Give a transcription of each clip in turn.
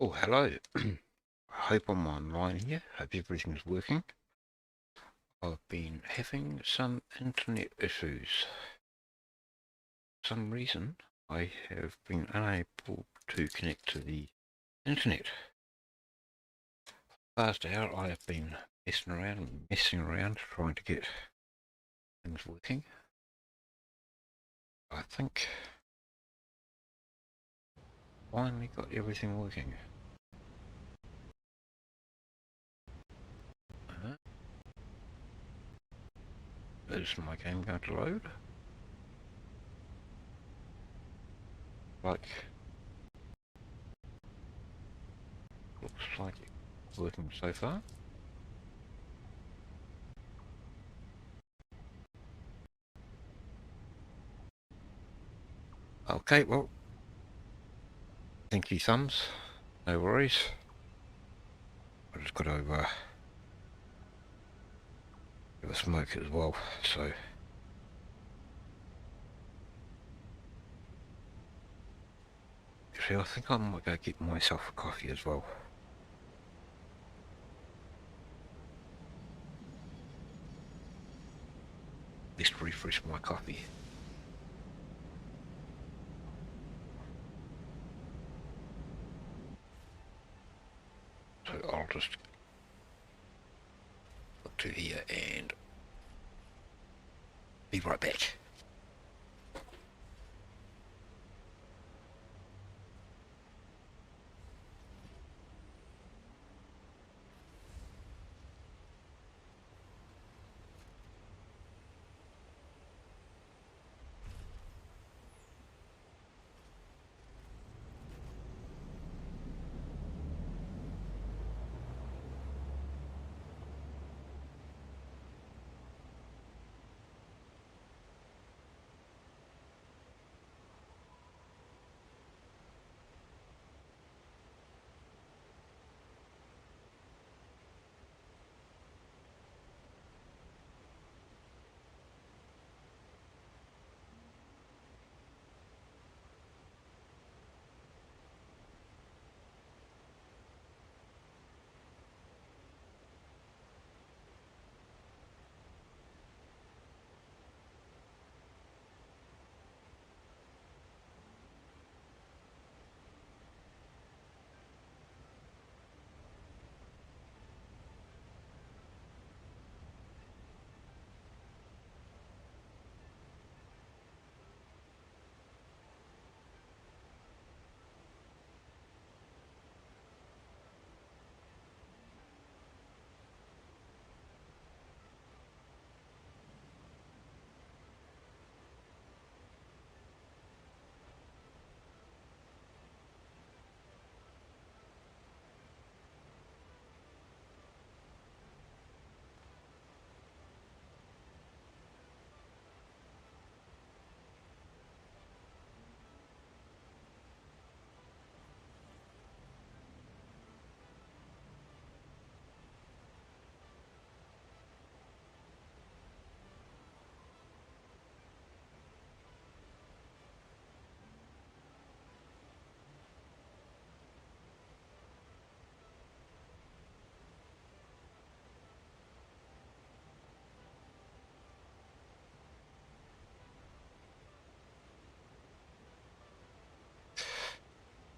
Oh, hello. I hope I'm online here. Hope everything's working. I've been having some internet issues. For some reason, I have been unable to connect to the internet. Last hour, I have been messing around, trying to get things working. I think finally got everything working. Is my game going to load? Like, looks like it's working so far. Okay, well, thank you, thumbs. No worries. I just got to have a smoke as well, so. Actually, I think I might go get myself a coffee as well. Just refresh my coffee. So I'll just look to here and be right back.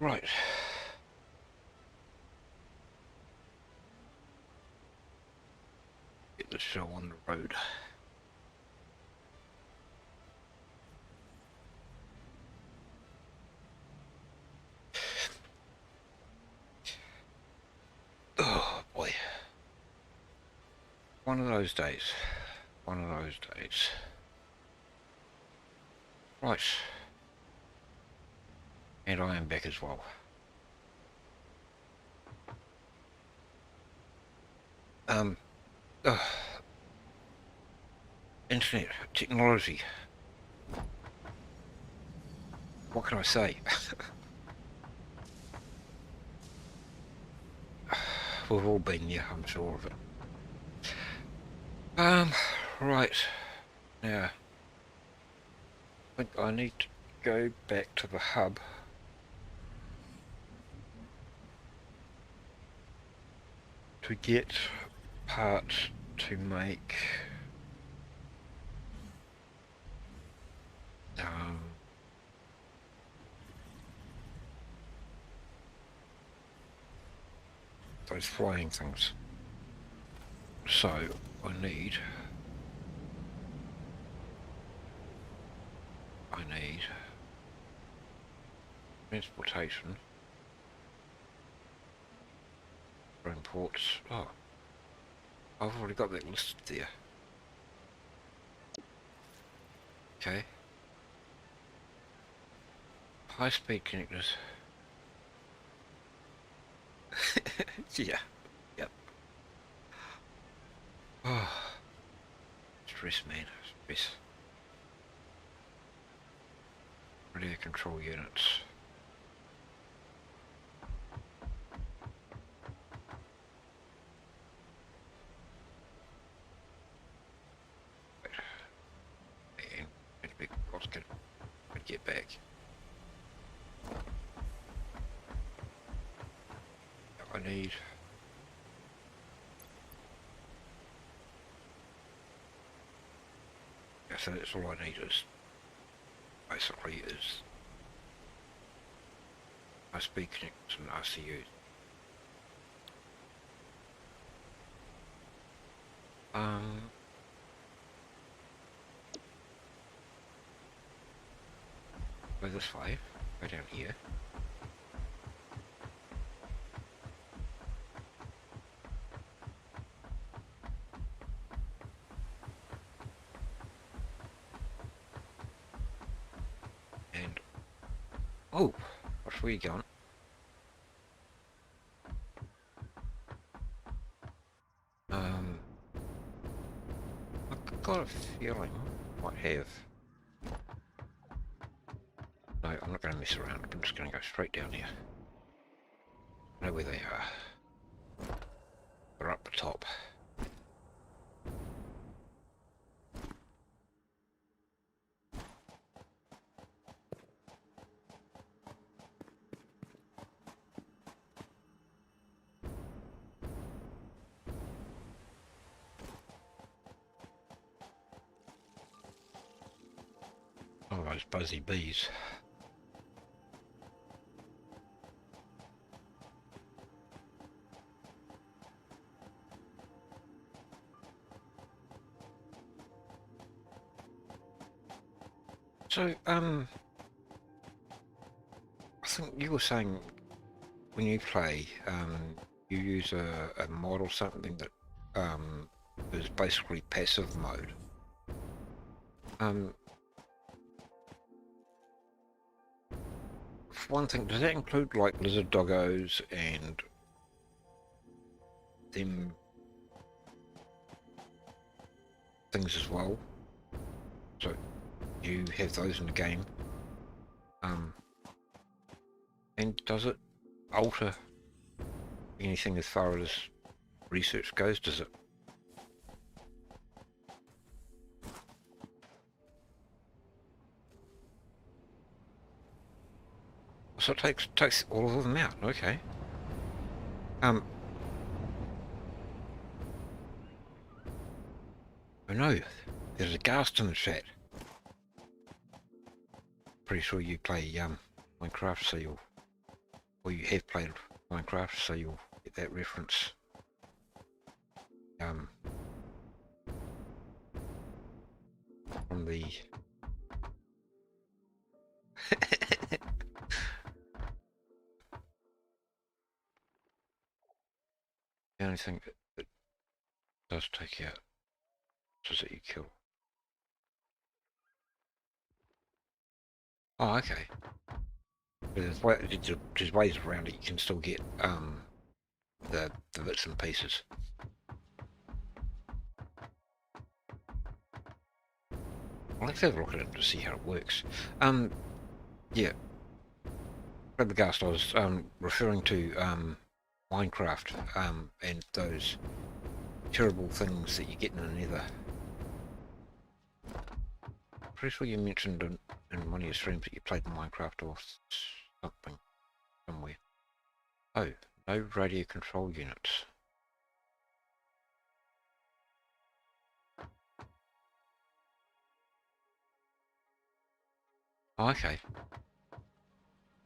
Right. Get the show on the road. Oh boy. One of those days. One of those days. Right. And I am back as well. Um, uh, internet, technology. What can I say? We've all been there, I'm sure of it. Right. Now, I think I need to go back to the hub. to get parts to make those flying things. So I need transportation for imports. Oh, I've already got that listed there. Okay. High speed connectors. Yeah. Yep. Oh, stress, man. Stress. Radio control units. And big boss can get back. I need so that's all I need is basically is high speed connectors and RCUs. Go this way, go down here. And oh, where you going? I've got a feeling I might have. No, I'm not going to mess around. I'm just going to go straight down here. I know where they are. They're up the top. Oh, those buzzy bees. So, I think you were saying when you play, you use a mod or something that is basically passive mode. For one thing, does that include like lizard doggos and them things as well? So you have those in the game. And does it alter anything as far as research goes? Does it? So it takes all of them out. Okay. Oh no, there's a ghast in the chat. Pretty sure you play Minecraft, so you'll, or you have played Minecraft, so you'll get that reference. From the the only thing that does take out is that you kill. Oh, okay. There's ways around it. You can still get the bits and pieces. I'll have to have a look at it to see how it works. Yeah. Flabbergast, I was referring to Minecraft and those terrible things that you get in the nether. Pretty sure you mentioned in one of your streams that you played Minecraft or something somewhere. Oh, no radio control units. Oh, okay.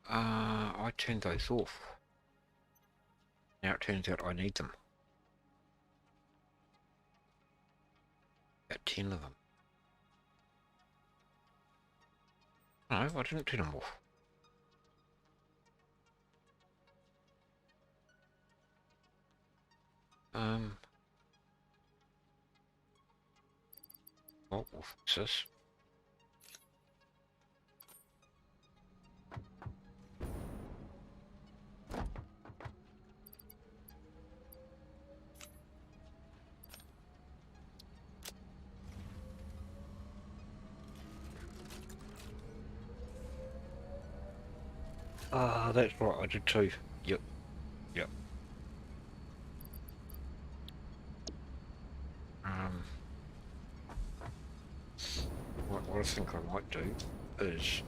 I turned those off. Now it turns out I need them. About 10 of them. No, I didn't turn them off. Well, we'll fix this. Ah, that's right, I did too. Yep, yep. What I think I might do is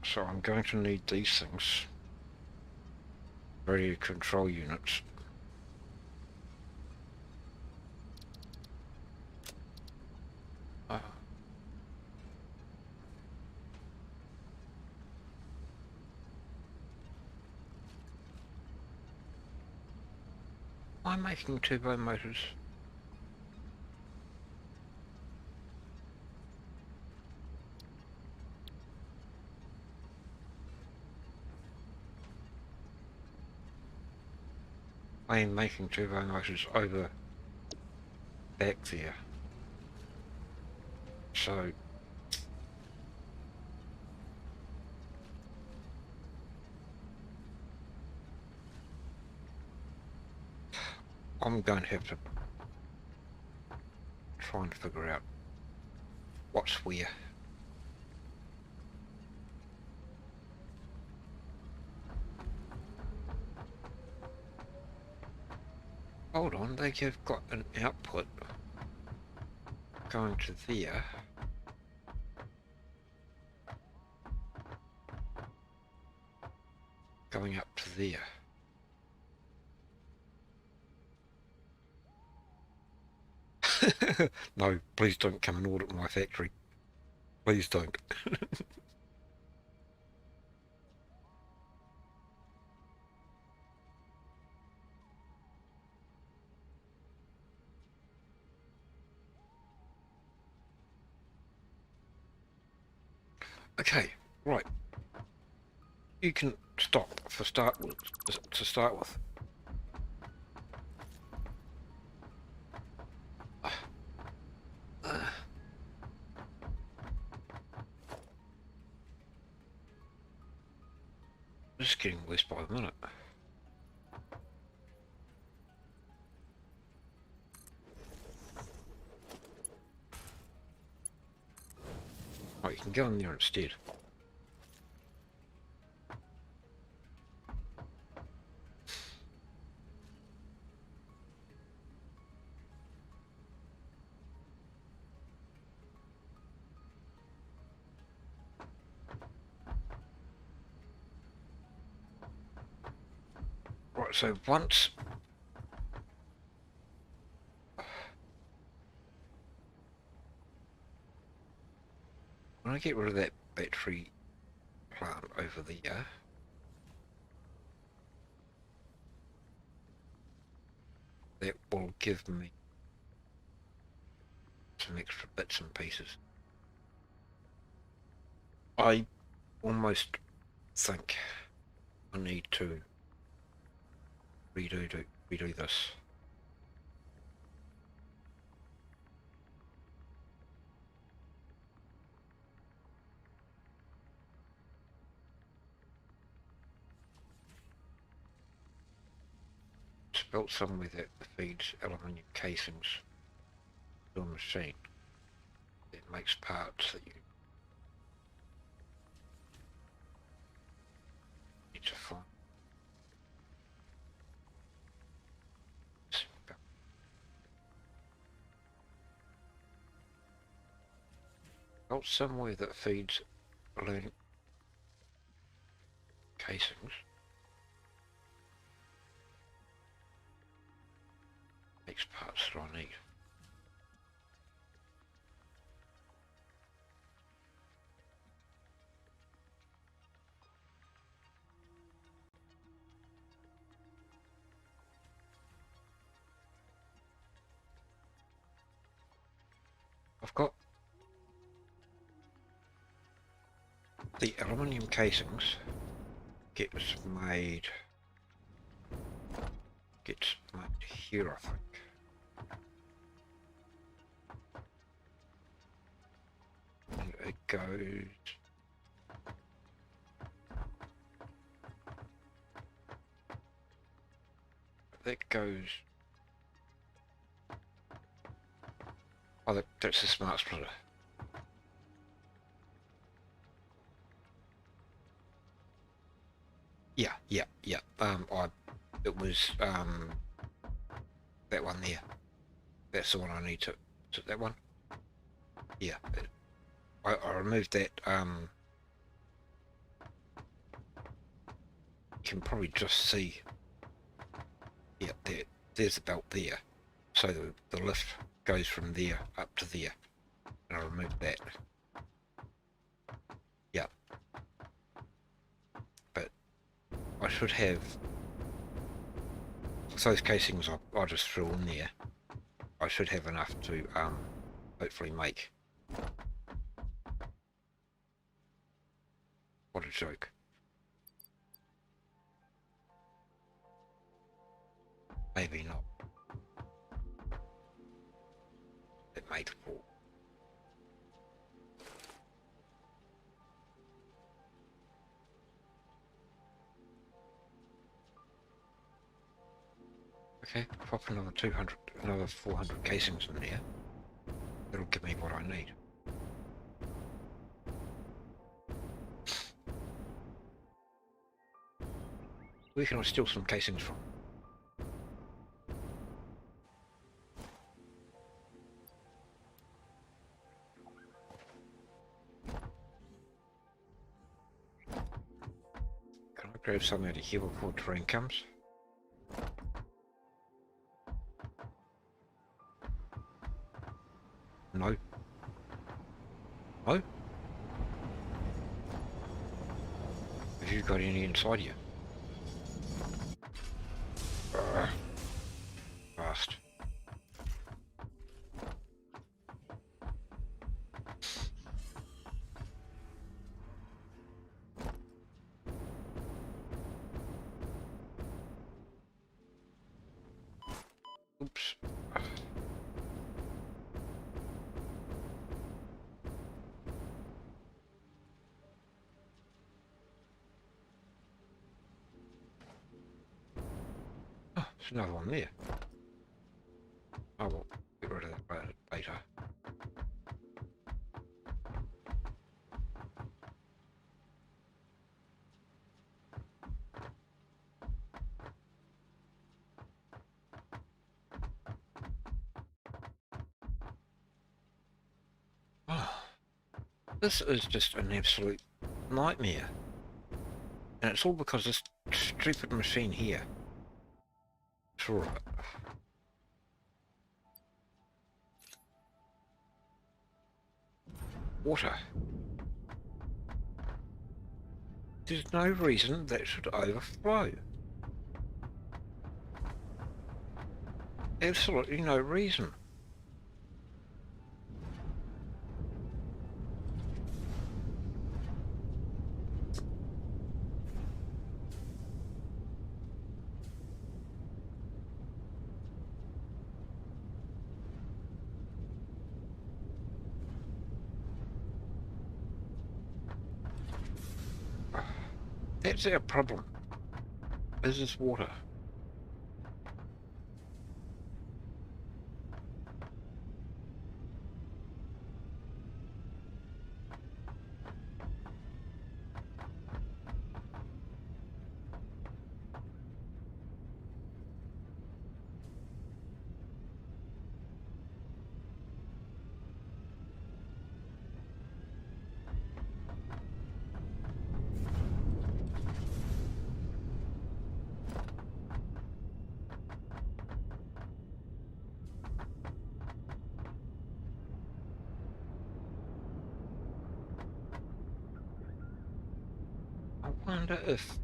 so I'm going to need these things. Radio control units. I'm making turbo motors. I am making turbo motors over back there. So I'm going to have to try and figure out what's where. Hold on, they have got an output going to there. Going up to there. No, please don't come and audit my factory. Please don't. Okay, right. You can stop for start with, to start with. This is getting worse by the minute. Right, you can go in there instead. Right, so once when I get rid of that battery plant over there, that will give me some extra bits and pieces. I almost think I need to redo this. belt somewhere that feeds aluminium casings to a machine that makes parts that you need to find. Belt somewhere that feeds aluminium casings makes parts that I need. I've got the aluminium casings gets made here, I think. And it goes oh, that's the smart splitter. Yeah. It was that one there. That's the one I need to. Is it that one? Yeah. I removed that. You can probably just see. Yeah, there's the belt there. So the lift goes from there up to there, and I removed that. Yeah. But I should have. Those casings I just threw in there. I should have enough to hopefully make. What a joke. Maybe not. It made 4. Okay, pop another 400 casings in there. That'll give me what I need. Where can I steal some casings from? Can I grab some out of here before terrain comes? No. No? Have you got any inside you? Fast. Oops. Oh, there's another one there. I will get rid of that later. Oh, this is just an absolute nightmare. And it's all because this stupid machine here. Sure of it. Water. There's no reason that should overflow. Absolutely no reason. That's our problem. Is this water? wonder if...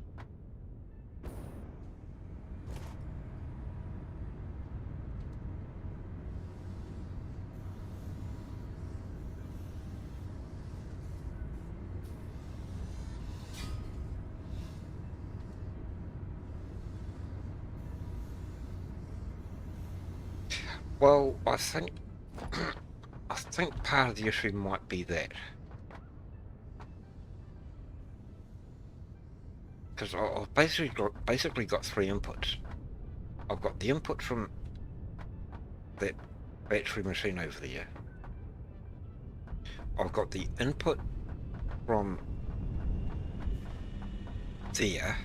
Well, I think part of the issue might be that. Because I've basically got three inputs. I've got the input from that battery machine over there. I've got the input from there.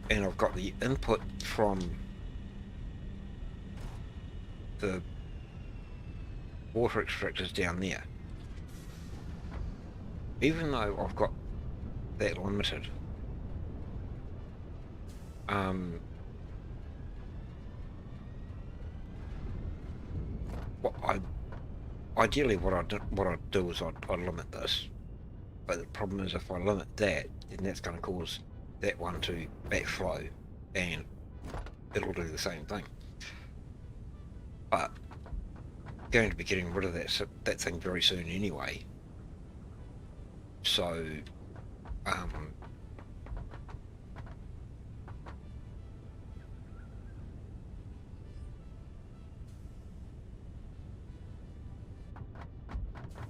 And I've got the input from the water extractors down there. Even though I've got that limited, ideally what I'd do is I'd limit this, but the problem is if I limit that, then that's going to cause that one to backflow, and it'll do the same thing. But I'm going to be getting rid of that thing very soon anyway, so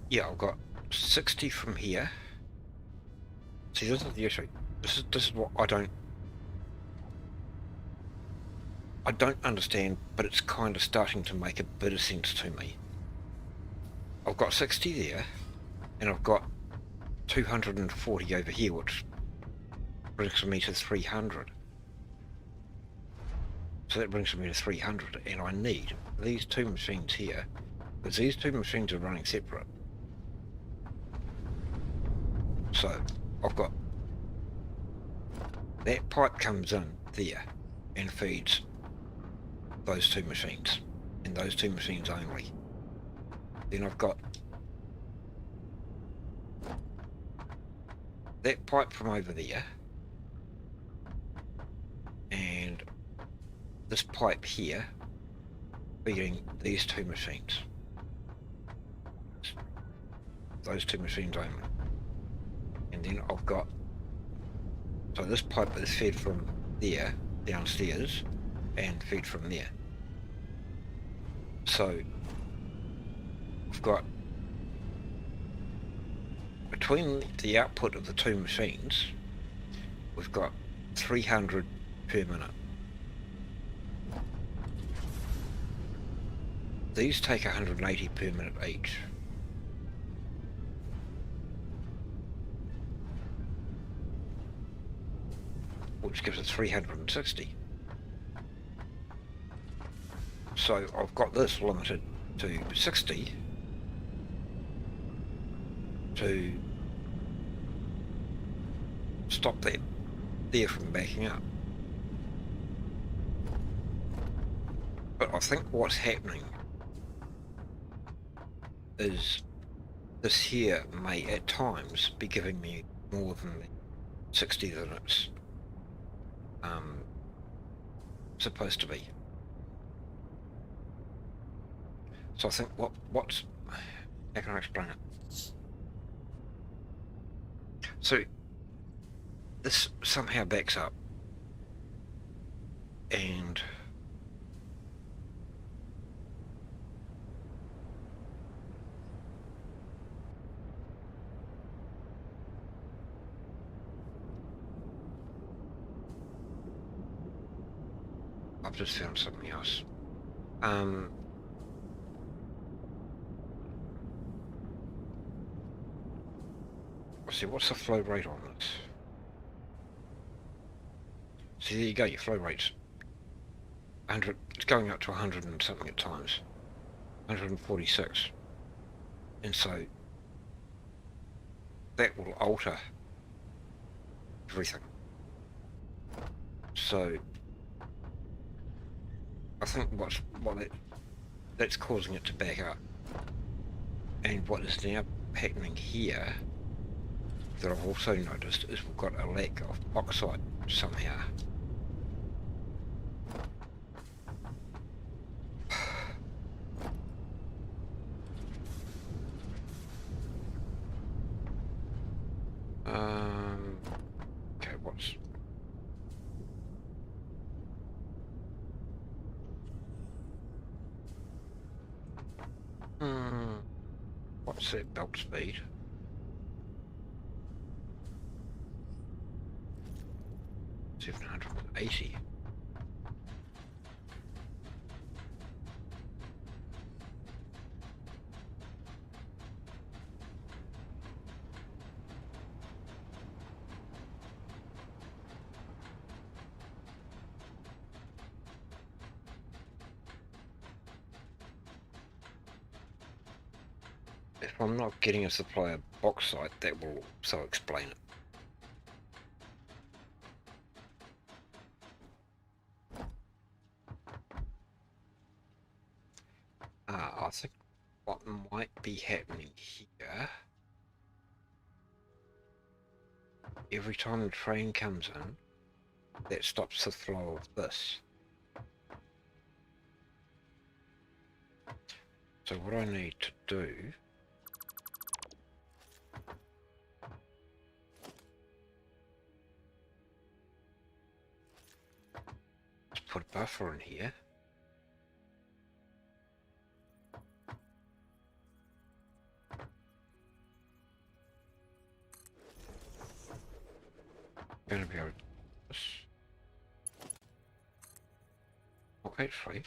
yeah, I've got 60 from here. See, this is the issue. This is what I don't understand, but it's kind of starting to make a bit of sense to me. I've got 60 there, and I've got 240 over here, which brings me to 300. So that brings me to 300, and I need these two machines here, because these two machines are running separate. So I've got that pipe comes in there and feeds those two machines, and those two machines only. Then I've got that pipe from over there, and this pipe here feeding these two machines. Those two machines only. And then I've got, so this pipe is fed from there downstairs and fed from there. So I've got, between the output of the two machines, we've got 300 per minute. These take 180 per minute each. Which gives us 360. So I've got this limited to 60 to stop that there from backing up. But I think what's happening is this here may at times be giving me more than the 60 that it's supposed to be. So I think what's how can I explain it? So this somehow backs up, and I've just found something else. Let's see, what's the flow rate on this? See, there you go, your flow rate's 100, it's going up to 100 and something at times. 146. And so that will alter everything. So I think that's causing it to back up, and what is now happening here that I've also noticed is we've got a lack of bauxite somehow. Okay, what's that belt speed? 780. If I'm not getting a supply of bauxite, that will also explain it. I think what might be happening here, every time the train comes in, that stops the flow of this. So what I need to do is put a buffer in here. Going to be able to do this. Oh, actually,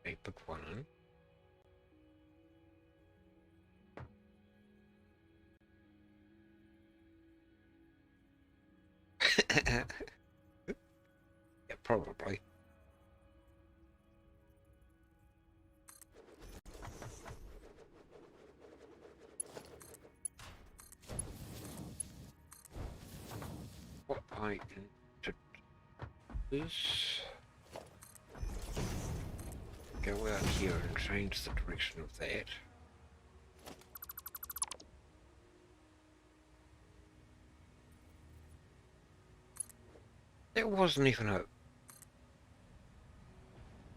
a big one in. Yeah, probably. What I need to do is go out here and change the direction of that. That wasn't even a...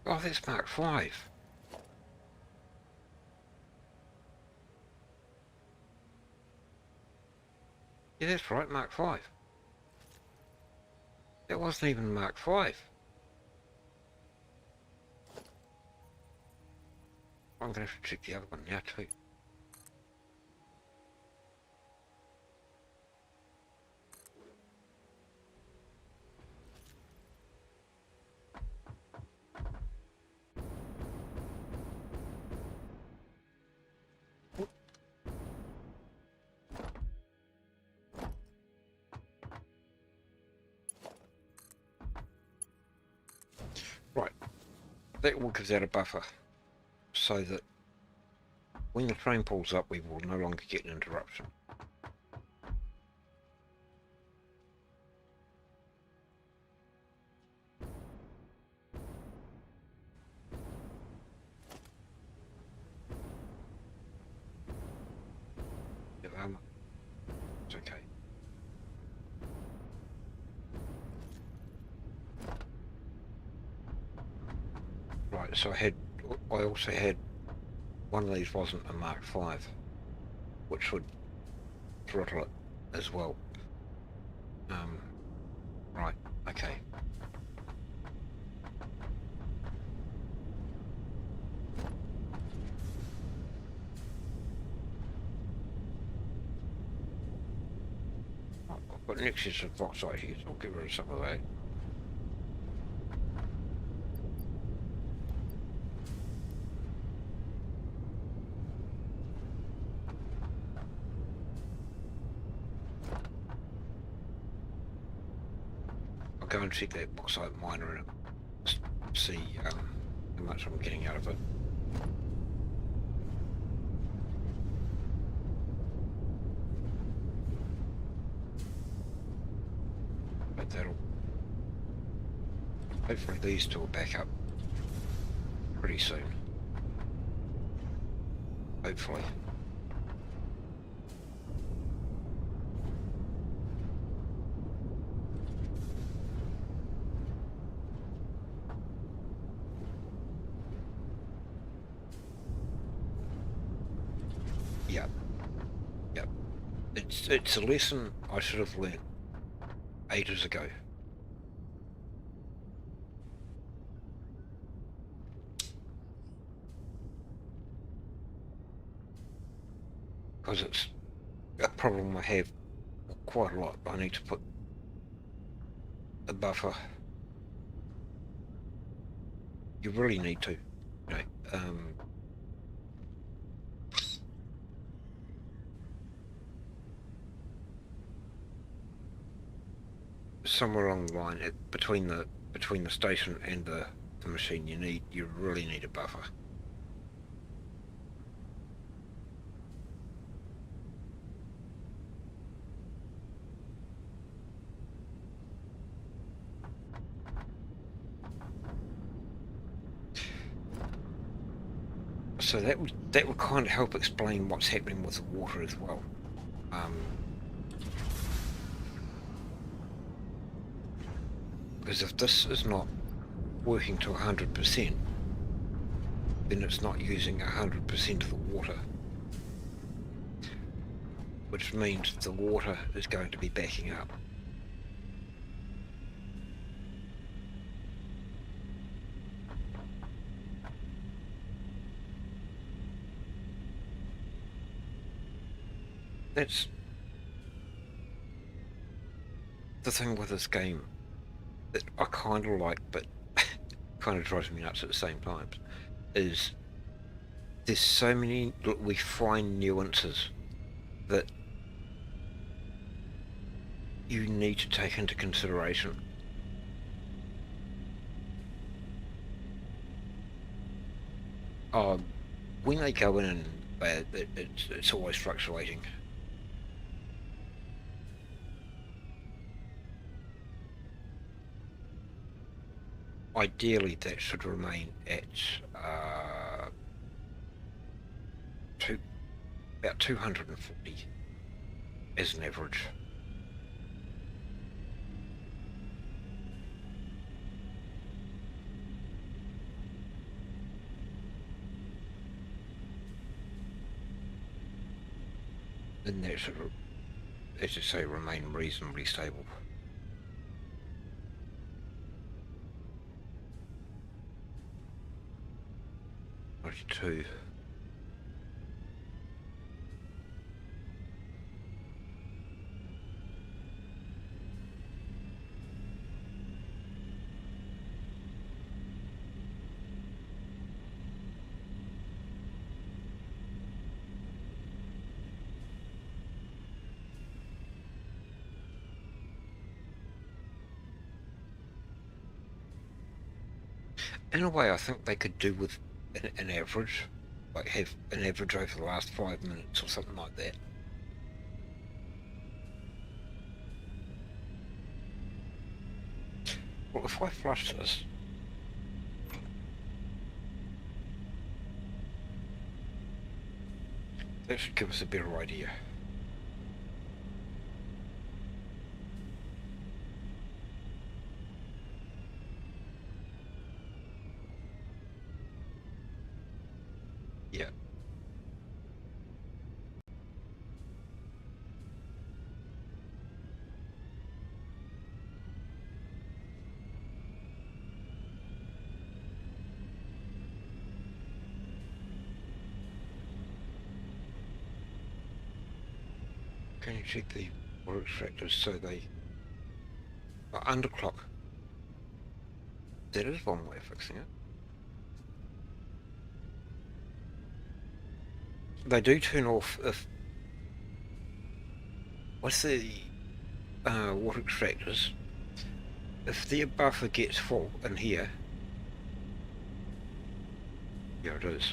Oh, that's Mark 5. Yeah, that's right, Mark 5. That wasn't even Mark 5. I'm going to have to check the other one now too. Right, that will give that a buffer, so that when the train pulls up we will no longer get an interruption. It's okay. Right, so I also had one of these wasn't a Mark 5, which would throttle it as well. Right, okay. I've got an excess of bauxite here, so I'll get rid of some of that. I'll go and check that bauxite miner and see how much I'm getting out of it. But that'll... hopefully these two will back up pretty soon. Hopefully. it's a lesson I should have learnt ages ago. Because it's a problem I have quite a lot. I need to put a buffer. You really need to, somewhere along the line between the station and the machine, you really need a buffer. So that would kind of help explain what's happening with the water as well. Because if this is not working to 100%, then it's not using 100% of the water, which means the water is going to be backing up. That's the thing with this game that I kind of like, but kind of drives me nuts at the same time, is there's so many we fine nuances that you need to take into consideration. When they go in, it's always fluctuating. Ideally, that should remain at about 240 as an average. And that should, as you say, remain reasonably stable. 92. In a way, I think they could do with an average, like have an average over the last 5 minutes or something like that. Well, if I flush this, that should give us a better idea. Yeah. Can you check the water extractors so they are underclock? That is one way of fixing it. They do turn off if... What's the water extractors? If their buffer gets full in here... Yeah, it is.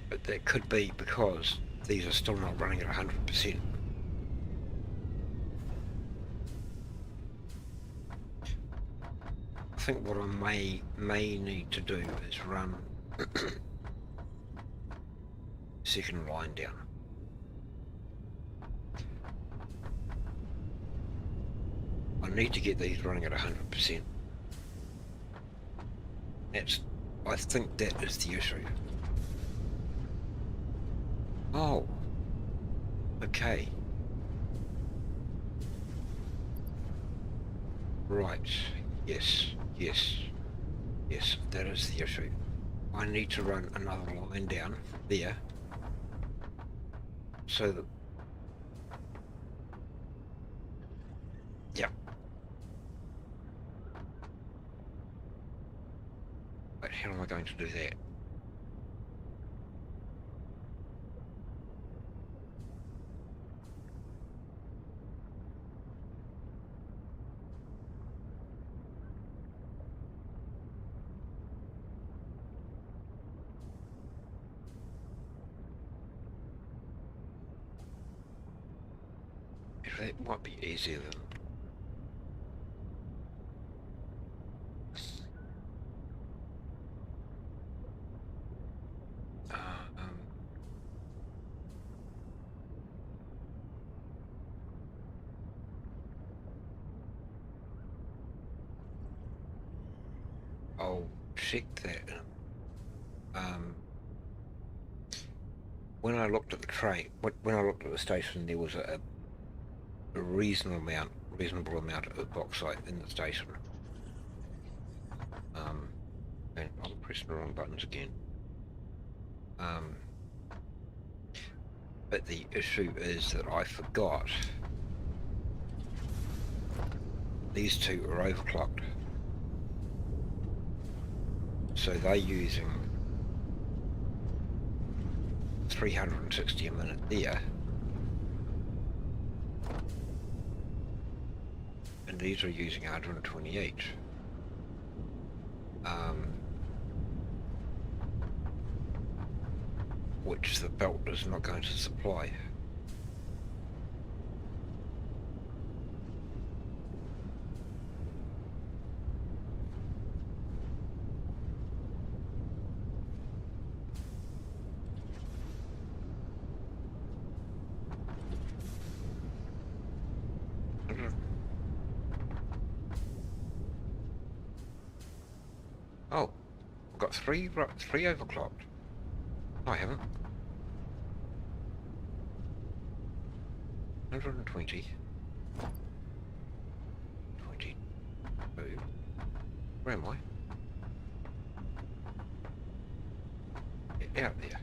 But that could be because these are still not running at 100%. I think what I may need to do is run second line down. I need to get these running at 100%. I think that is the issue. Oh, Okay. Right. Yes. Yes. Yes. That is the issue. I need to run another line down there so that... Yeah. But how am I going to do that? That might be easier than... Um, I'll check that. When I looked at the train, when I looked at the station, there was a reasonable amount of bauxite in the station. And I'm pressing the wrong buttons again. But the issue is that I forgot these two are overclocked. So they're using 360 a minute there. And these are using 128. Which the belt is not going to supply. Oh, I've got three overclocked. No, I haven't. 120. 22. Where am I? Out there.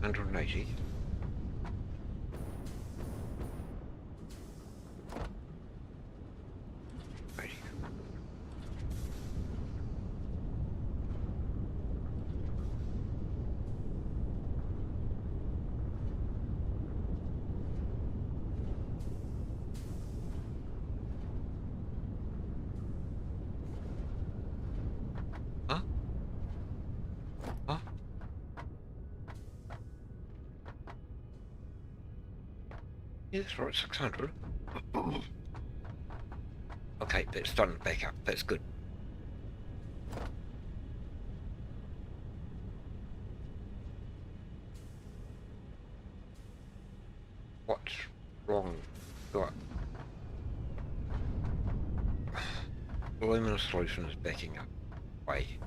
180. Huh? Huh? Yeah, that's right, 600. Okay, that's done back up. That's good. What's wrong? Got aluminum solution is backing up. Way.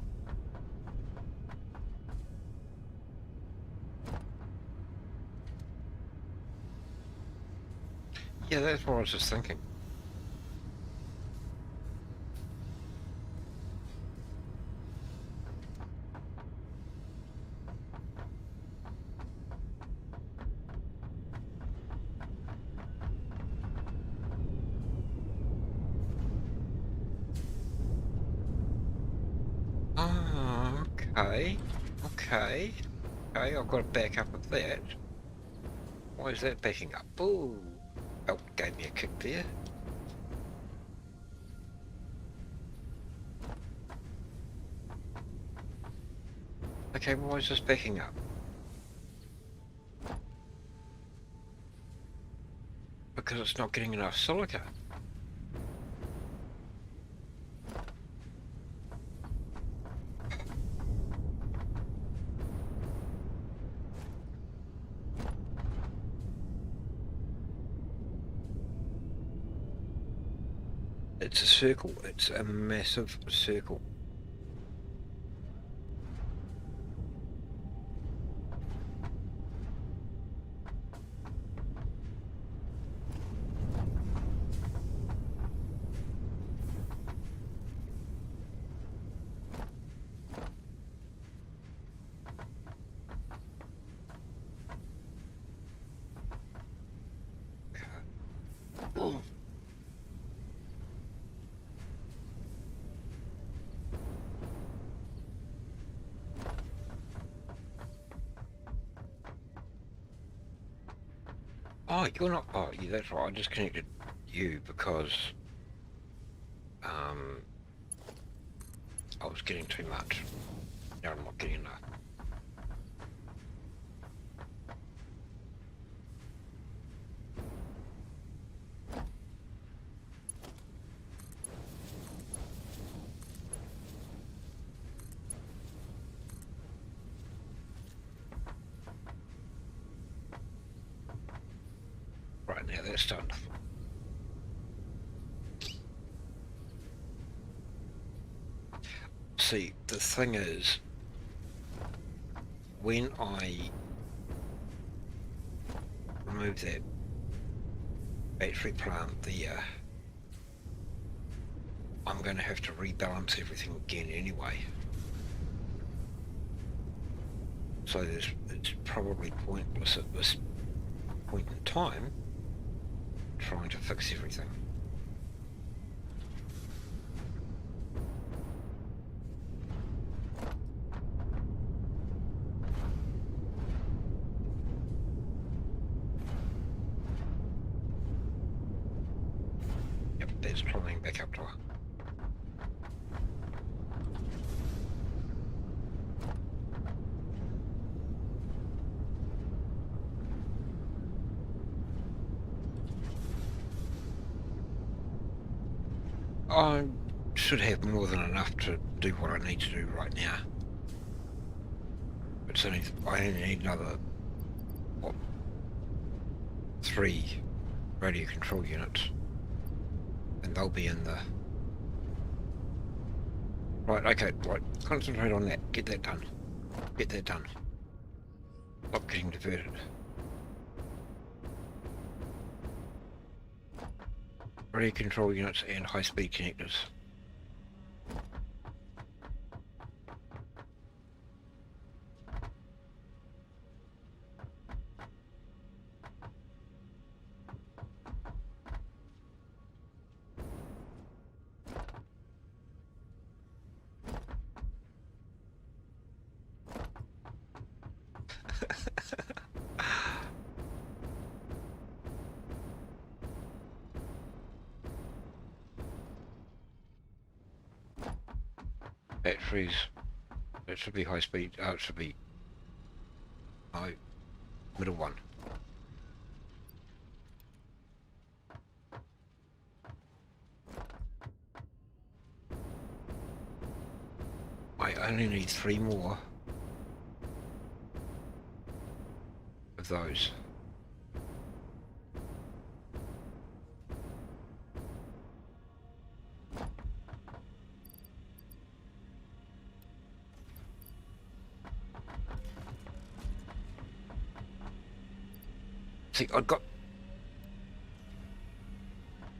Yeah, that's what I was just thinking. Oh, okay. Okay. Okay, I've got to back up with that. Why is that backing up? Ooh. Belt gave me a kick there. Okay, why is this backing up? Because it's not getting enough silica. It's a circle. It's a massive circle. Oh, you're not. Oh, yeah, that's right. I disconnected you because I was getting too much. Now I'm not getting enough. Right now, that's starting to. See, the thing is, when I remove that battery plant there, I'm going to have to rebalance everything again anyway. So it's probably pointless at this point in time trying to fix everything. Yep, that's climbing back up to her. I should have more than enough to do what I need to do right now. It's only, I only need another, what, 3 radio control units, and they'll be in the... Right, okay, right, concentrate on that, get that done. Get that done. Stop getting diverted. Radio control units and high-speed connectors. Batteries, it should be high speed, it should be no, middle one. I only need 3 more of those. See, I've got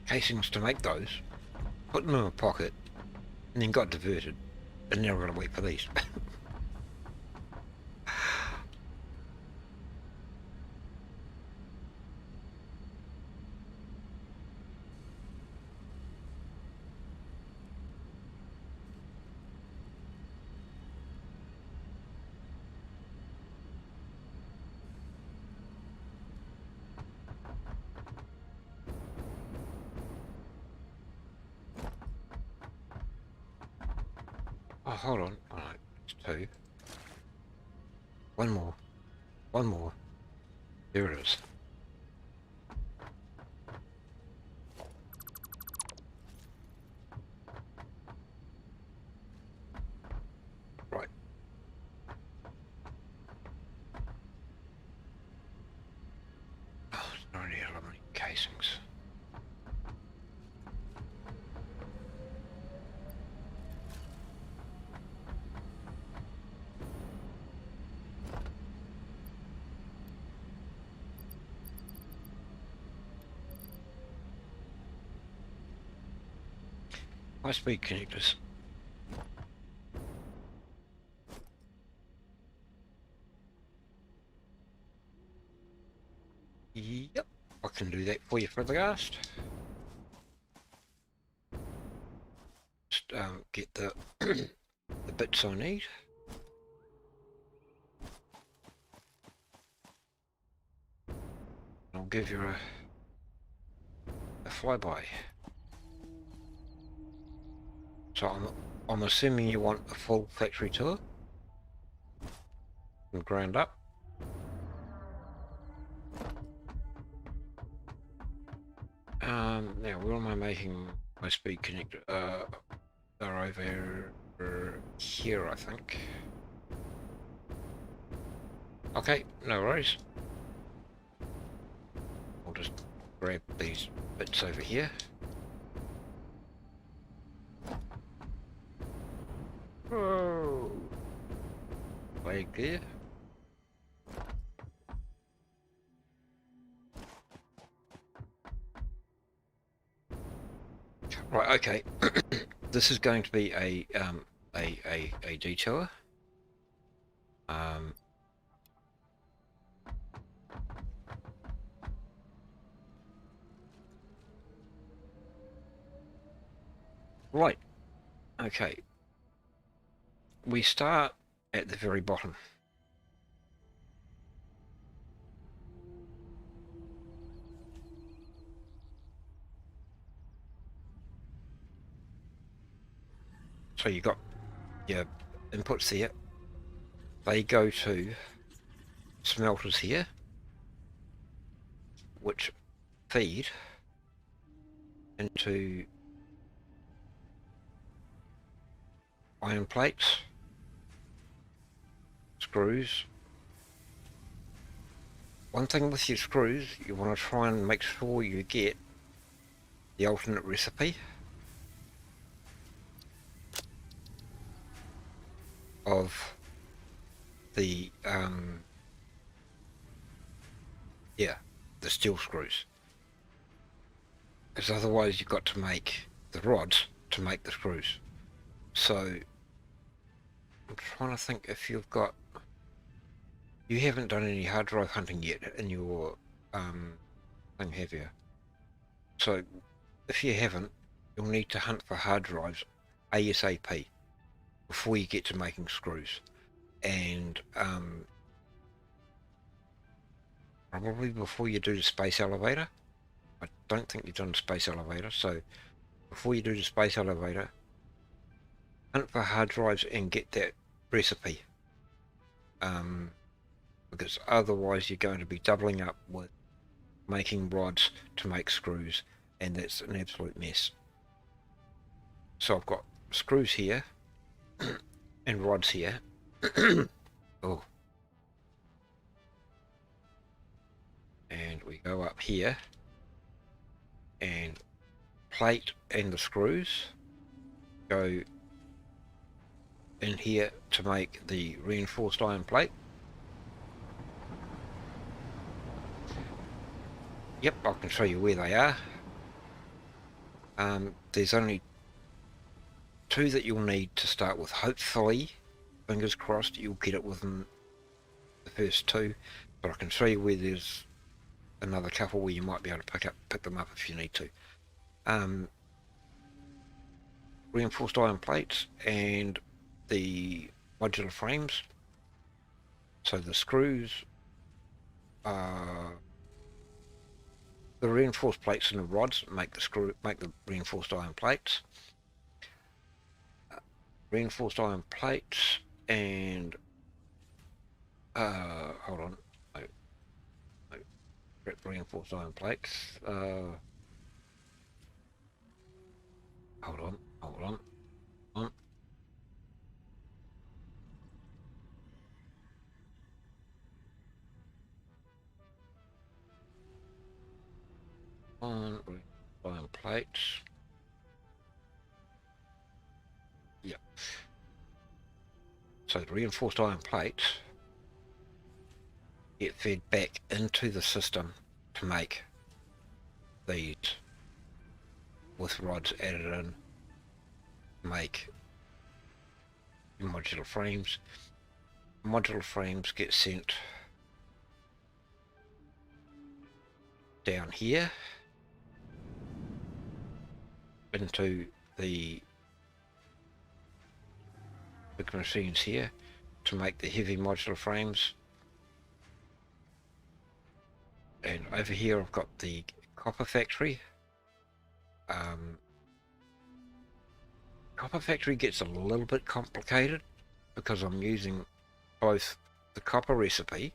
casings to make those, put them in my pocket, and then got diverted, and now I've got to wait for these. Oh, hold on. Alright, it's 2. One more. One more. There it is. Right. Oh, it's not really how many casings. High-speed connectors. Yep, I can do that for you for the gast. Just get the the bits I need. I'll give you a flyby. So I'm assuming you want a full factory tour from ground up. Now where am I making my speed connector? They're over here, I think. Okay, no worries. I'll just grab these bits over here. Whoa! Flag there. Right, okay. This is going to be a detour. Right, okay. We start at the very bottom. So you got your inputs here. They go to smelters here, which feed into iron plates, screws. One thing with your screws, you want to try and make sure you get the alternate recipe of the the steel screws, because otherwise you've got to make the rods to make the screws. So I'm trying to think if you haven't done any hard drive hunting yet in your thing, have you? So if you haven't, you'll need to hunt for hard drives ASAP before you get to making screws, and probably before you do the space elevator. I don't think you've done the space elevator, so before you do the space elevator, hunt for hard drives and get that recipe, because otherwise you're going to be doubling up with making rods to make screws, and that's an absolute mess. So I've got screws here and rods here. Oh, and we go up here, and plate and the screws go in here to make the reinforced iron plate. Yep, I can show you where they are. There's only two that you'll need to start with. Hopefully, fingers crossed, you'll get it within the first two, but I can show you where there's another couple where you might be able to pick them up if you need to. Reinforced iron plates and the modular frames. So the screws, the reinforced plates and the rods make the reinforced iron plates. Reinforced iron plates and hold on, reinforced iron plates. Hold on. Iron plates. Yep. So the reinforced iron plates get fed back into the system to make these, with rods added in, make modular frames. Modular frames get sent down here into the big machines here to make the heavy modular frames, And over here I've got the copper factory. Copper factory gets a little bit complicated because I'm using both the copper recipe,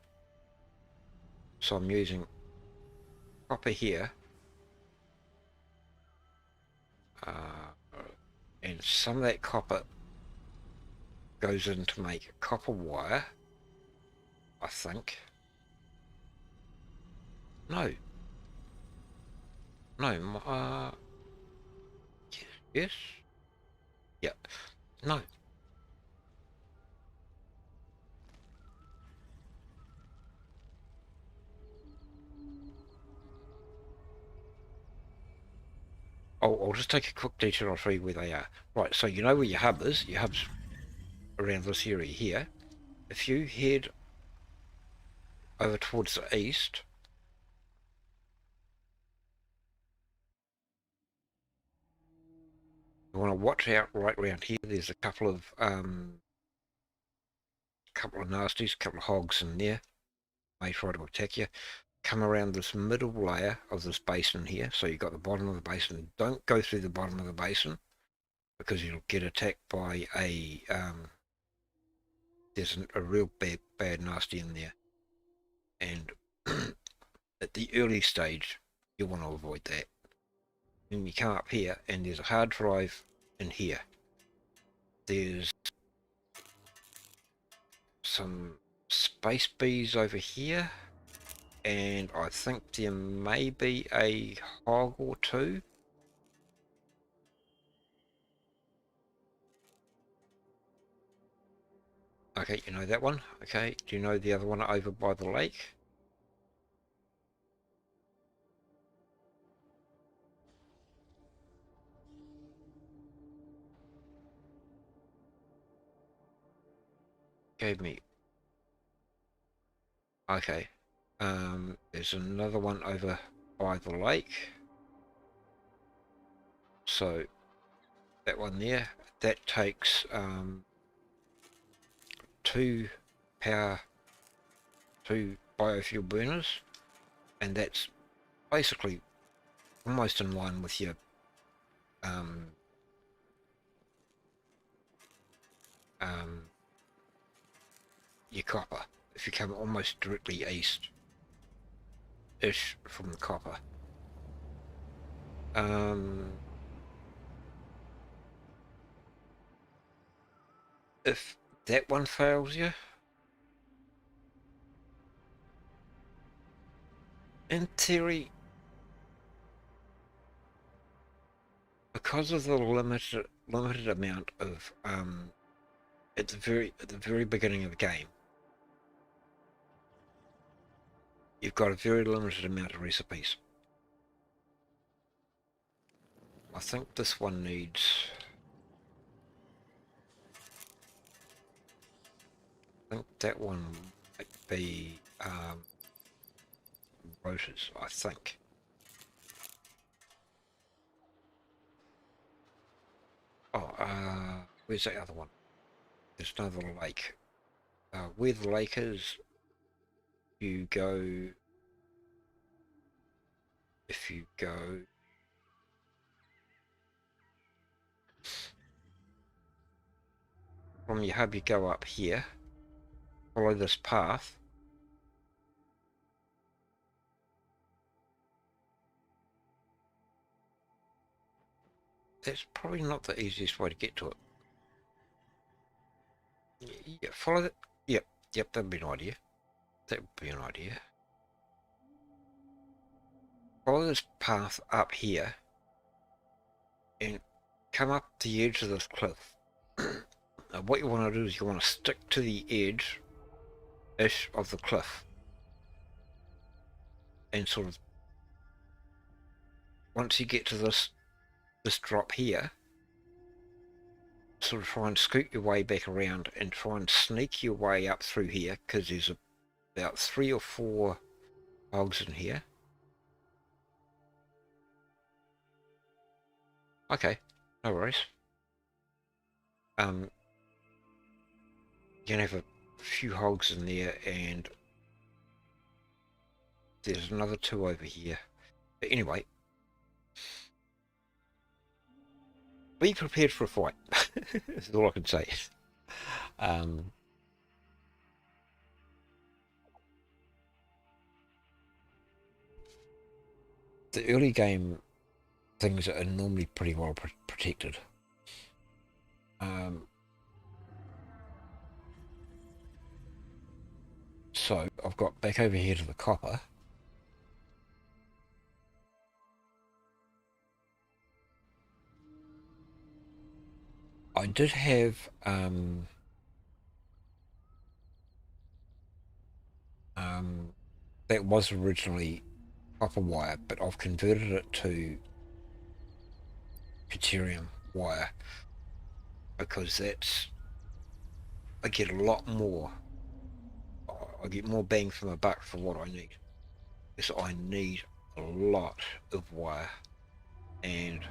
so I'm using copper here, and some of that copper goes in to make copper wire, I think. No, yes, yeah, no. I'll just take a quick detour and I'll show you where they are. Right, so you know where your hub is. Your hub's around this area here. If you head over towards the east, you want to watch out right around here. There's a couple of nasties, a couple of hogs in there. May try to attack you. Come around this middle layer of this basin here. So you've got the bottom of the basin. Don't go through the bottom of the basin because you'll get attacked by a there's a real bad nasty in there. And at the early stage, you want to avoid that. Then you come up here and there's a hard drive in here. There's some space bees over here, and I think there may be a hog or two. Okay, you know that one. Okay, do you know the other one over by the lake? Gave me. Okay. There's another one over by the lake. So that one there, that takes 2 biofuel burners, and that's basically almost in line with your copper. If you come almost directly east-ish from the copper. If that one fails you, in theory, because of the limited amount of at the very beginning of the game, you've got a very limited amount of recipes. I think this one needs. I think that one might be rotors, I think. Oh, where's that other one? There's another lake. Where the lake is, you go. If you go. From your hub, you go up here. Follow this path. That's probably not the easiest way to get to it. Yeah, follow that. Yep, that'd be an idea. That would be an idea. Follow this path up here and come up the edge of this cliff. What you want to do is you want to stick to the edge-ish of the cliff and sort of, once you get to this drop here, sort of try and scoot your way back around and try and sneak your way up through here, because there's about 3 or 4 hogs in here. Okay, no worries. You can have a few hogs in there, and there's another 2 over here. But anyway, be prepared for a fight. That's all I can say. Um, the early game things are normally pretty well protected. So I've got back over here to the copper. I did have that was originally copper wire, but I've converted it to deuterium wire because I get a lot more. I get more bang for my buck for what I need. Because I need a lot of wire, and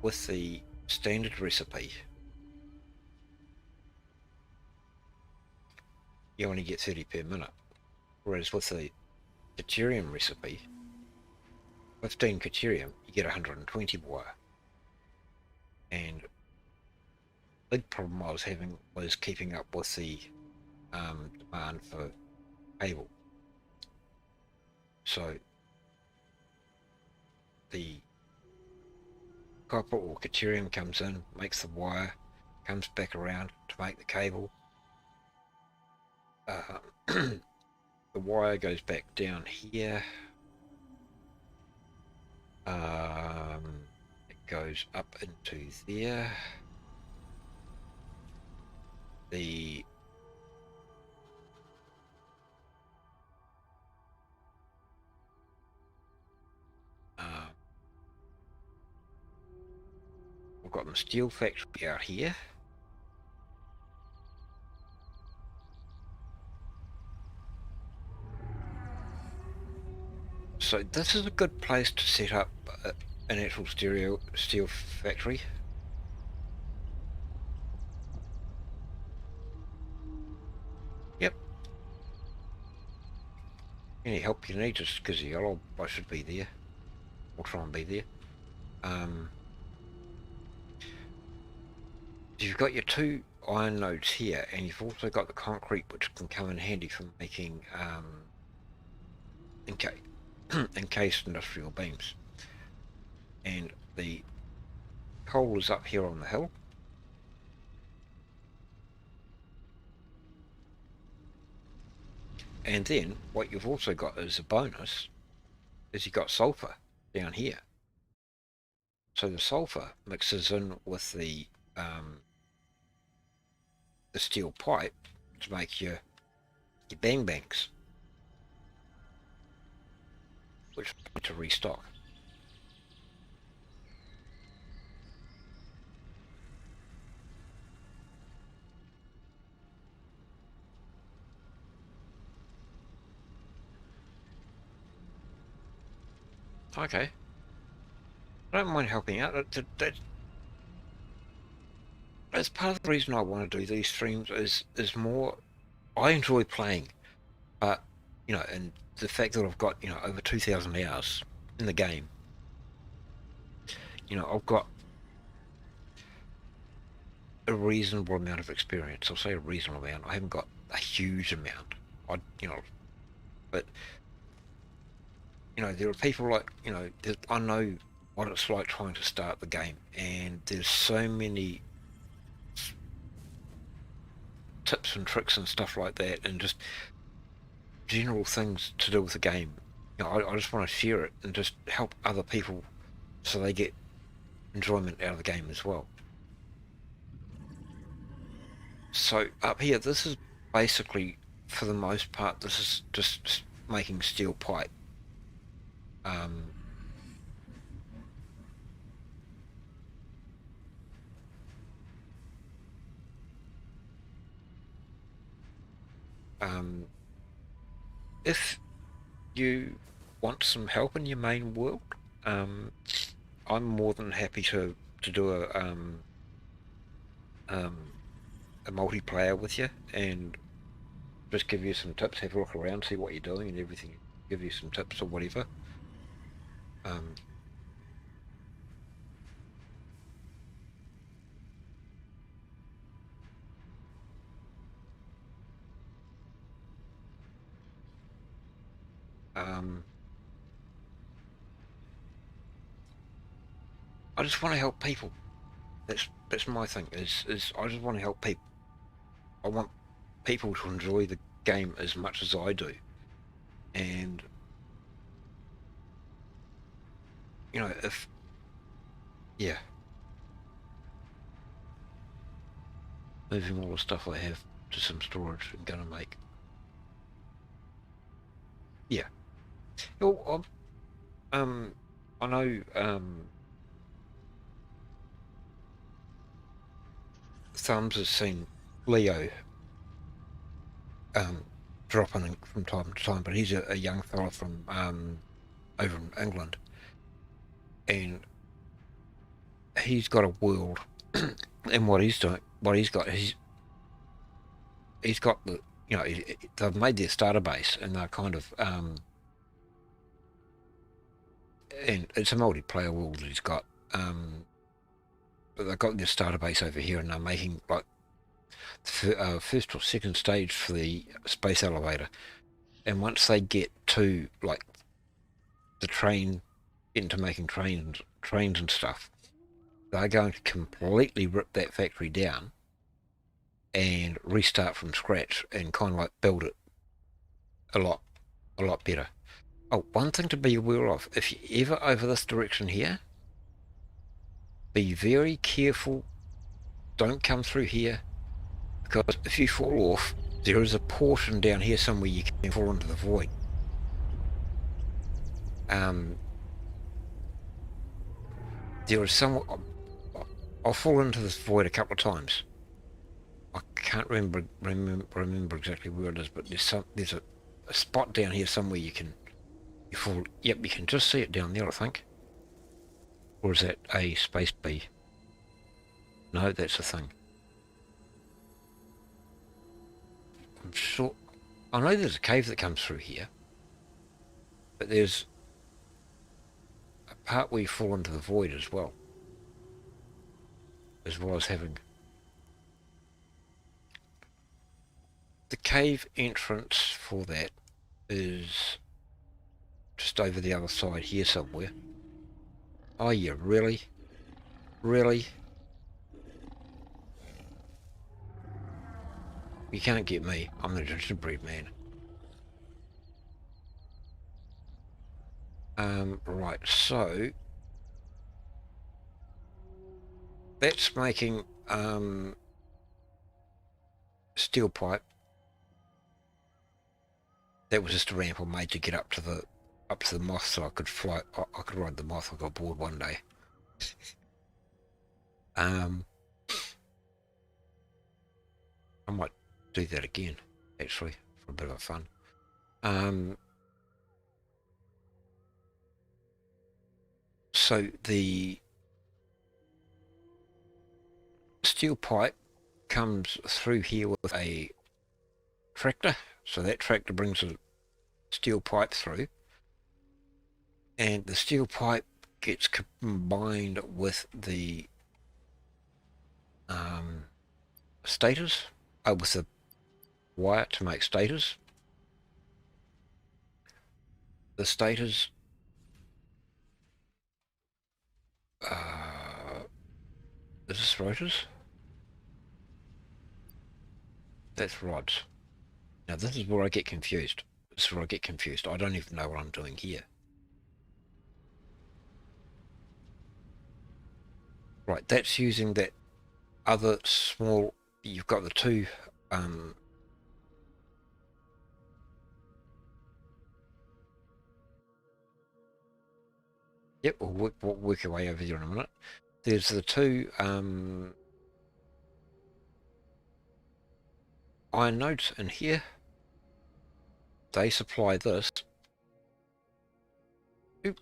with the standard recipe, you only get 30 per minute. Whereas with the deuterium recipe, 15 deuterium, you get 120 wire. And the big problem I was having was keeping up with the demand for cable. So the copper or deuterium comes in, makes the wire, comes back around to make the cable. The wire goes back down here. It goes up into there. The we've got the steel factory out here. So this is a good place to set up an actual steel factory. Yep. Any help you need, just because I should be there. I'll try and be there. You've got your 2 iron nodes here, and you've also got the concrete, which can come in handy for making encased industrial beams. And the coal is up here on the hill. And then what you've also got as a bonus is you've got sulfur down here. So the sulfur mixes in with the steel pipe to make your bang banks, which we need to restock. Okay. I don't mind helping out. That's part of the reason I want to do these streams is more, I enjoy playing, but, and the fact that I've got, over 2,000 hours in the game, I've got a reasonable amount of experience. I'll say a reasonable amount. I haven't got a huge amount. But, there are people like, I know what it's like trying to start the game, and there's so many tips and tricks and stuff like that, and just general things to do with the game. I just want to share it and just help other people so they get enjoyment out of the game as well. So up here, this is basically, for the most part, this is just making steel pipe. If you want some help in your main world, I'm more than happy to do a multiplayer with you and just give you some tips, have a look around, see what you're doing and everything. give you some tips or whatever. I just want to help people. That's my thing. Is I just want to help people. I want people to enjoy the game as much as I do, and you know, if yeah, moving all the stuff I have to some storage and gonna make. Yeah. Well, I know Thumbs has seen Leo dropping from time to time, but he's a young fella from over in England, and he's got a world, and what he's doing, what he's got the, you know, they've made their starter base, and they're kind of and it's a multiplayer world. He's got but they've got their starter base over here, and they're making like first or second stage for the space elevator. And once they get to like the train, into making trains and stuff, they're going to completely rip that factory down and restart from scratch and kind of like build it a lot better. Oh, one thing to be aware of, if you're ever over this direction here, be very careful. Don't come through here, because if you fall off, there is a portion down here somewhere you can fall into the void. There is some. I'll fall into this void a couple of times. I can't remember exactly where it is, but there's a spot down here somewhere you fall. Yep, you can just see it down there, I think. Or is that a space B? No, that's a thing. I'm sure. I know there's a cave that comes through here, but there's a part where you fall into the void as well as having the cave entrance for that is just over the other side here somewhere. Oh yeah, really? Really? You can't get me. I'm the gingerbread man. Right, so that's making steel pipe. That was just a ramp I made to get up to the moth, so I could fly. I could ride the moth. I got bored one day. I might do that again, actually, for a bit of fun. So the steel pipe comes through here with a tractor. So that tractor brings a steel pipe through, and the steel pipe gets combined with the stators, with the wire to make stators. The stators is this rotors? That's rods. Now this is where I get confused. This is where I get confused. I don't even know what I'm doing here. Right, that's using that other small. You've got the two. Yep, we'll work our way over here in a minute. There's the two iron nodes in here. They supply this. Oop.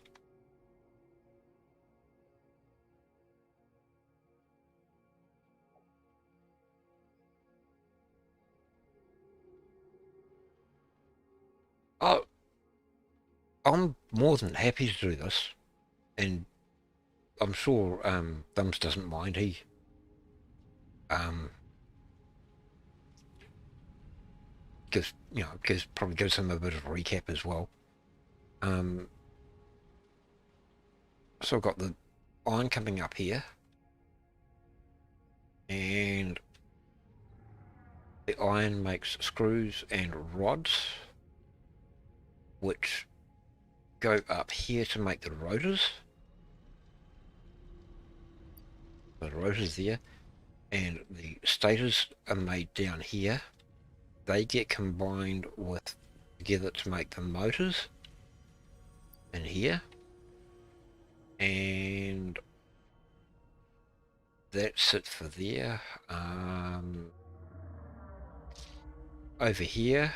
Oh, I'm more than happy to do this, and I'm sure Thumbs doesn't mind. He probably gives him a bit of a recap as well. So I've got the iron coming up here, and the iron makes screws and rods, which go up here to make the rotors. The rotors there, and the stators are made down here. They get combined with together to make the motors in here, and that's it for there. Over here,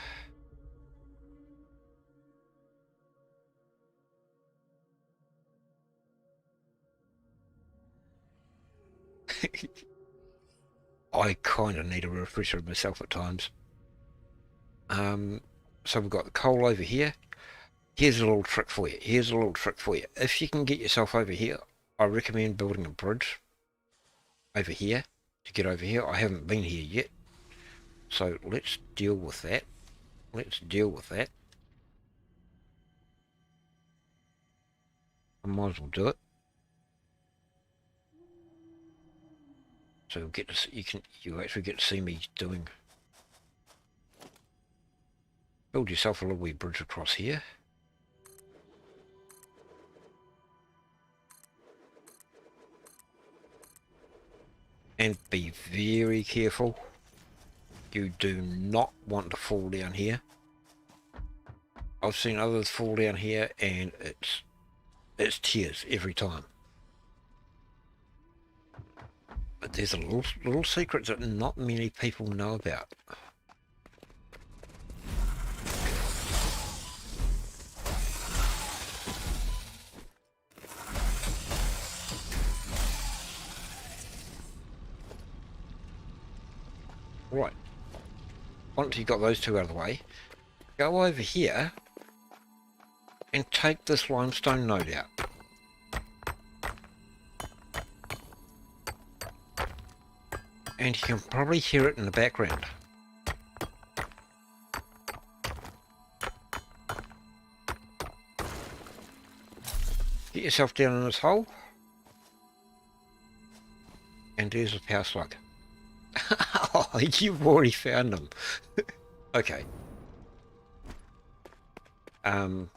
I kind of need a refresher myself at times. So we've got the coal over here. Here's a little trick for you. If you can get yourself over here, I recommend building a bridge over here to get over here. I haven't been here yet, so let's deal with that. I might as well do it. So you'll get to you actually get to see me doing. Build yourself a little wee bridge across here. And be very careful. You do not want to fall down here. I've seen others fall down here, and it's tears every time. But there's a little secret that not many people know about. Right. Once you've got those two out of the way, go over here and take this limestone node out. And you can probably hear it in the background. Get yourself down in this hole. And there's a power slug. Oh, you've already found them. Okay. Right,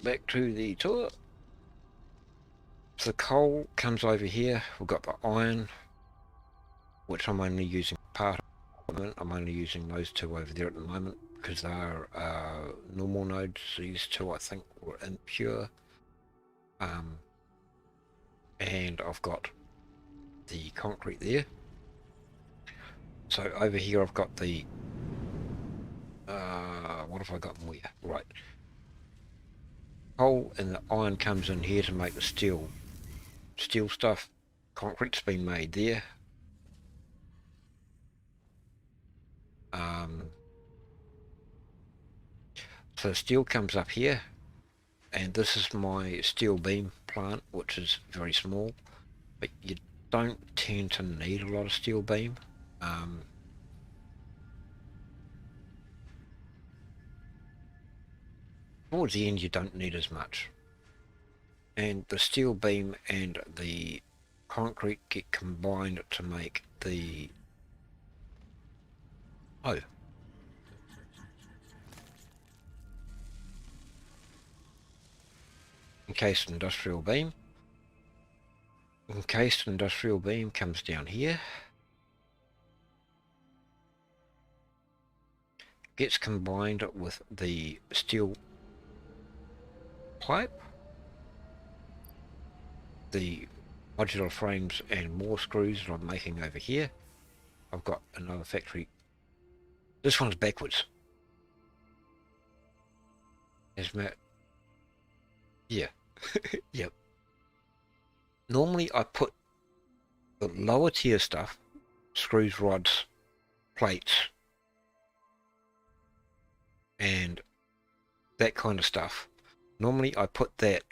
back to the tour. So the coal comes over here. We've got the iron, which I'm only using part of the moment. I'm only using those two over there at the moment because they are normal nodes. These two I think were impure. And I've got the concrete there. So over here I've got the what have I got where? Right. Coal and the iron comes in here to make the steel stuff. Concrete's been made there. So steel comes up here, and this is my steel beam plant, which is very small, but you don't tend to need a lot of steel beam. Towards the end you don't need as much, and the steel beam and the concrete get combined to make the encased industrial beam. Encased industrial beam comes down here, gets combined with the steel pipe, the modular frames and more screws that I'm making over here. I've got another factory. This one's backwards. As Matt. Yeah. Yep. Normally I put the lower tier stuff, screws, rods, plates, and that kind of stuff. Normally I put that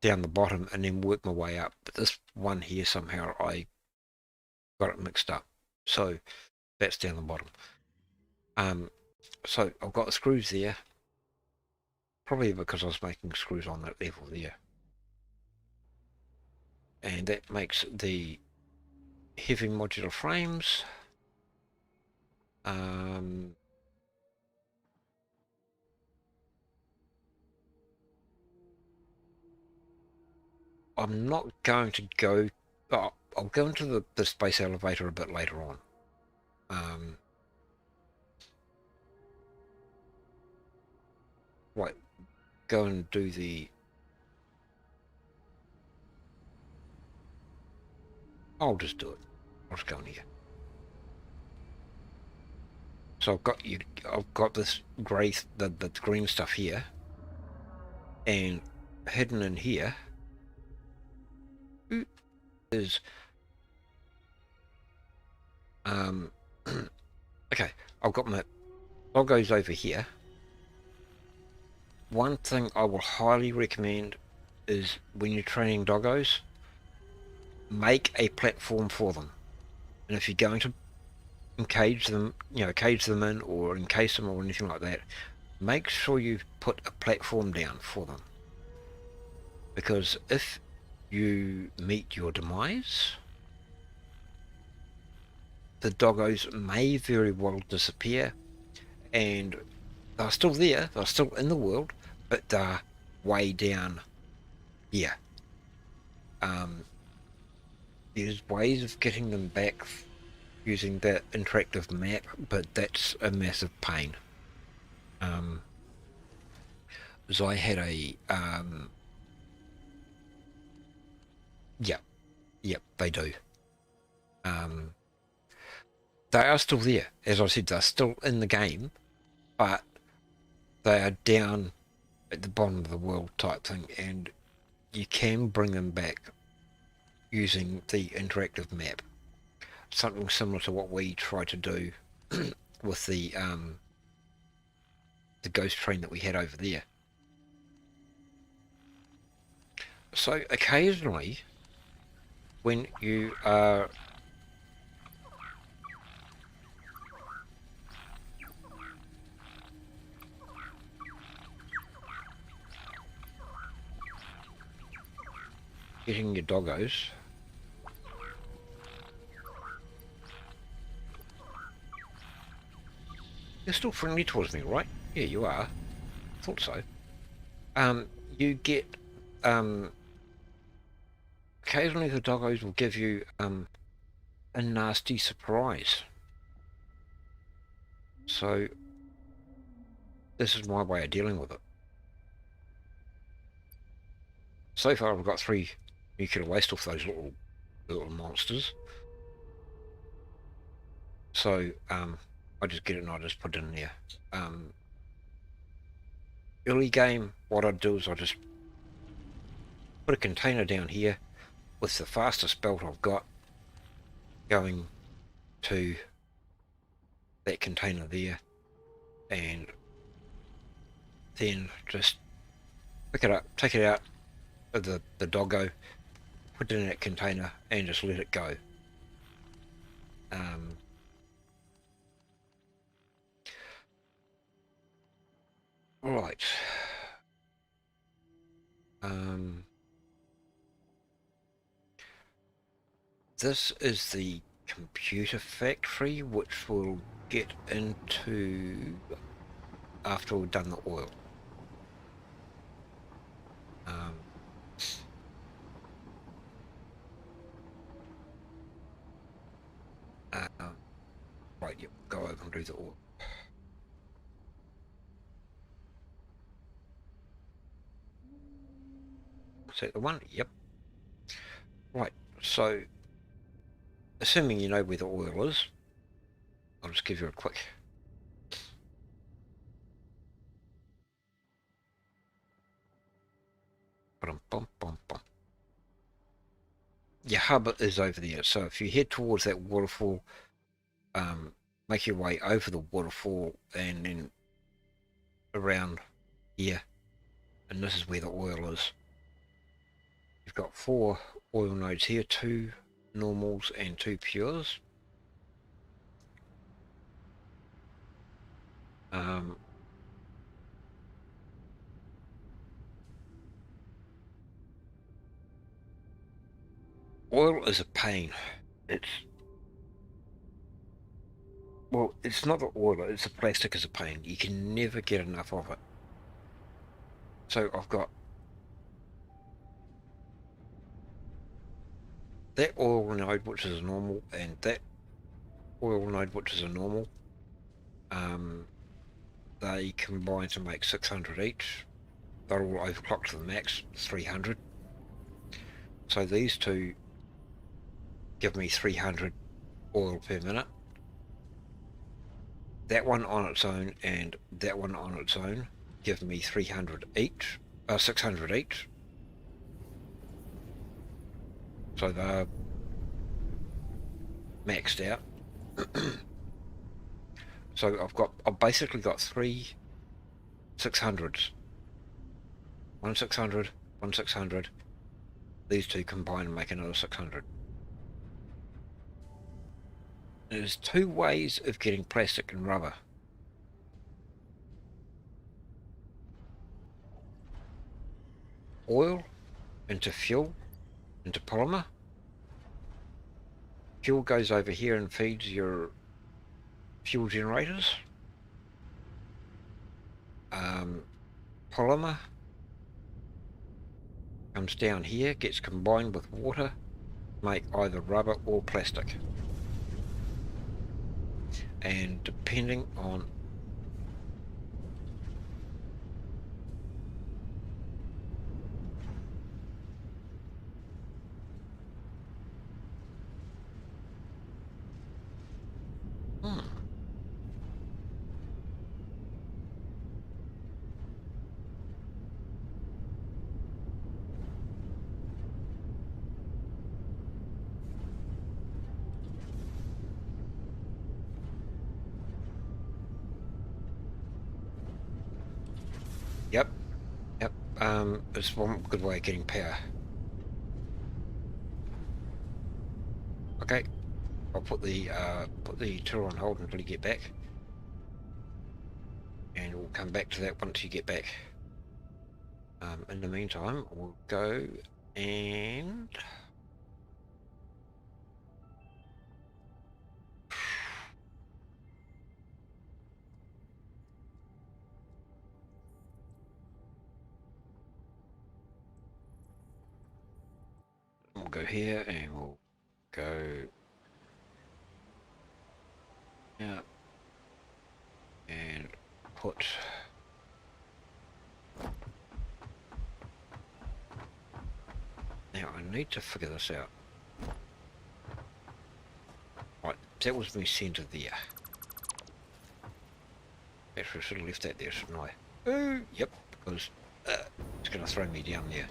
down the bottom and then work my way up, but this one here somehow I got it mixed up, so that's down the bottom. So I've got the screws there, probably because I was making screws on that level there, and that makes the heavy modular frames. I'm not going to go. I'll go into the space elevator a bit later on. Right, go and do the. I'll just do it. I'll just go in here. So I've got this grey, the green stuff here, and hidden in here is okay. I've got my loggos over here. One thing I will highly recommend is when you're training doggos, make a platform for them. And if you're going to cage them in or encase them or anything like that, make sure you put a platform down for them. Because if you meet your demise, the doggos may very well disappear, and they're still there, they're still in the world, but they're way down here. There's ways of getting them back using that interactive map, but that's a massive pain. So I had a yep, they do. They are still there, as I said, they're still in the game, but they are down at the bottom of the world type thing, and you can bring them back using the interactive map. Something similar to what we try to do with the ghost train that we had over there. So occasionally, when you are getting your doggos, you're still friendly towards me, right? Yeah, you are. Thought so. You get occasionally the doggos will give you a nasty surprise. So this is my way of dealing with it. So far I've got 3 nuclear waste off those little monsters. So I just get it and I just put it in there. Early game, what I'd do is I just put a container down here with the fastest belt I've got going to that container there, and then just pick it up, take it out of the doggo, put it in that container and just let it go. Right. This is the computer factory, which we'll get into after we've done the oil. Right, yep, go over and do the oil. Is that the one? Yep. Right, so assuming you know where the oil is, I'll just give you a quick. Your hub is over there, so if you head towards that waterfall, make your way over the waterfall and then around here, and this is where the oil is. You've got 4 oil nodes here, 2 normals and 2 pures. Oil is a pain. Well, it's not the oil, it's the plastic is a pain. You can never get enough of it. So I've got that oil node, which is a normal, and that oil node, which is a normal. They combine to make 600 each. They're all overclocked to the max, 300. So these two give me 300 oil per minute. That one on its own and that one on its own give me 300 each, 600 each. So they're maxed out. So I've basically got 3 600s. 1 600, 1 600. These two combine and make another 600. There's 2 ways of getting plastic and rubber. Oil into fuel, into polymer. Fuel goes over here and feeds your fuel generators. Polymer comes down here, gets combined with water, make either rubber or plastic. And depending on Yep. It's one good way of getting power. Okay, I'll put the tool on hold until you get back, and we'll come back to that once you get back. In the meantime, we'll go and we'll go here and we'll go out and put now I need to figure this out. Right, that was me centered there. Actually, I should have left that there, shouldn't I? Oh, yep, because it's going to throw me down there.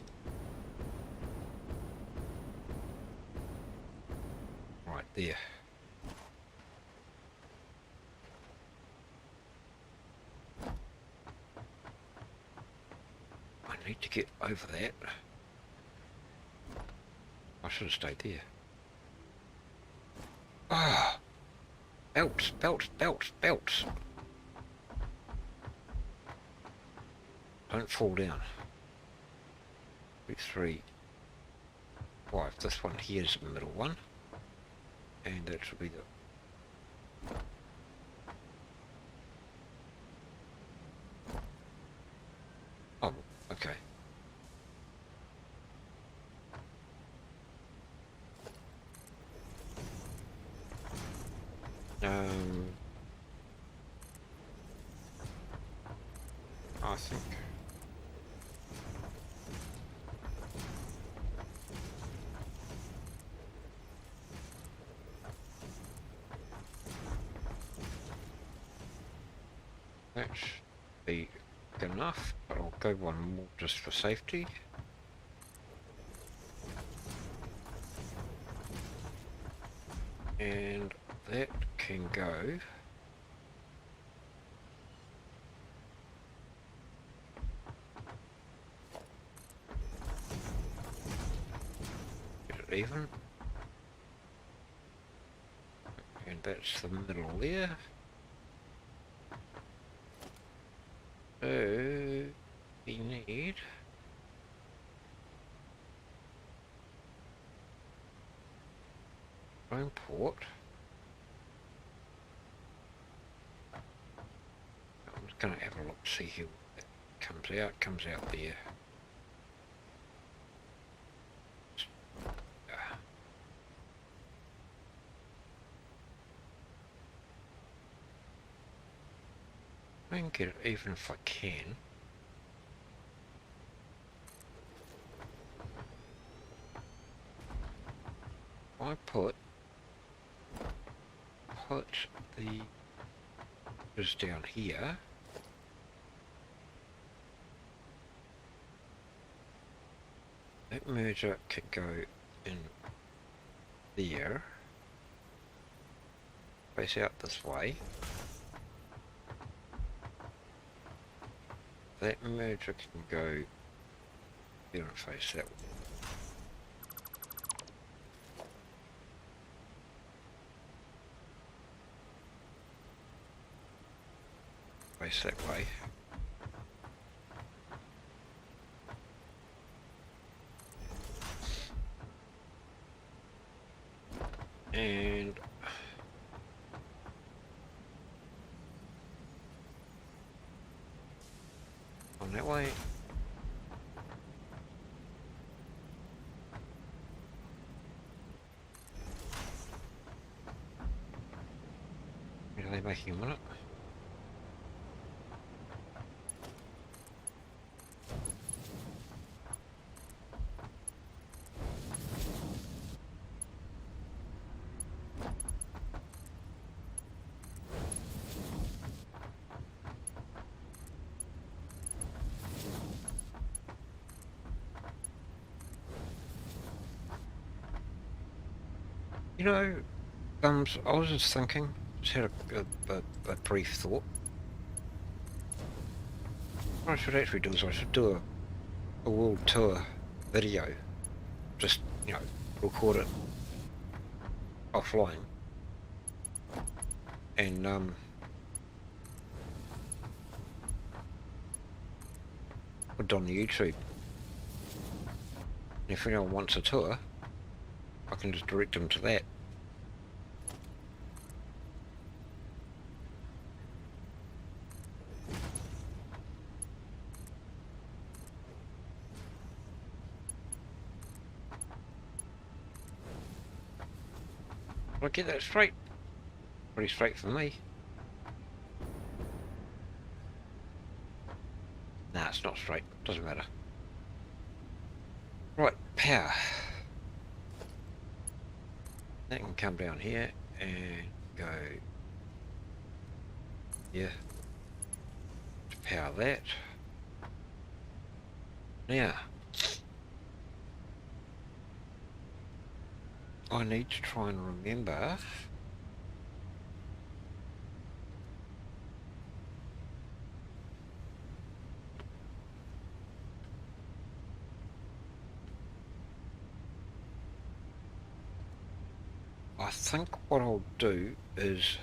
Right there. I need to get over that. I should have stayed there. Ah! Belts, belts, belts, belts! Don't fall down. 2, 3, 5. This one here is the middle one. And that should be the... Oh, okay. I think... that should be good enough, but I'll go one more just for safety. And that can go even. And that's the middle there. So we need home port. I'm just going to have a look, see how it comes out there. I can get it even if I can. I put the is down here. That merger can go in there. Face out this way. That merger can go there and face that way. Face that way. And on that way. Are they making a minute? You know, I was just thinking, just had a brief thought. What I should actually do is I should do a world tour video. Just, you know, record it offline. And, put it on the YouTube. And if anyone wants a tour, I can just direct them to that. Did I get that straight? Pretty straight for me. Nah, it's not straight. Doesn't matter. Right, power. That can come down here and go here to power that. Now, I need to try and remember I think what I'll do is,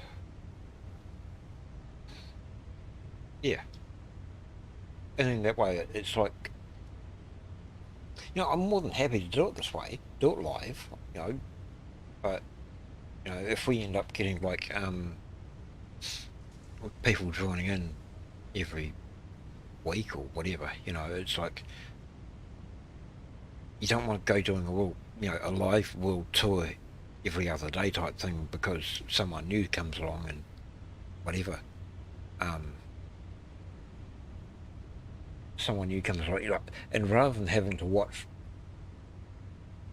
yeah, and in that way it's like, you know, I'm more than happy to do it this way, do it live, you know, but, you know, if we end up getting like people joining in every week or whatever, you know, it's like you don't want to go doing a live world tour every other day type thing because someone new comes along and whatever. Someone new comes along, you know, and rather than having to watch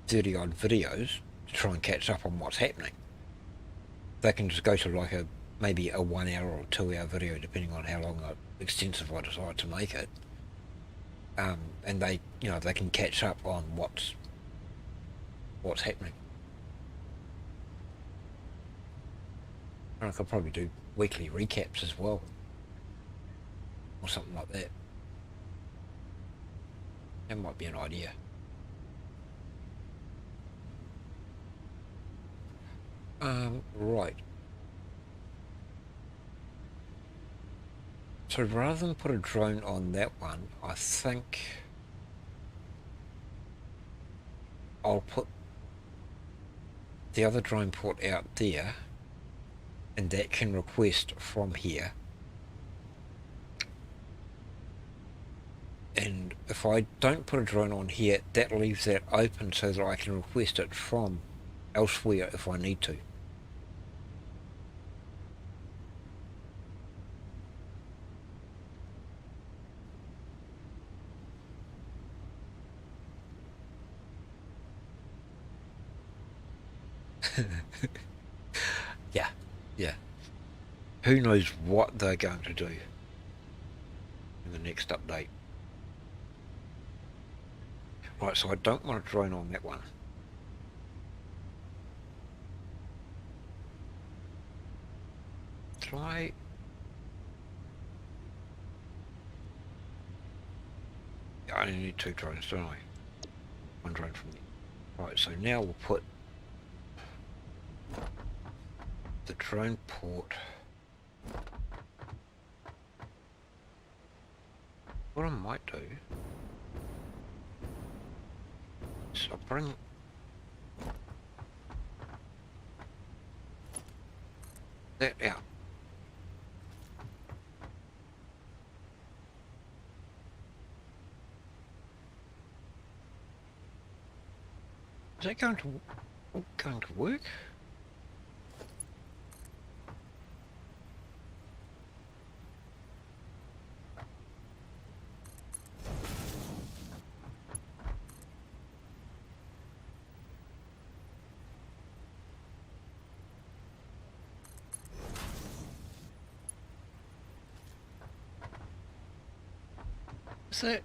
30 odd videos to try and catch up on what's happening, they can just go to like maybe a 1 hour or 2 hour video depending on how long extensive I decide to make it. And they, you know, they can catch up on what's happening. And I could probably do weekly recaps as well, or something like that. That might be an idea. Right. So rather than put a drone on that one, I think I'll put the other drone port out there, and that can request from here. And if I don't put a drone on here, that leaves that open so that I can request it from elsewhere if I need to. Yeah, yeah. Who knows what they're going to do in the next update. Right, so I don't want a drone on that one. Try. I only need 2 drones, don't I? 1 drone from there. Right, so now we'll put the drone port. What I might do is I'll bring that out. Is that going to work? Is that?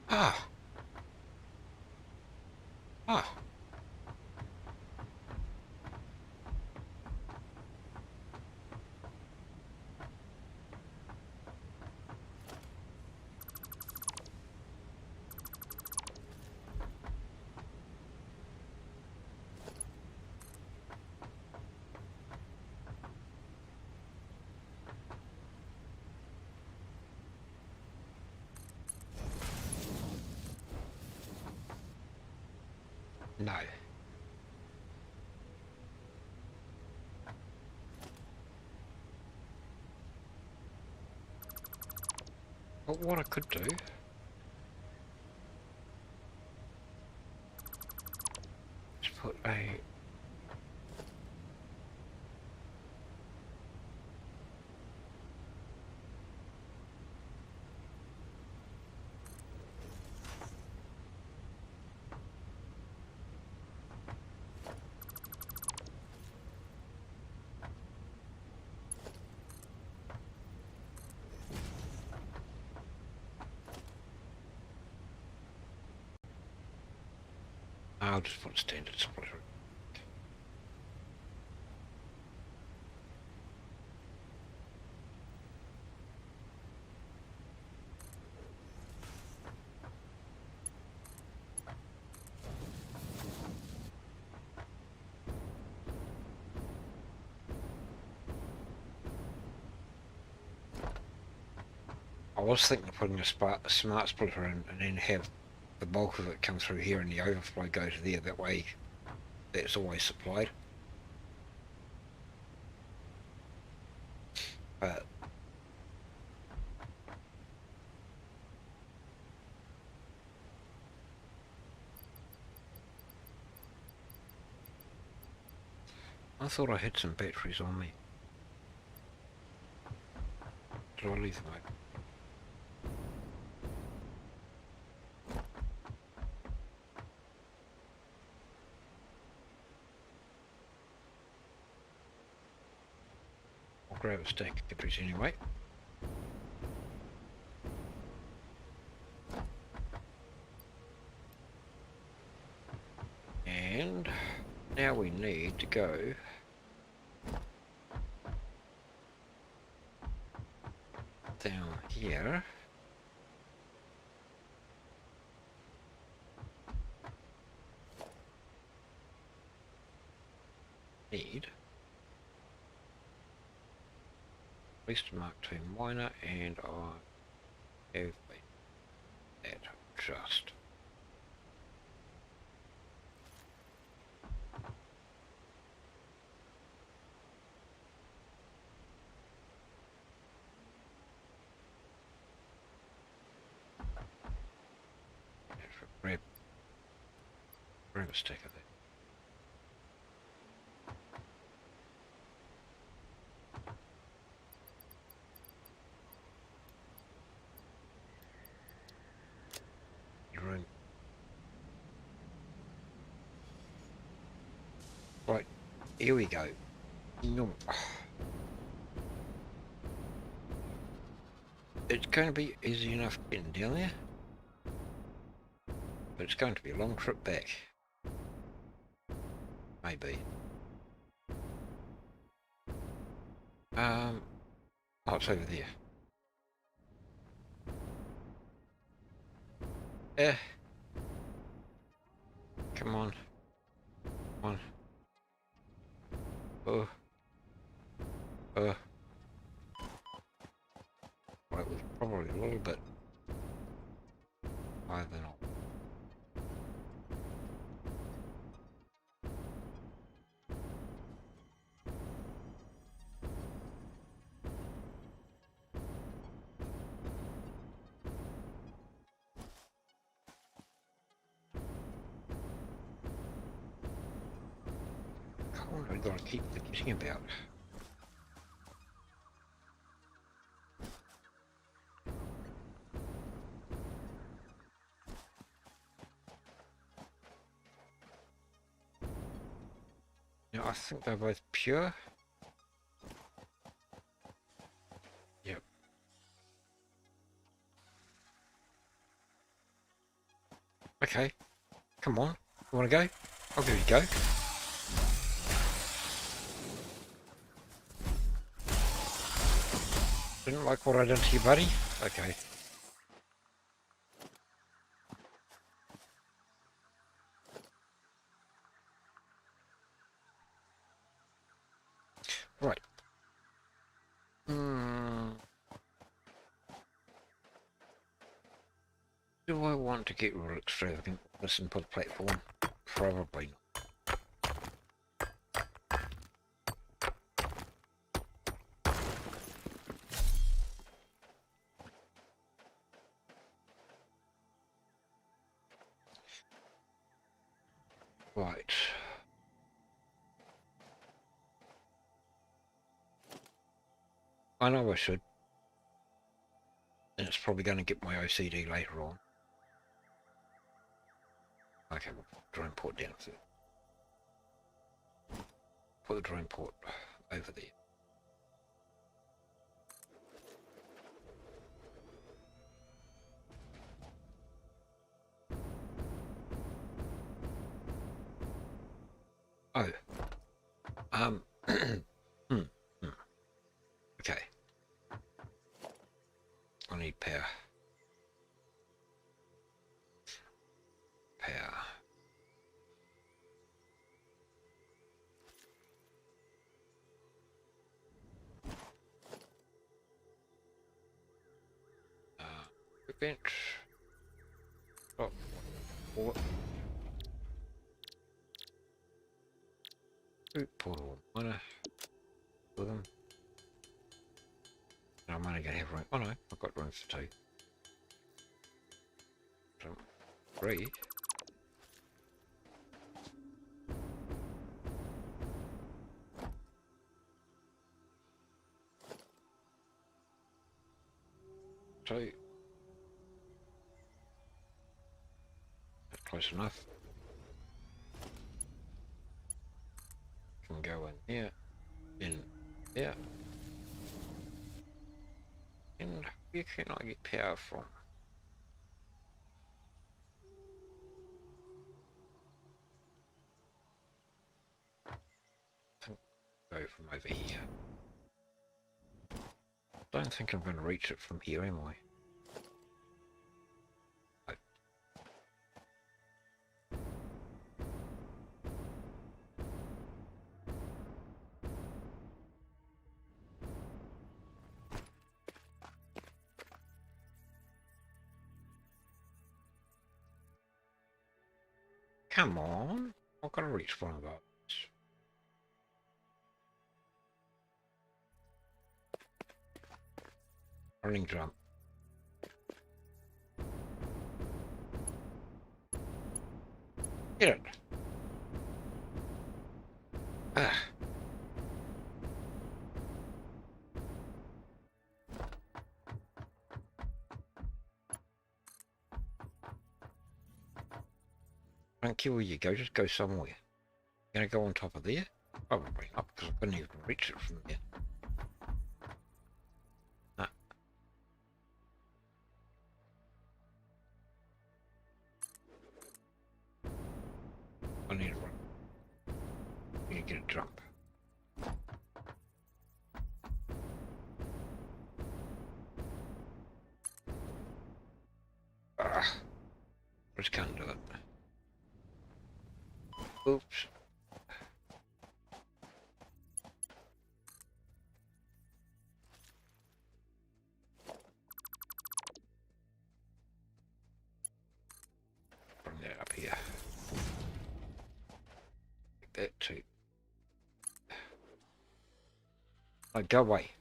Ah. Ah. No. But what I could do is put a... I'll just put a standard splitter. I was thinking of putting a smart splitter in and then have the bulk of it come through here and the overflow go to there. That way that's always supplied. But I thought I had some batteries on me. Did I leave them open? I'll grab a stack of batteries anyway. And now we need to go down here. need at least a Mark II miner, and I have that just. Grab a stack of that. Room. Right, here we go. No. It's going to be easy enough getting down there, but it's going to be a long trip back. Maybe. Oh, it's over there. Eh. Come on. Come on. Oh. Well, it was probably a little bit higher than all. God, I've got to keep forgetting about. Now, I think they're both pure. Yep. Okay. Come on. You want to go? I'll give you a go. Didn't like what I did to you, buddy? Okay. Right. Do I want to get real extravagant with this input platform? Probably not. Right. I know I should. And it's probably going to get my OCD later on. Okay, we'll put the drone port down. So put the drone port over there. Oh. Okay. I need power. Power. Bench. Oh. What? Portal. Miner. For them. No, I'm only going to have room. Oh no, I've got room for two. So, 3. So, close enough. Can go in here, in there. And where can I get power from? Go from over here. Don't think I'm going to reach it from here, am I? Come on. I've got to reach one of those. Running drum. Get it. Ah. I don't care where you go, just go somewhere. You're gonna go on top of there? Probably not, because I couldn't even reach it from there. Ah. I need to run. I need to get a jump. Ah. I just can't do it. Oops. Bring that up here. Like that too. Oh, go away.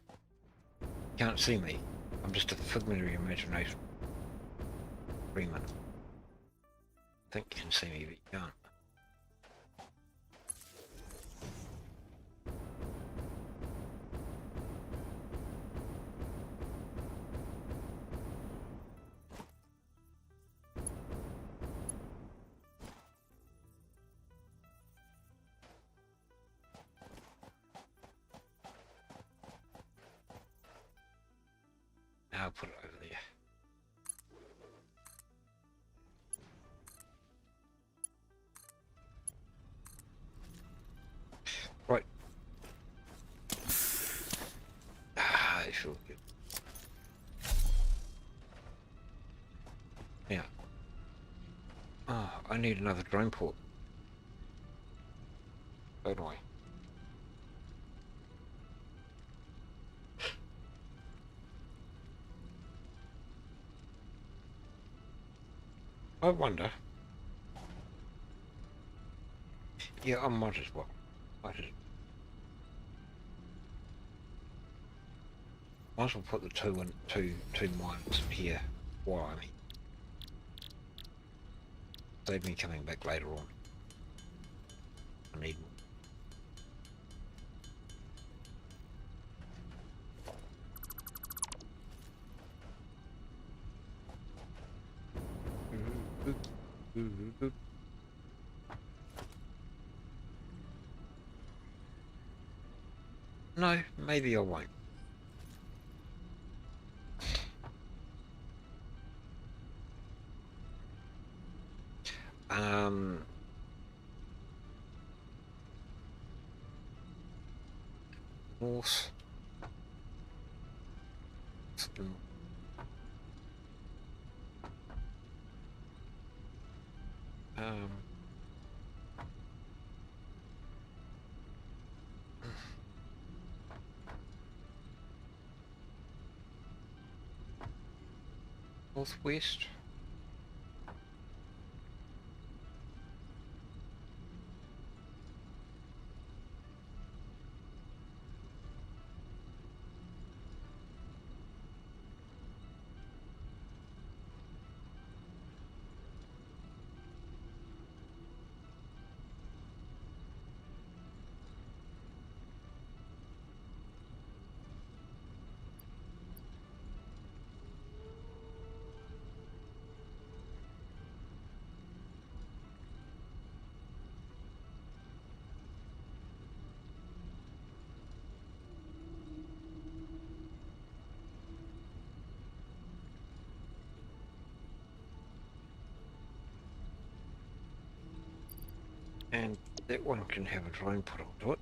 You can't see me. I'm just a figment of your imagination. Freeman. I think you can see me, but you can't. Now I'll put it over there. Right. Ah, it feels good. Yeah. Oh, I need another drone port. So do I. I wonder. Yeah, I might as well. Might as well put the two mines here while I'm here. Save me coming back later on. I need more. No, maybe I won't. North. Um. Northwest. And that one can have a drone put onto it.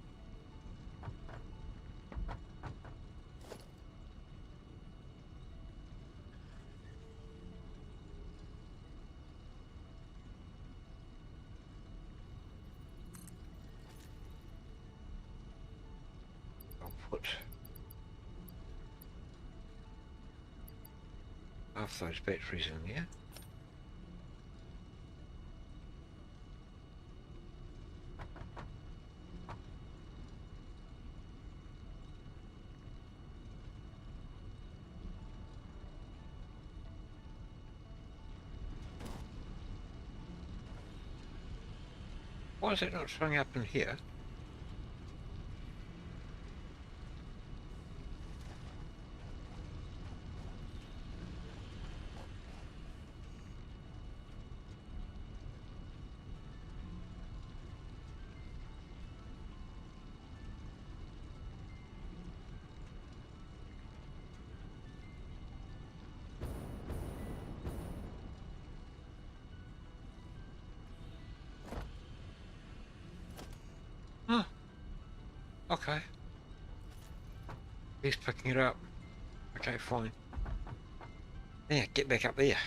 I'll put half those batteries in there. Why is it not showing up in here? Huh. Okay. He's picking it up. Okay, fine. Yeah, get back up there.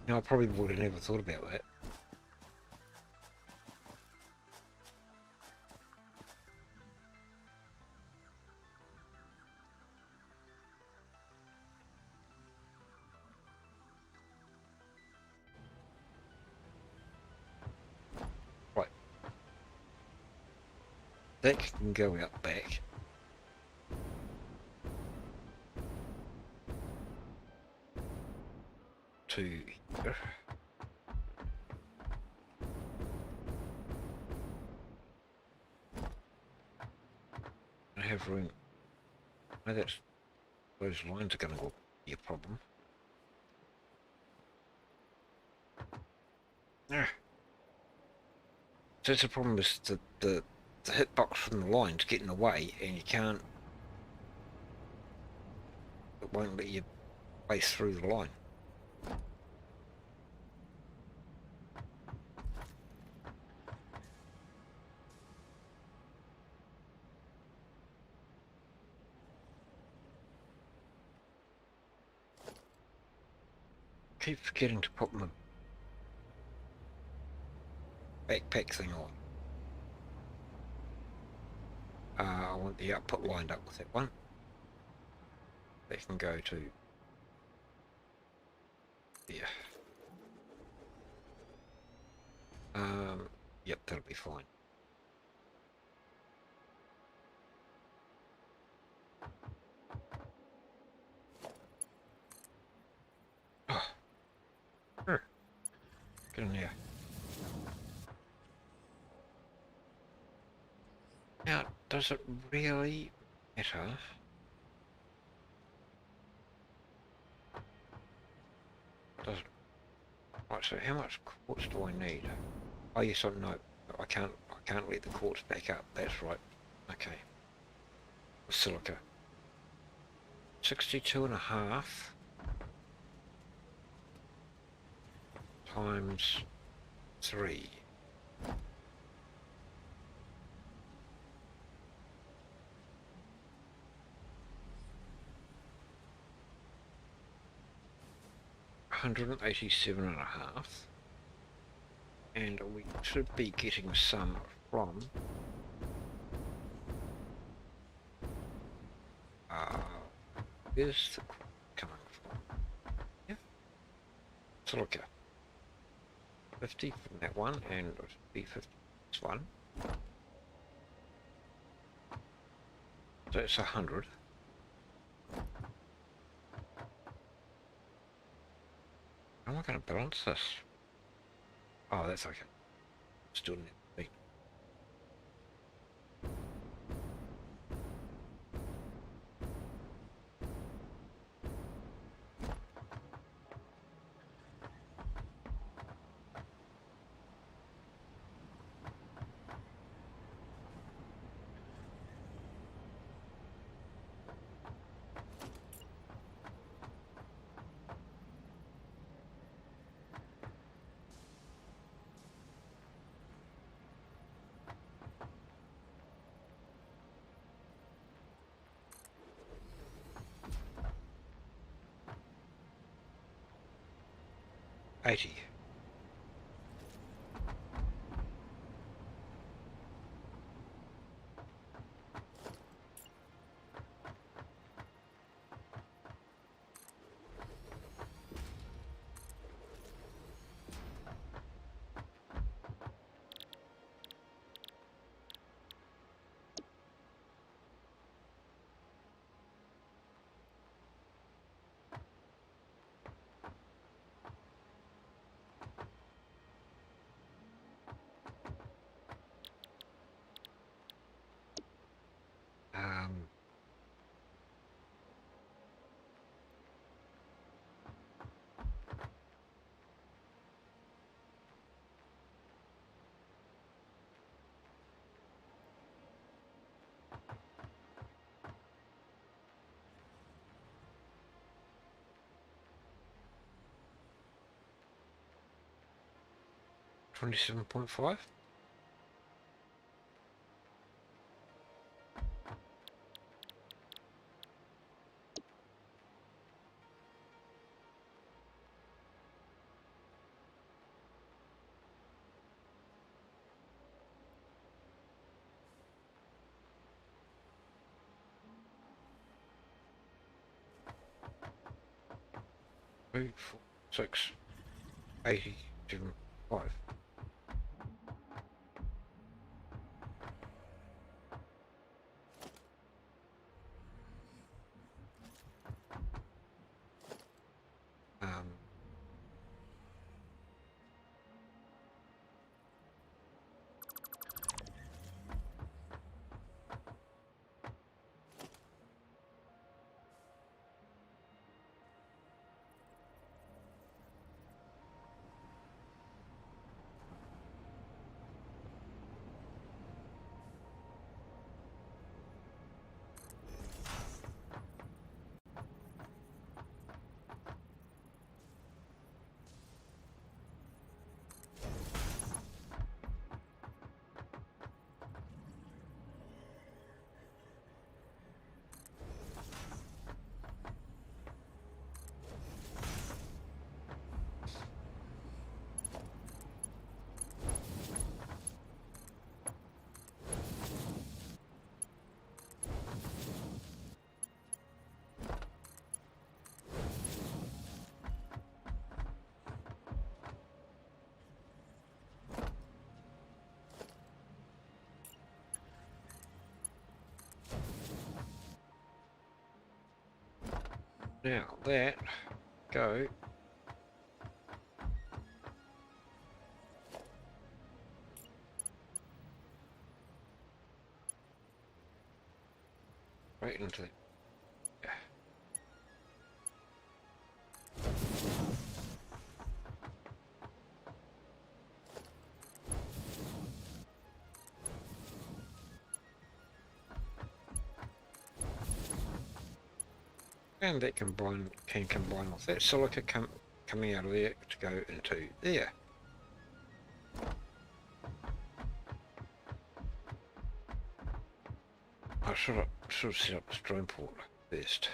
No, I probably would have never thought about that. Right. That can go out back. To here. I have room. No, that's those lines are going to be a problem. Ah. So it's the problem is the hitbox from the lines getting away, and you can't. It won't let you place through the line. Keep forgetting to put my backpack thing on. I want the output lined up with that one. That can go to there. Yep, that'll be fine. Oh. Get in there. Now, does it really matter? Does it? Right, so how much quartz do I need? Oh yes, I know. I can't let the quartz back up. That's right. Okay. Silica. 62.5 times 3. $187.5, and we should be getting some from where's the coming from? Yeah, silica. 50 from that one, and it should be 50 this one. So it's 100. How am I going to balance this? Oh, that's okay. Still need to be. $80. 27.5. Three, four, 6, 87.5. Now that go right into it. And that can combine with that silica coming out of there to go into there. I should have set up the stream port first.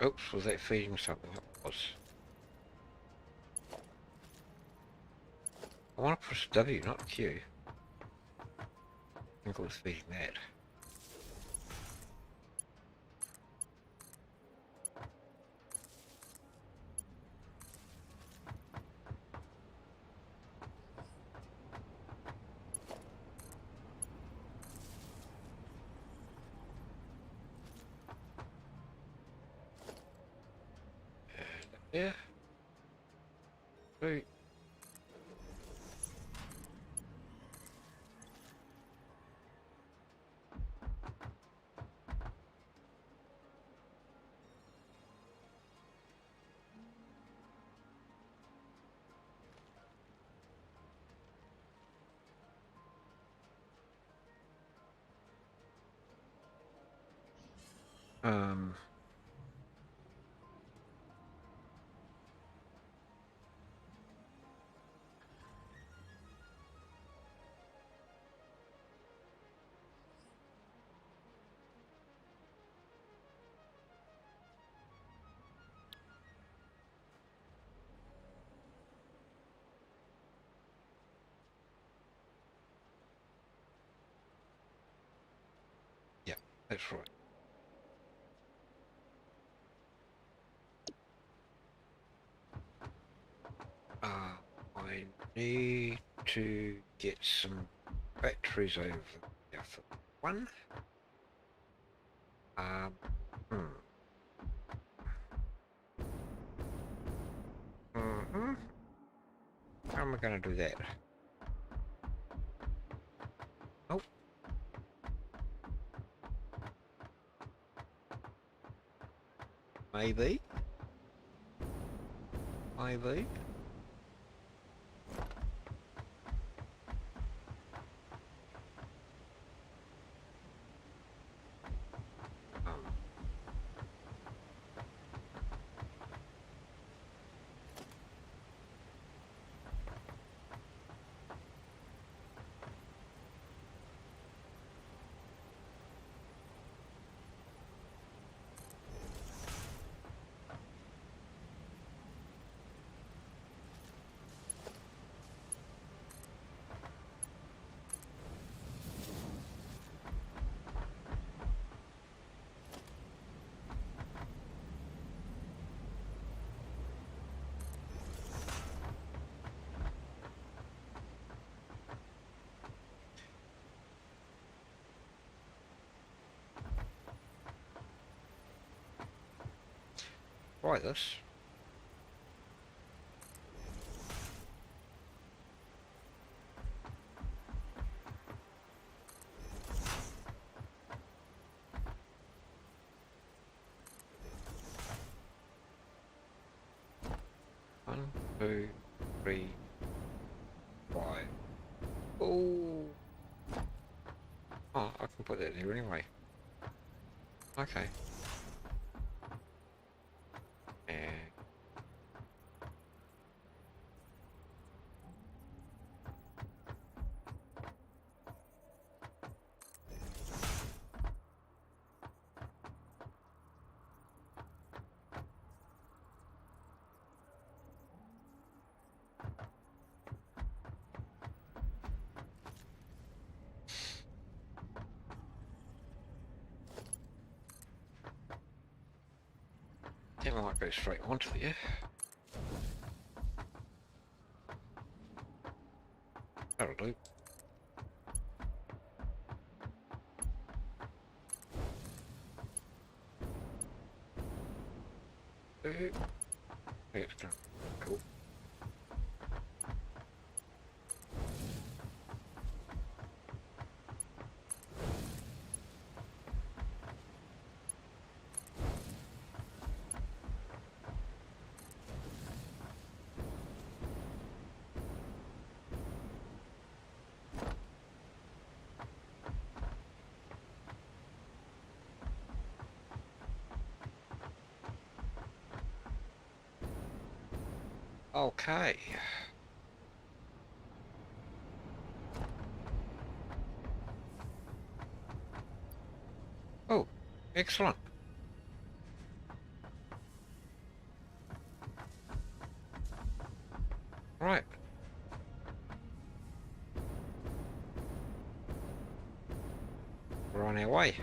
Oops, was that feeding something? It was. I want to press W, not Q. I think it was feeding that. Yeah. Right. Um. Yeah, that's right. Need to get some batteries over there for one. Hmm. Mm-hmm. How am I going to do that? Oh. Maybe. Maybe. Try this. One, two, three, five. Oh. Oh, I can put that there anyway. Okay. And that might go straight onto there. That'll do. It's done. Cool. Okay. Oh, excellent. Right. We're on our way.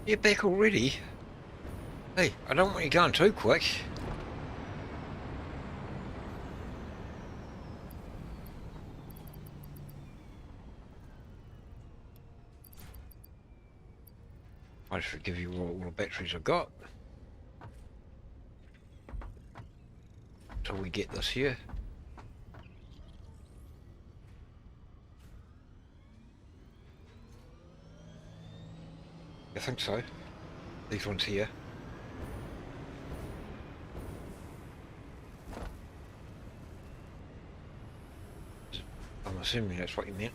You're back already? Hey, I don't want you going too quick. I just forgive you all the batteries I've got. Till we get this here. I think so. These ones here. I'm assuming that's what you meant.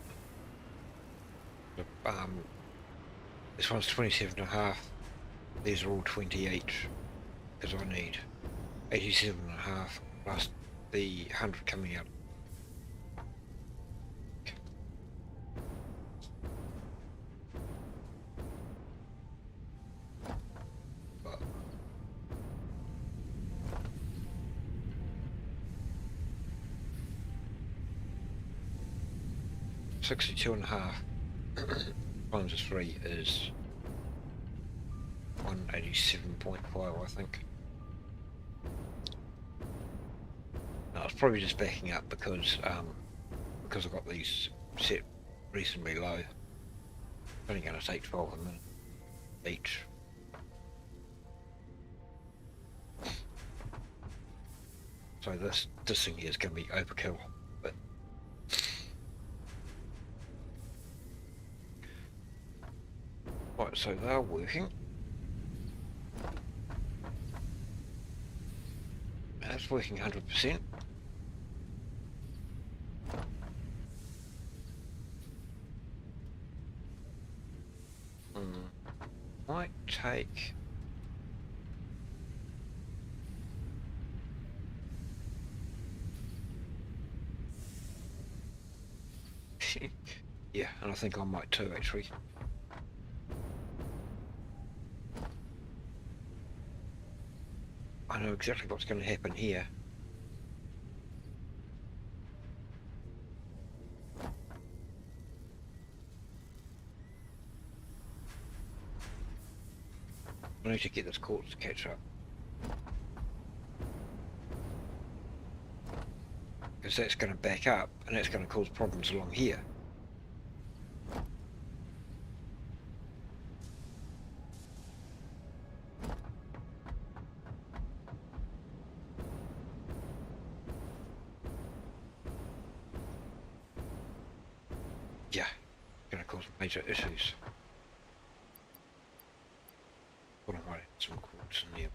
This one's 27.5. These are all 28. Because I need 87.5 plus the 100 coming out. 62.5 times 3 is 187.5, I think. No, it's probably just backing up because I've got these set reasonably low. It's only going to take 12 a minute each. So this thing here is going to be overkill. But right, so they're working. That's working 100%. Might take yeah, and I think I might too, actually. I know exactly what's going to happen here. I need to get this quartz to catch up. Because that's going to back up, and that's going to cause problems along here. Yeah, going to cause major issues. Put on my some quartz in there.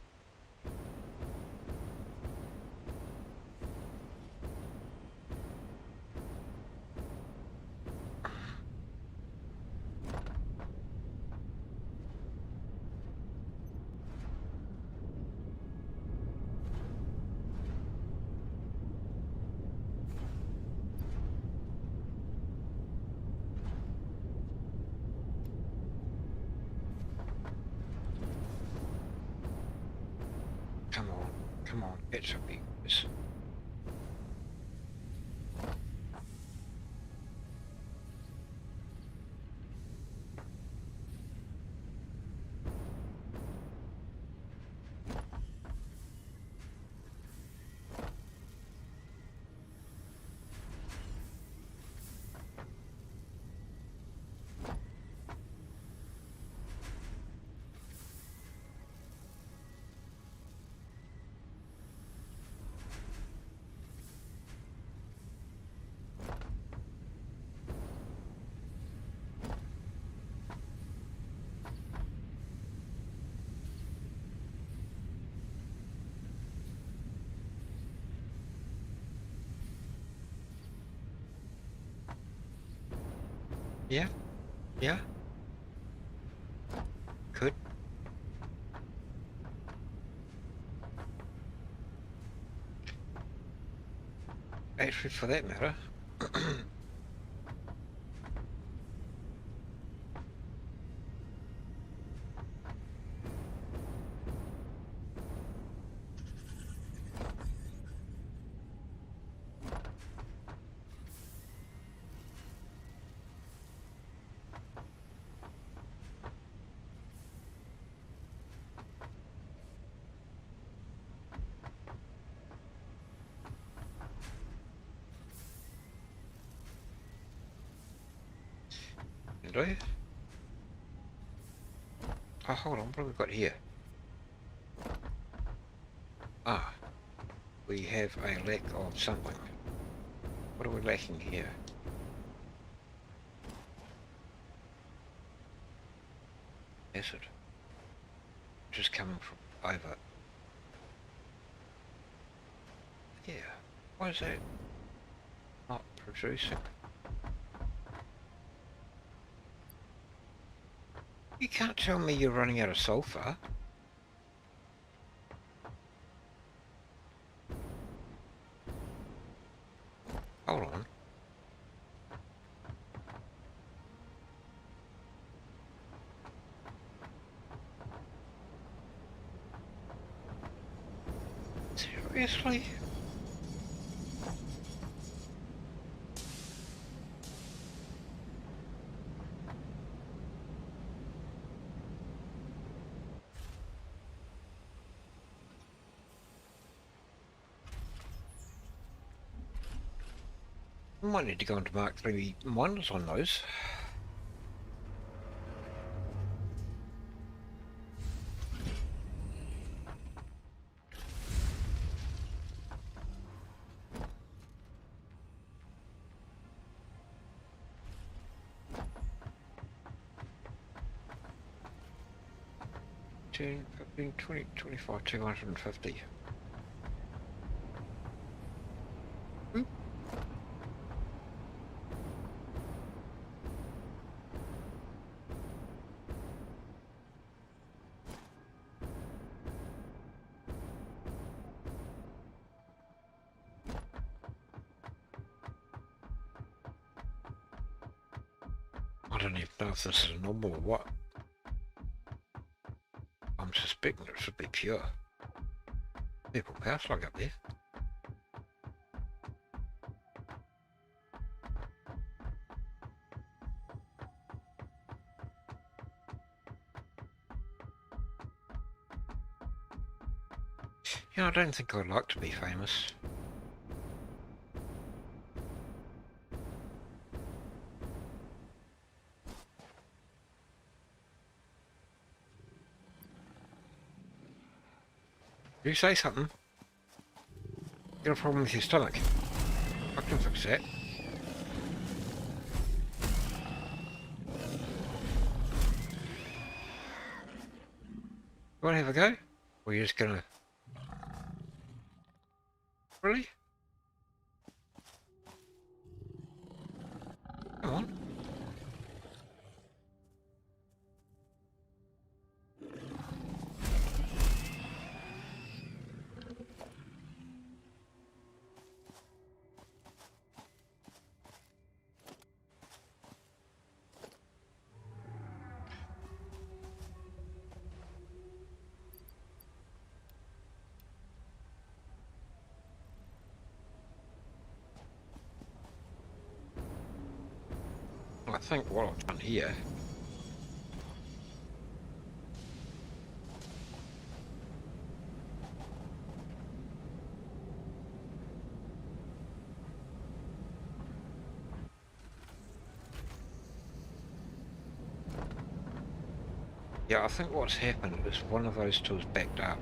Come on, catch up, you guys. Yeah, yeah. Could. Actually, for that matter. Do you? Oh, hold on, what have we got here? Ah, we have a lack of something. What are we lacking here? Acid. Just coming from over. Yeah. Why is that not producing? You can't tell me you're running out of sulfur. Hold on. Seriously? I might need to go into Mark 3 miners on those. Ten, 15, 20, 25, 250. Hmm? I don't even know if this is normal or what. I'm suspecting it should be pure. Purple power slug up there. Yeah, I don't think I'd like to be famous. You say something. You got a problem with your stomach? I can fix that. You want to have a go? Or are you just gonna... Really? Come on. I think what I've done here... Yeah, I think what's happened is one of those tools backed up.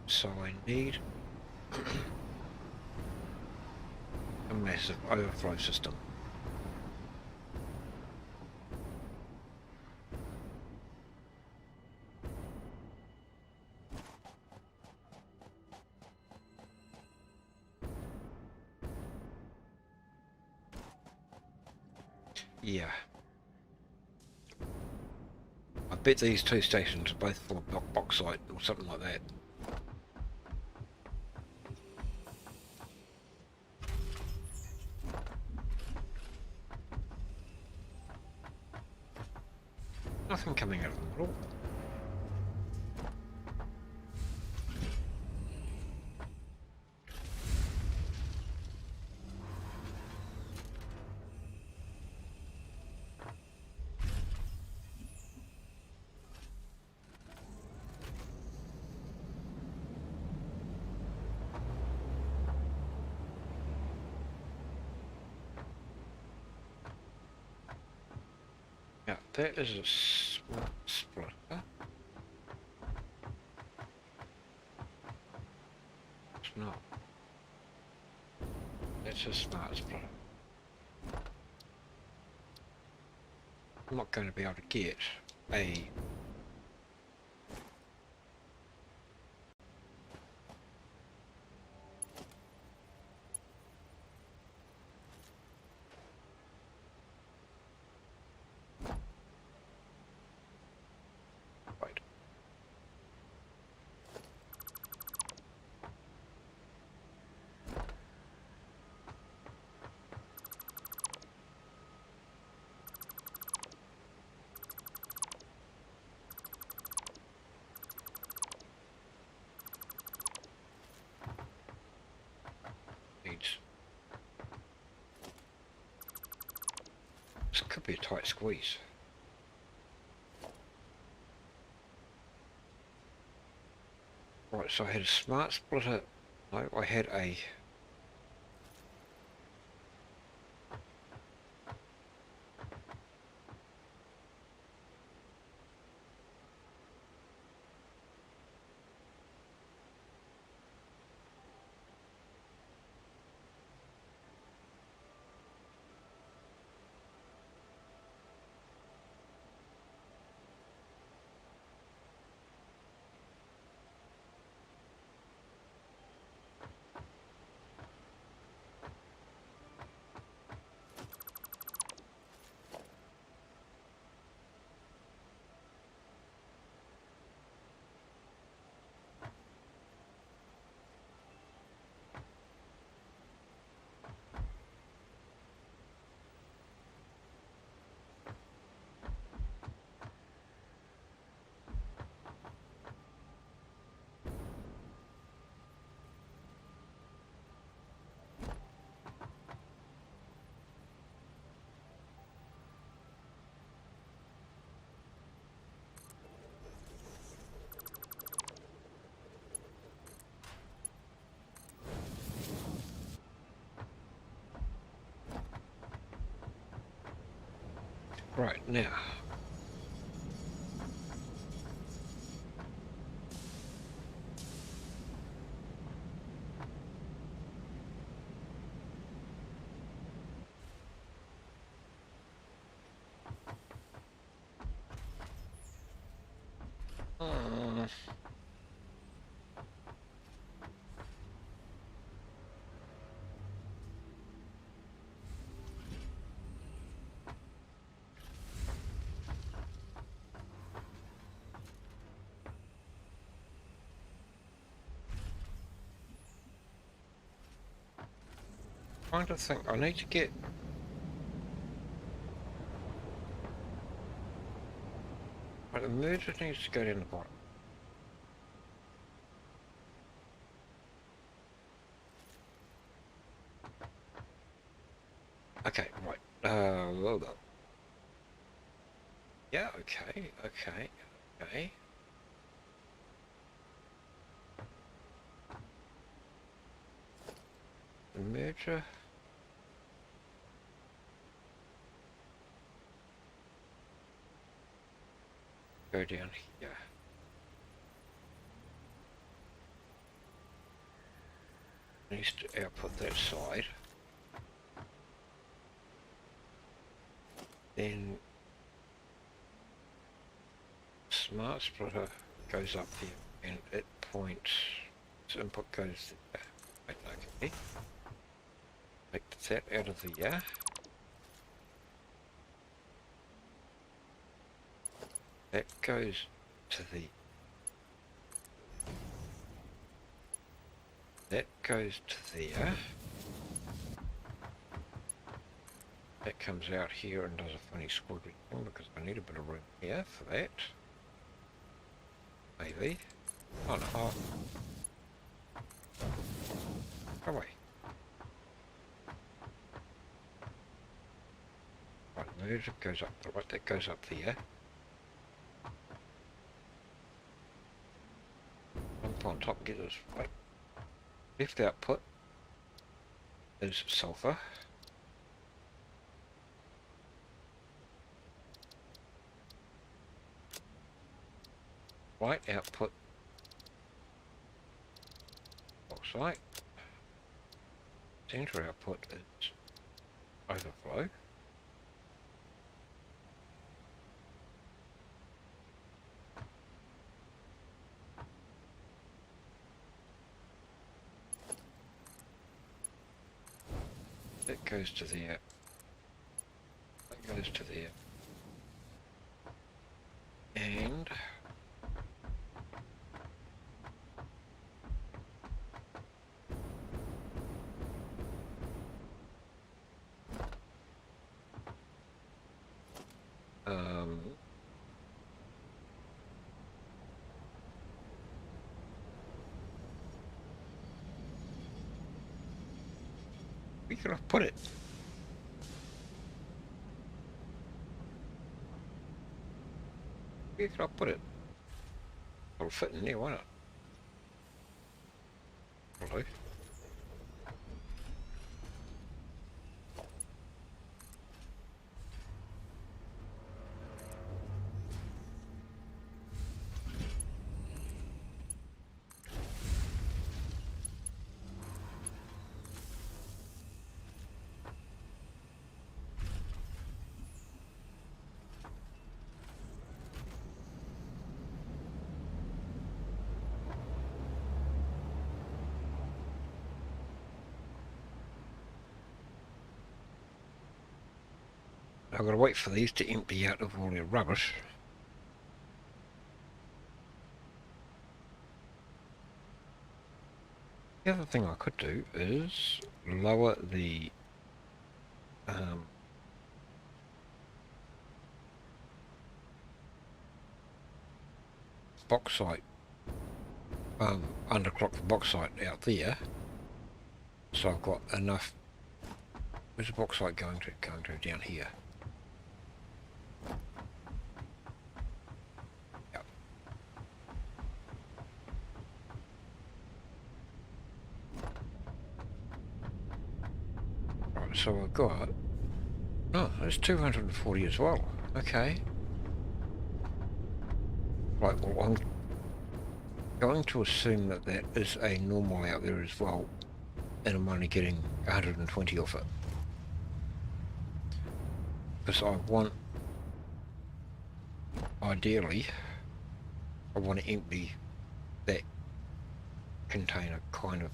So I need a massive overflow system. Yeah. I bet these two stations are both full of bauxite or something like that. Nothing coming out of them at all. Yeah, that is a smart splitter. It's not. That's a smart splitter. I'm not going to be able to get a... Wait. Needs... This could be a tight squeeze. Right, so I had a smart splitter. No, I had a right now. Uh, Trying to think. I need to get. Right, the merger needs to go down the bottom. Okay, right. Well done. Yeah. Okay. Okay. Okay. The merger. Go down here. Needs to output that side. Then smart splitter goes up here and it points. Its input goes there. Right, okay. Take that out of the that goes to the that goes to there. That comes out here and does a funny squiggly thing because I need a bit of room here for that. Maybe. Oh no. Oh. Go away. Right, merge it goes up. Right, that goes up there. Up on top, get this right. Left output is sulfur. Right output bauxite. Center output is overflow. That goes to there. That goes to there. And we could have put it. Where could I put it? It'll fit in there, why not? I've got to wait for these to empty out of all their rubbish. The other thing I could do is lower the bauxite, underclock the bauxite out there, so I've got enough. Where's the bauxite going to? Going to down here. Yep. Right, so I've got. Oh, there's 240 as well. Okay. Right, well, I'm going to assume that that is a normal out there as well, and I'm only getting 120 off it. Because I want, ideally, I want to empty that container kind of,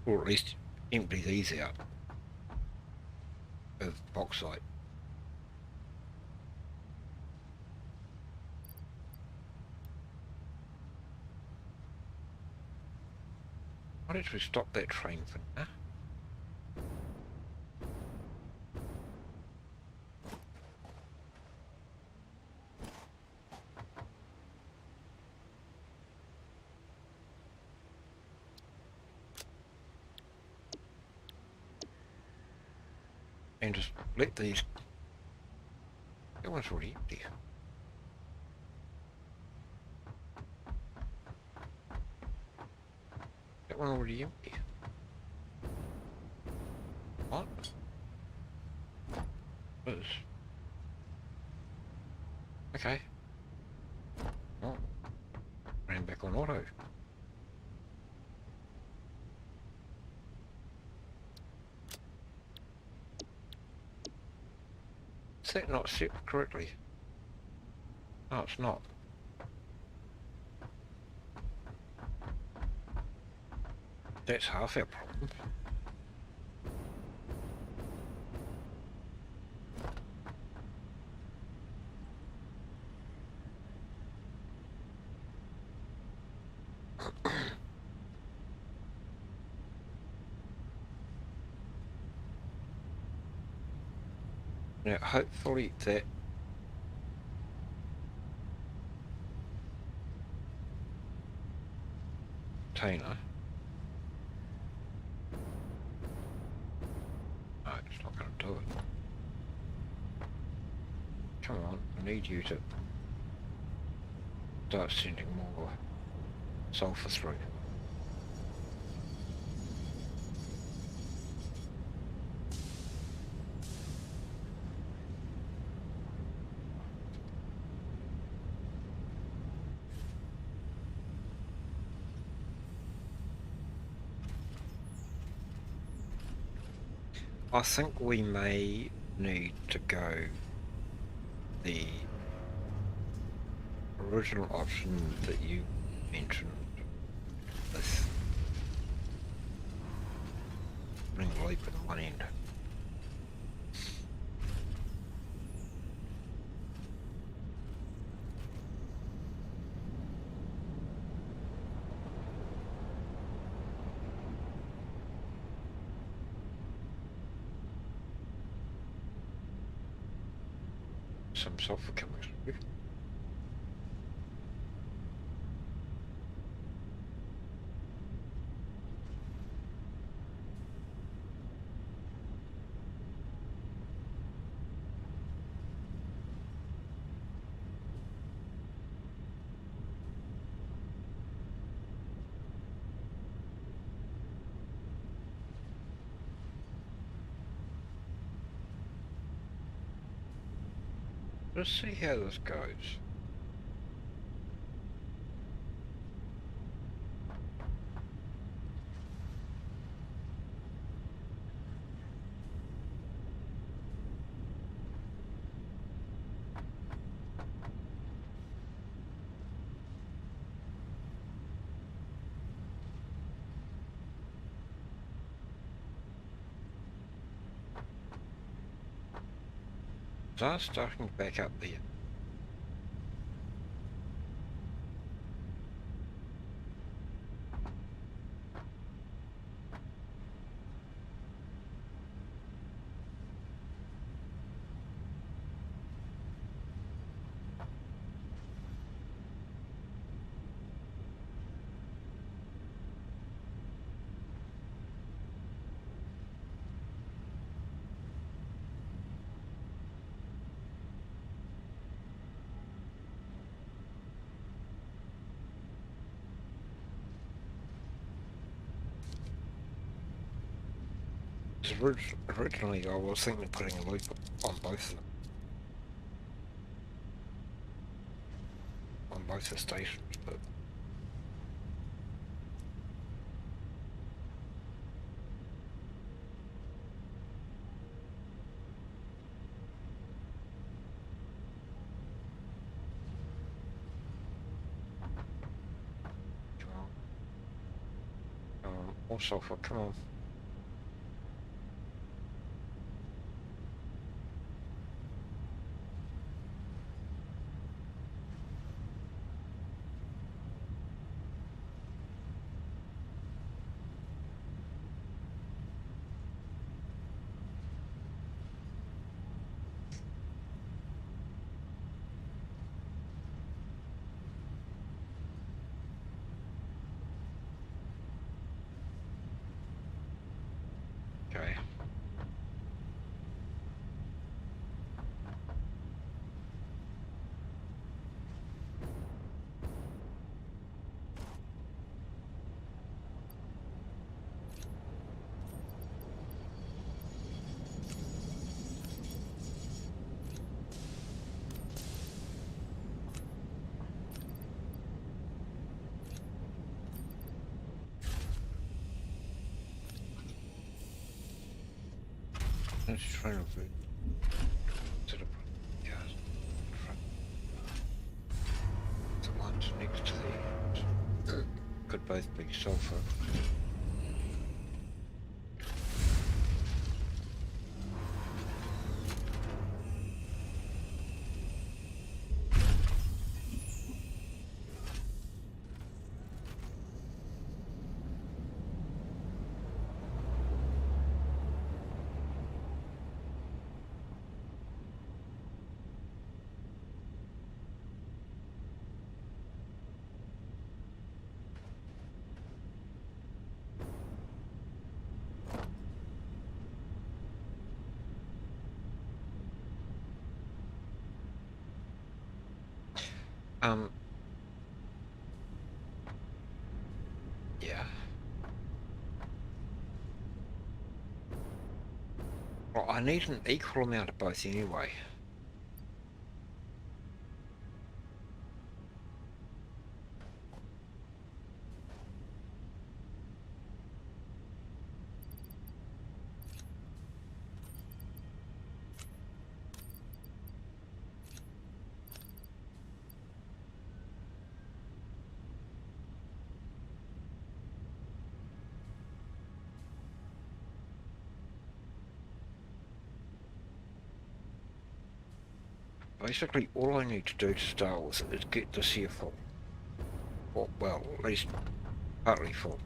or at least empty these out of bauxite. Why don't we stop that train for now? And just let these. That one's already empty. That one already empty. What? Is. Okay. Oh. Ran back on auto. Is that not set correctly? No, it's not. That's half our problem. Now, hopefully that container. No, it's not going to do it. Come on, I need you to start sending more sulfur through. I think we may need to go the original option that you mentioned, this ring leap at one end. Some sulfur coming through. Let's see how this goes. are starting back up there. Originally, I was thinking of putting a loop on both of them, on both the stations, but more sulfur, come on. Okay. Let's try to put sort of cars in front. The ones next to the could both be sulfur. Yeah. Well, I need an equal amount of both anyway. Basically, all I need to do to start with is get this here full. Or, well, at least partly full.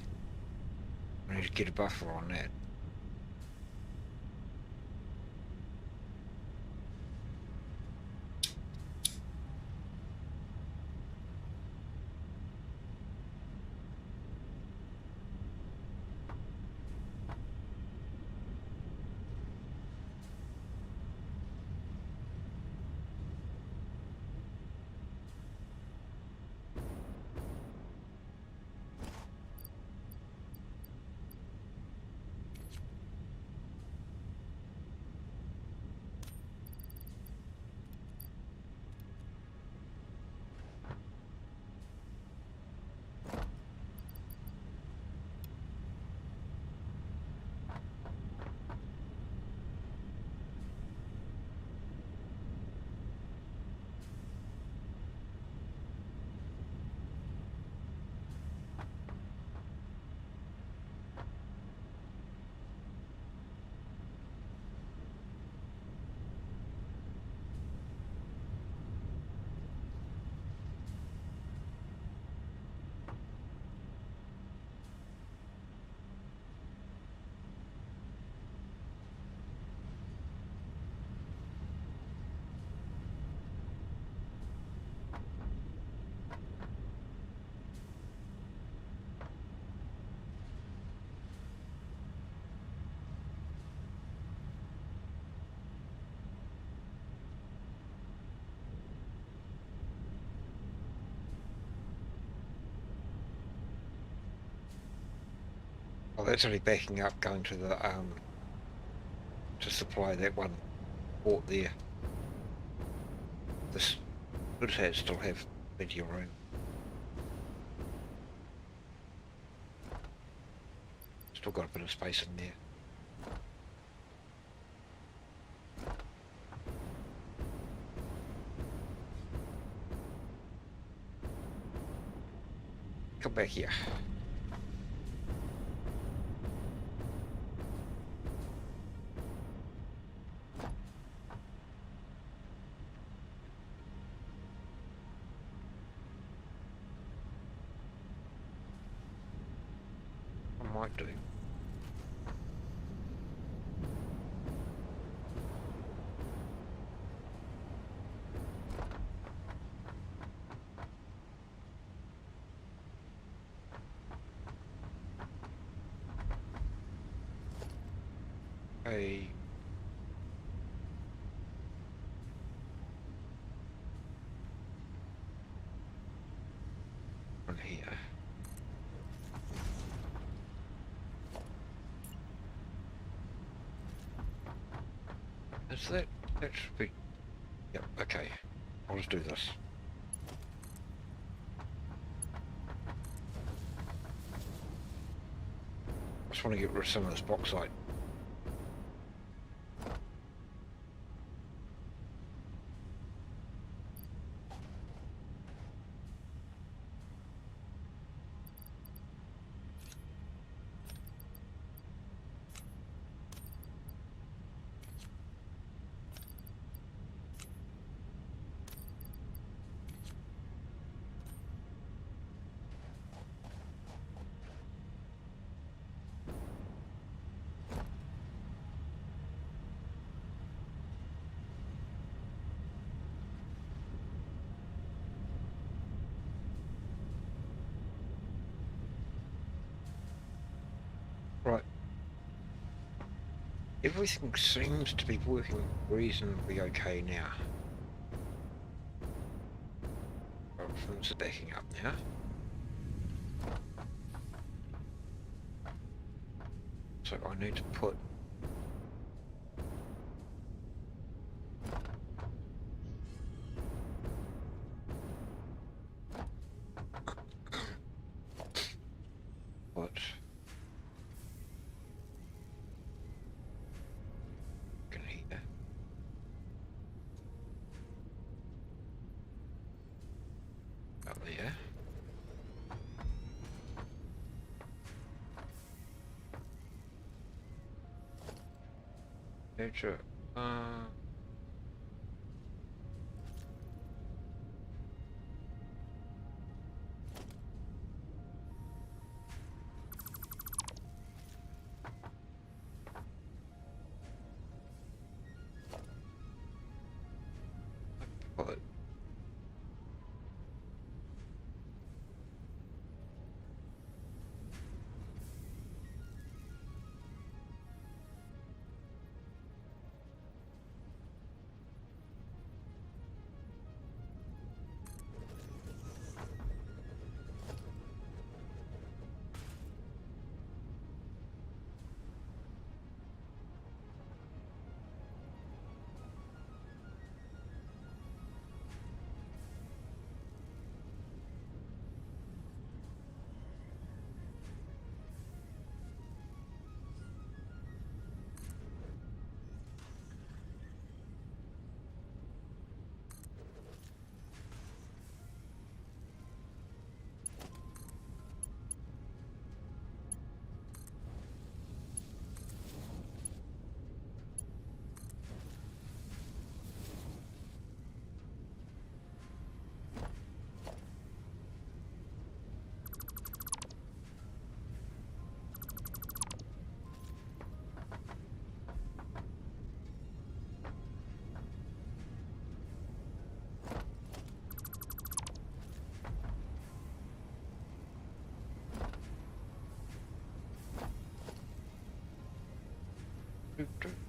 I need to get a buffer on that. Oh, that's only backing up, going to the to supply that one port there. This should have still have plenty of room. Still got a bit of space in there. Come back here. I might do. Hey. On here. Is that should be, yep, okay. I'll just do this. I just want to get rid of some of this bauxite. Right. Everything seems to be working reasonably okay now. Everything's backing up now. So I need to put can here. Up there. Nature. Put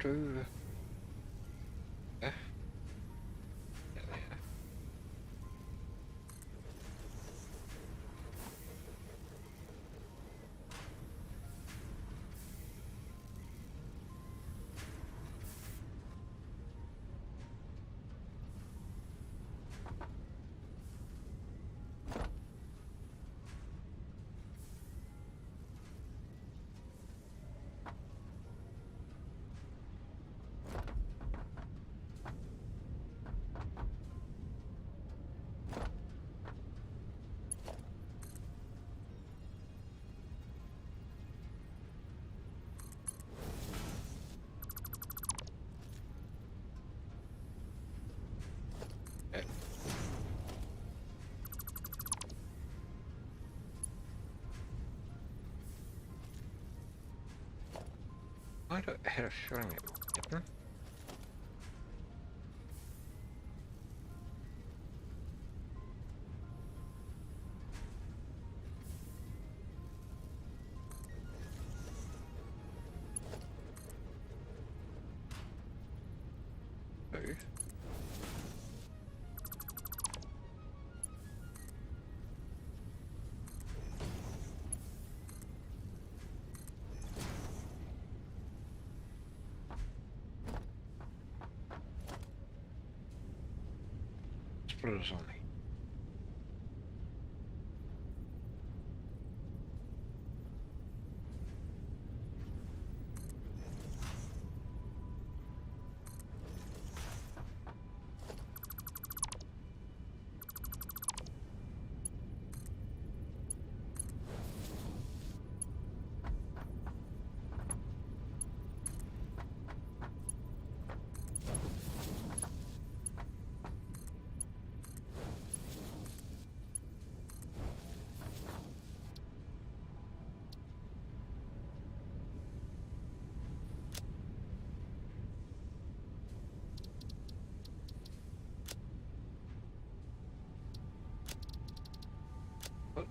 do. Yeah. Yeah, there. I had a feeling it would happen. So, let's put it on here. Put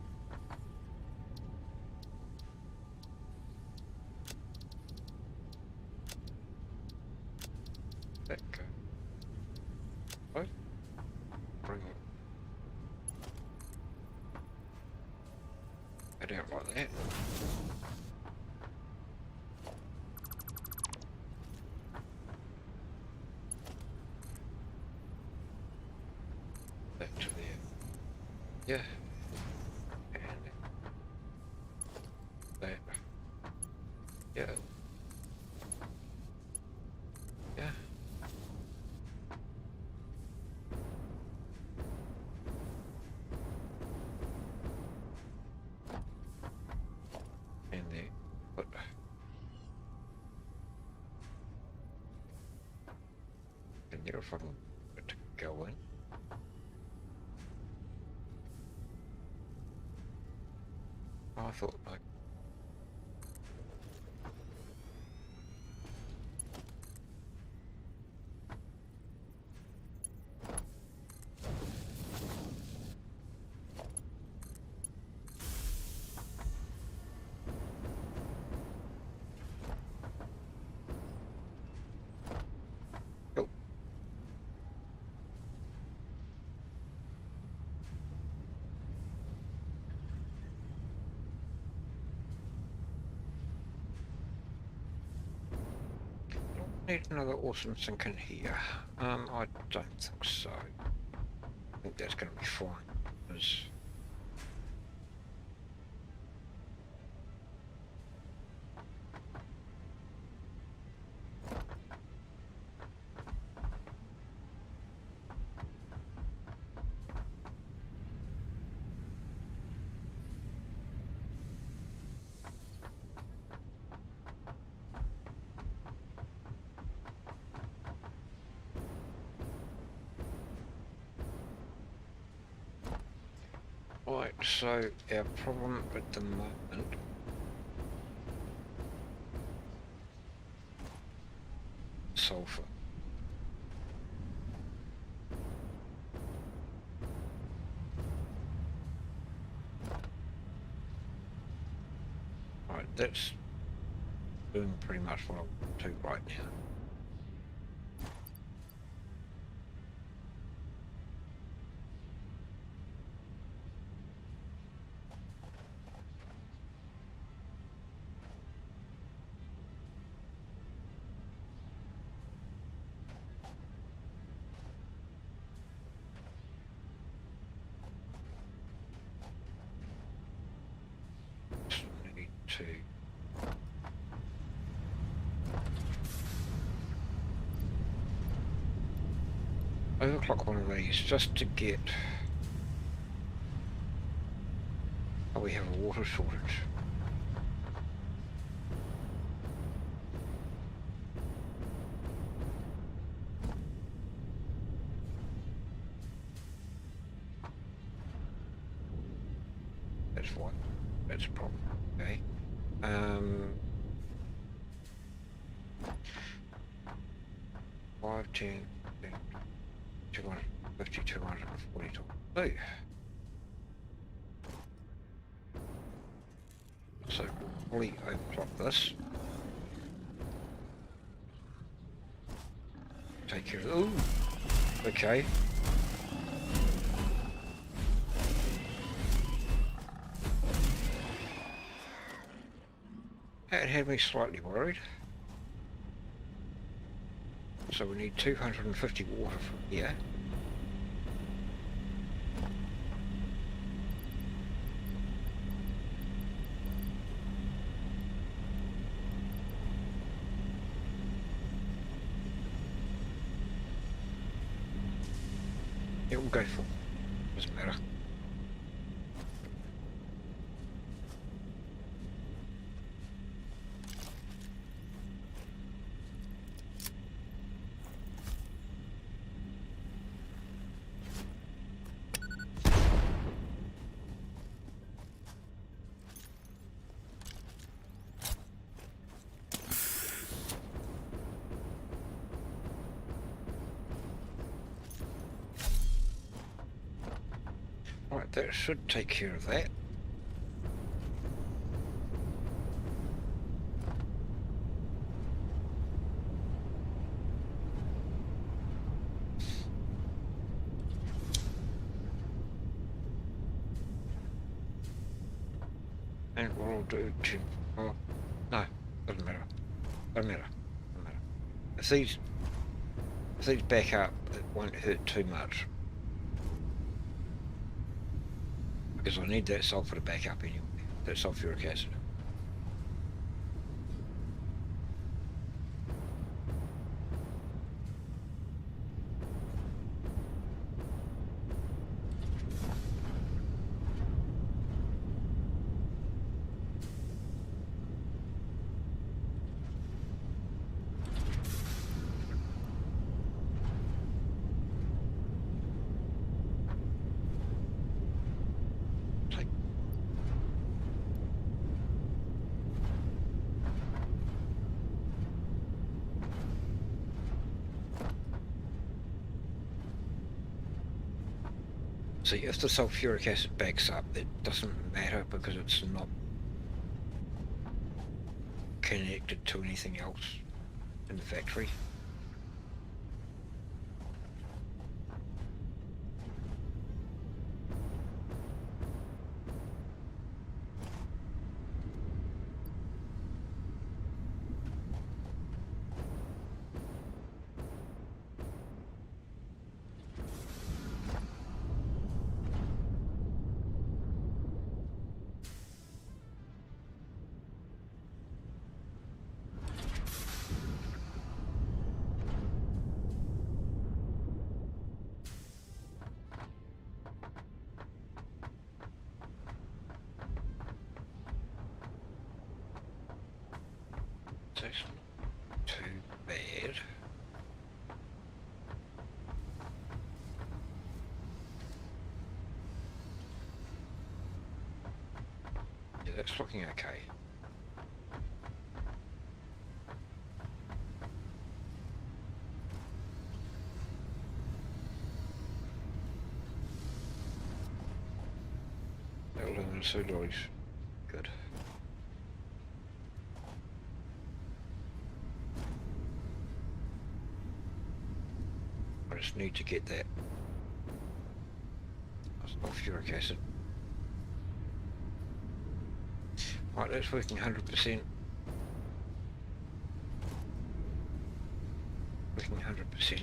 that go. Oh, bring it out like that. Back to there. Yeah. And that. Yeah. Yeah. And there. Put. And there if I can put it to go in. Oh, I thought like. Oh. Need another awesome sink in here. I don't think so. I think that's going to be fine. Because right, so our problem at the moment sulfur. Right, that's doing pretty much what I want to right now. Just need to overclock one of these just to get. Oh, we have a water shortage. That's one. That's a problem. Okay. 5, 10, 15, 250, 240 times 2. So we'll fully overclock this. Take care of it. Ooh, okay. That had me slightly worried. So we need 250 water from here. Yeah, we'll go for. Doesn't matter. Right, that should take care of that. And what I'll do to... Oh, no, doesn't matter. Doesn't matter. Doesn't matter. If these back up, it won't hurt too much. Because I need that sulfur to back up anyway. That sulfuric acid. See, if the sulfuric acid backs up, it doesn't matter because it's not connected to anything else in the factory. That's not too bad. Yeah, that's looking okay. Aluminum celluloid, good. I just need to get that sulfuric acid. Right, that's working 100%. Working 100%.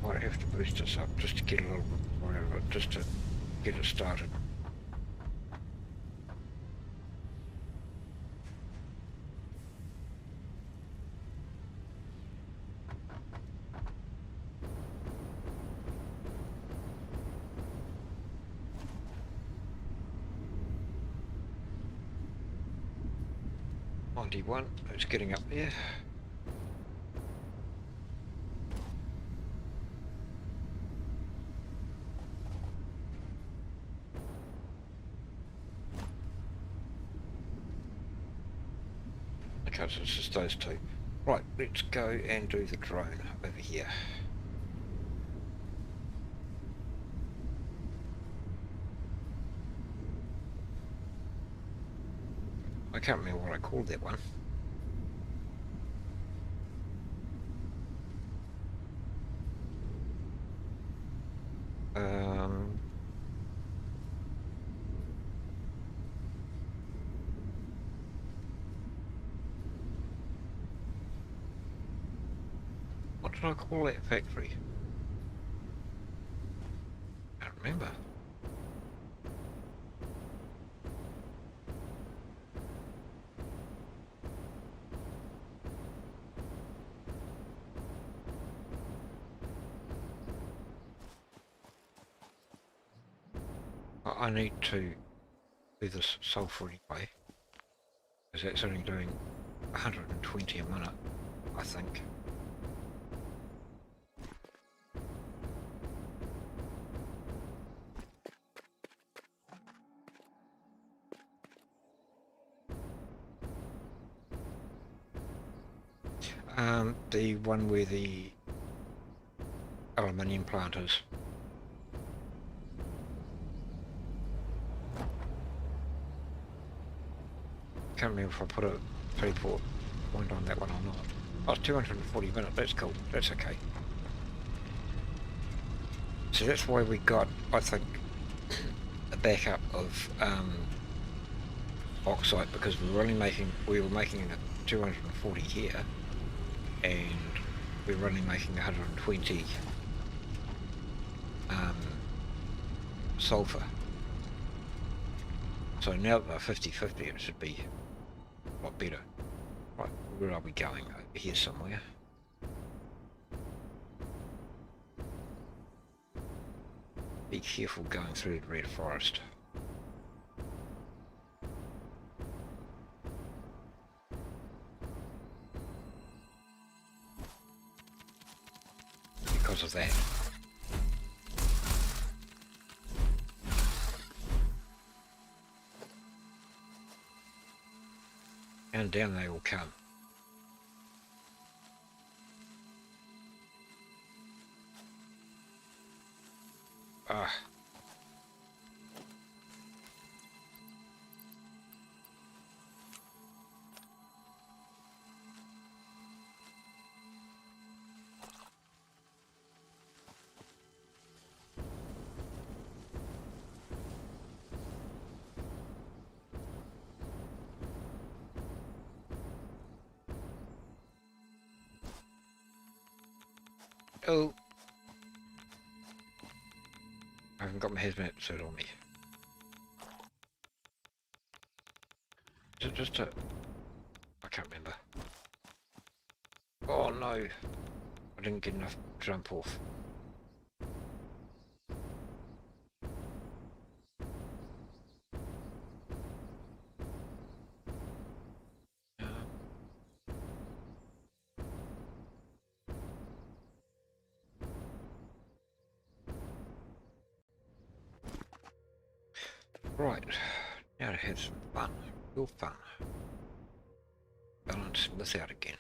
Might have to boost this up just to get a little bit more out of it, just to get it started. One, it's getting up there. Okay, so it's just those two. Right, let's go and do the drone over here. I can't remember what I called that one. What did I call that factory? I can't remember. I need to do this sulfur anyway, because that's only doing 120 a minute, I think. The one where the aluminium plant is. Can't remember if I put a 3-port point on that one or not. Oh, it's 240 minutes, that's cool, that's okay. So that's why we got, I think, a backup of bauxite, because we were making 240 here, and we were only making 120 sulfur. So now that they're 50-50, it should be a lot better. Right, where are we going? Over here somewhere. Be careful going through the red forest. Because of that. And down they will come. Ah. Oh. I haven't got my hazmat suit on me. Is it just a... I can't remember. Oh no. I didn't get enough jump off. Right, now to have some fun, real fun. Balancing this out again.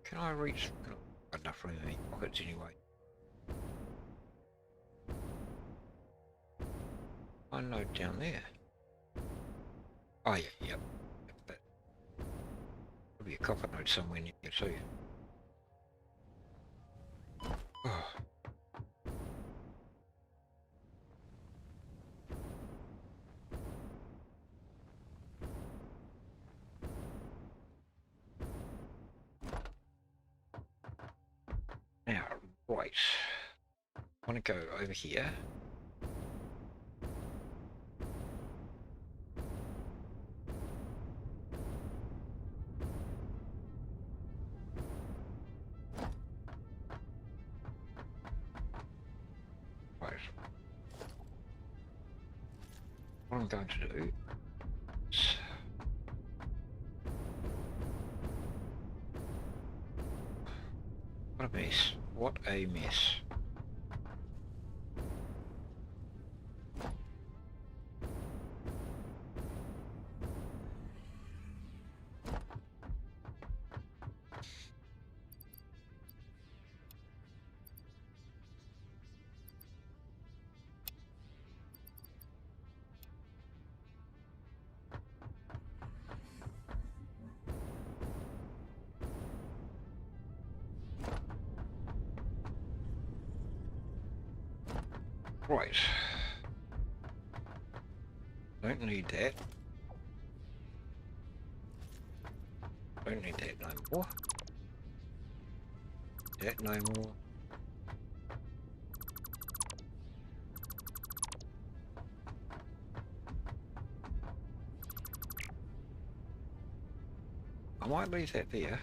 Can I reach? No, got enough room in my pockets anyway. I know down there. Oh yeah, yep. That. There'll be a copper node somewhere near you too. Oh. Now, right. I want to go over here. Right. What I'm going to do is... What a mess. What a mess. Right. Don't need that. Don't need that no more. That no more. I might leave that there.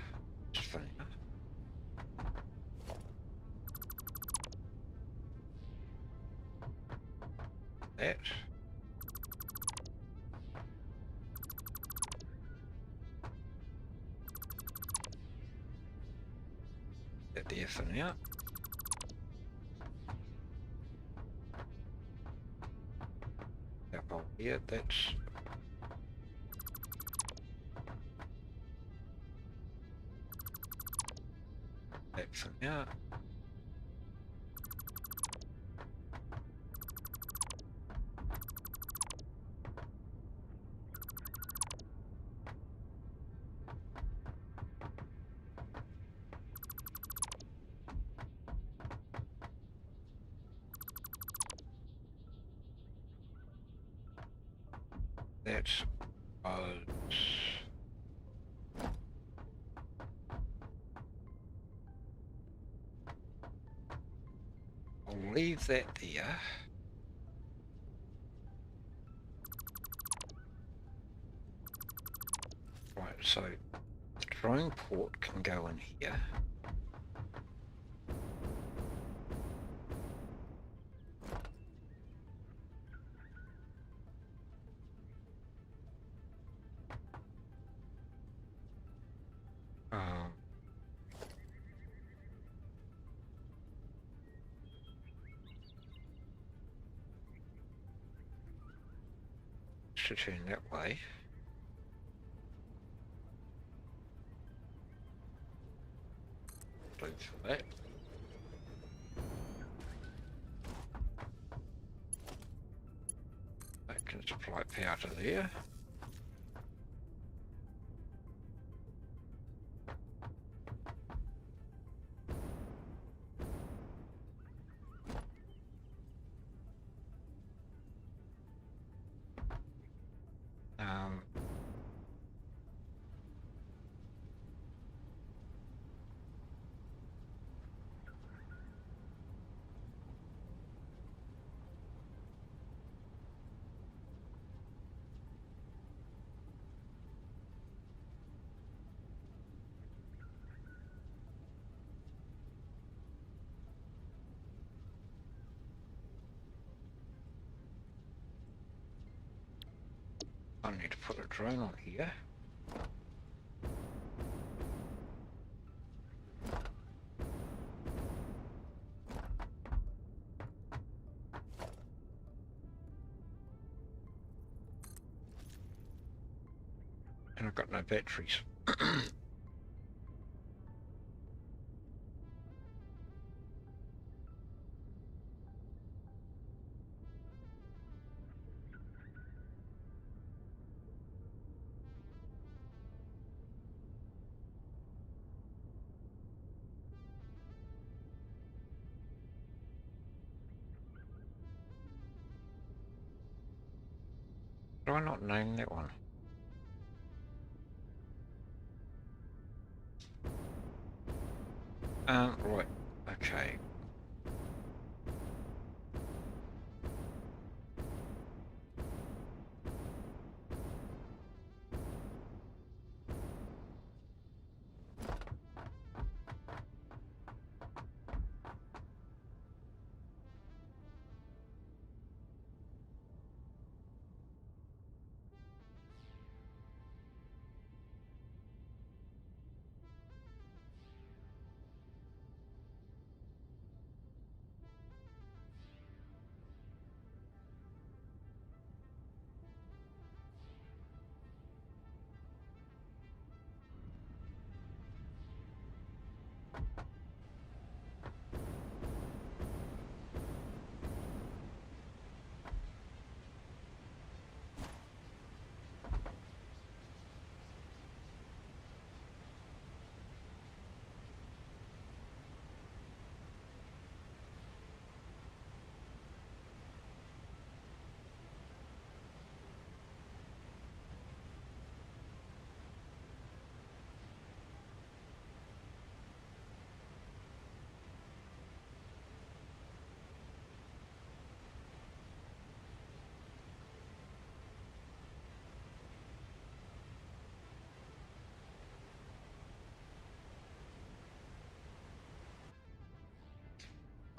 It's funny enough. That. That there for now. That bulb here, that's that for now. That's I'll leave that there. Right, so the drone port can go in here. Should turn that way. Blue for that. That can supply power to there. I need to put a drone on here. And I've got no batteries. Do I not name that one? Right, okay.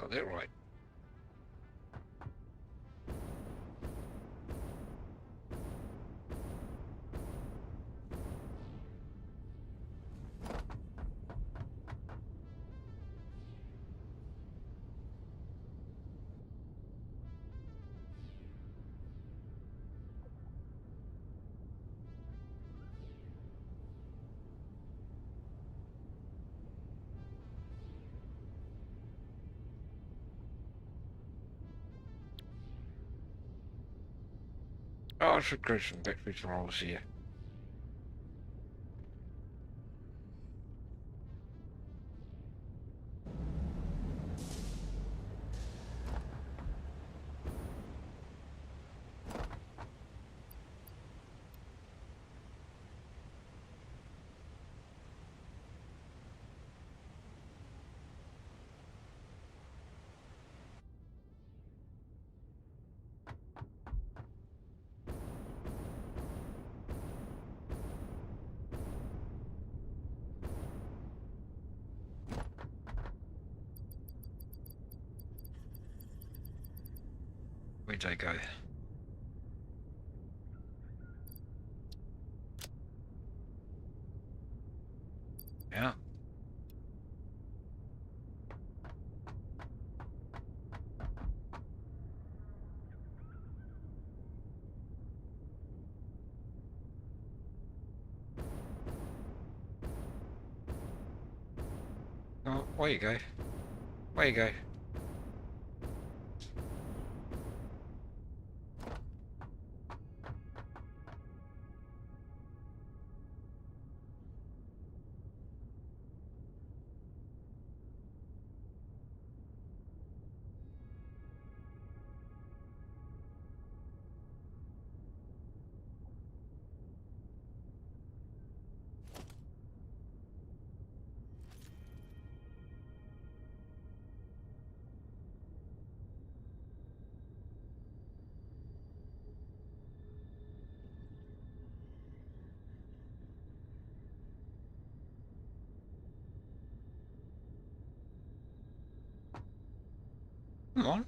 Got that right. Oh, I should go some batteries and rollers here. Where'd they go? Yeah. Oh, where you go? Where you go? Come on.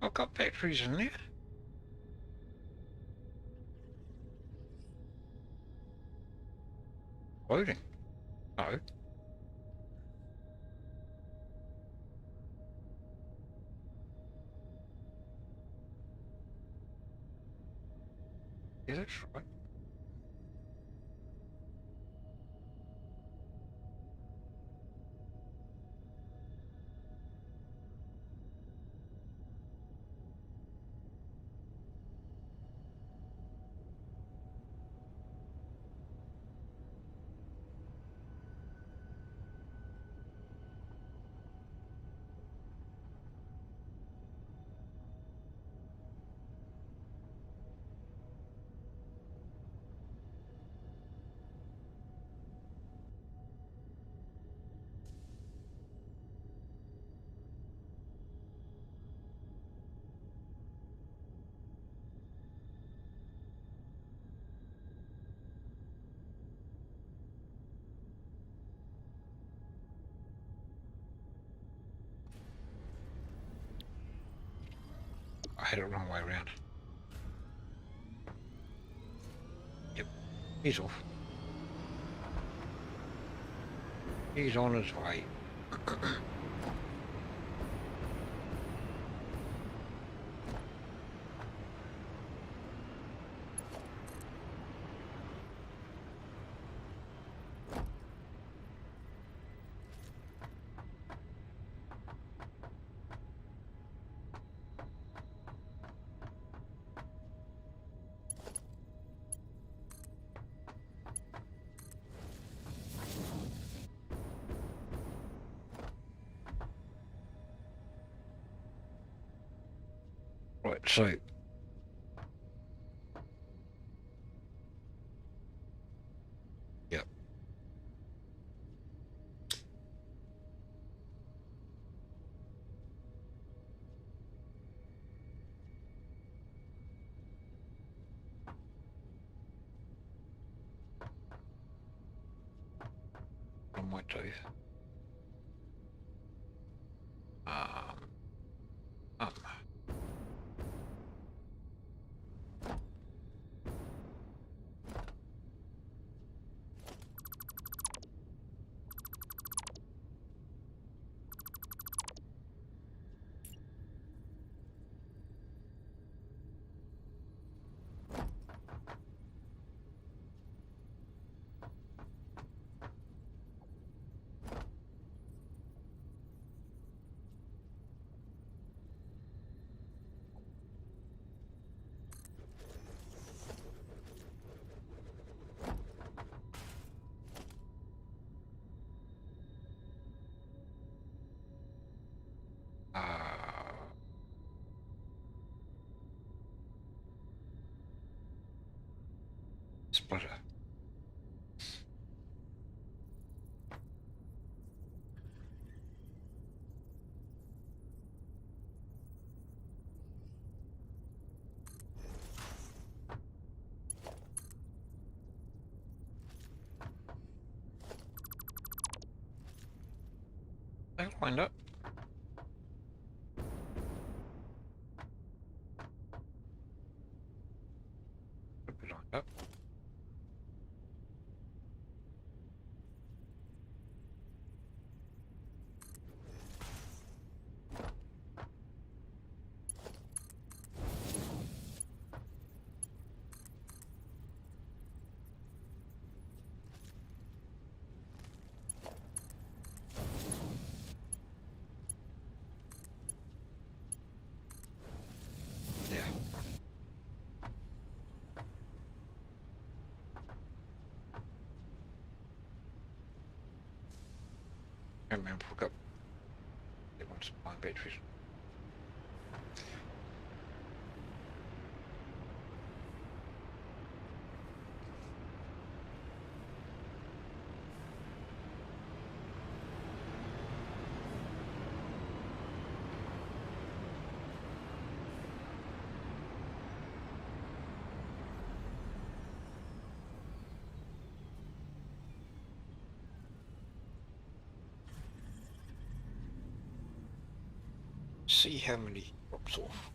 I've got batteries in there. Loading. No. Yeah, that's right. I had it wrong way around. Yep. He's off. He's on his way. Right, so do. Um, Splitter. I'll find out. Could be lined up. Yeah. And then pick up. It wants to buy batteries. See how many drops off.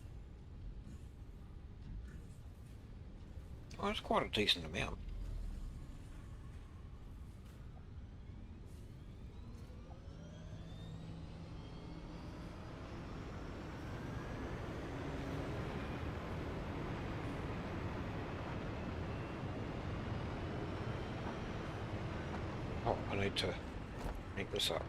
Oh, it's quite a decent amount. Oh, I need to make this up.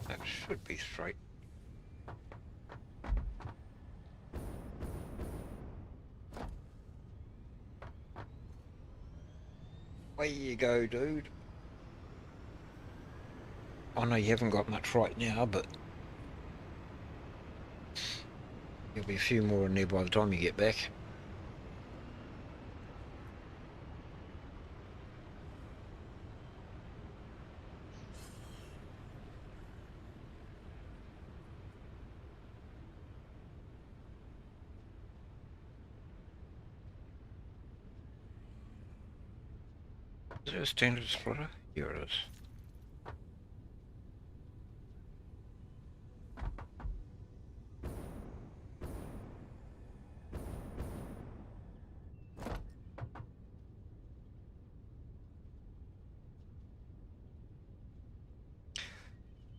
That should be straight. Way you go, dude. I know you haven't got much right now, but there'll be a few more in there by the time you get back. Is it a standard splitter? Here it is.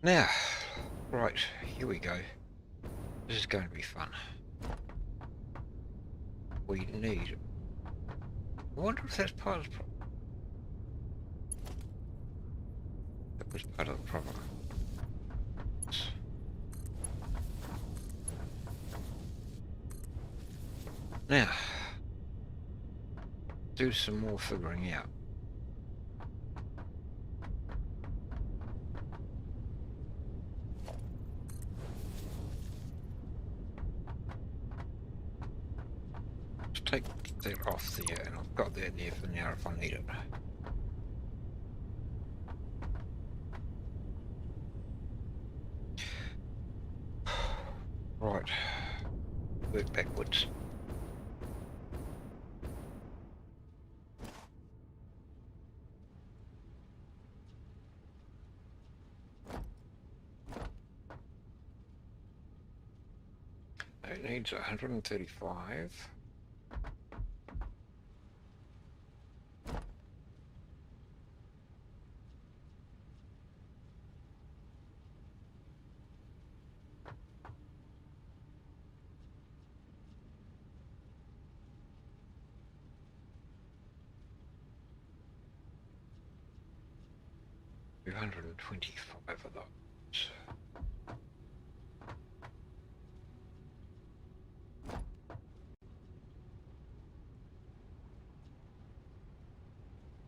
Now, right, here we go. This is going to be fun. We need... I wonder if that's part of the problem. That was part of the problem. Now, do some more figuring out. take that off there, and I've got that there for now if I need it. Right, work backwards. It needs 135. $225 of those.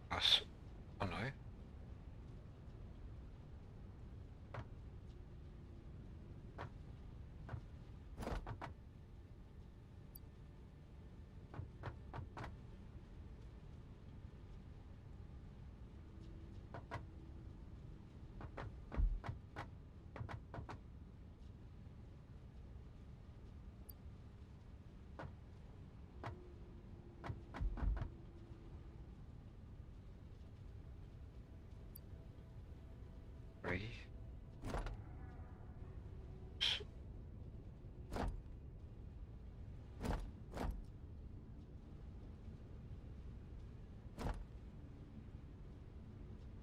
Plus, I know. Three.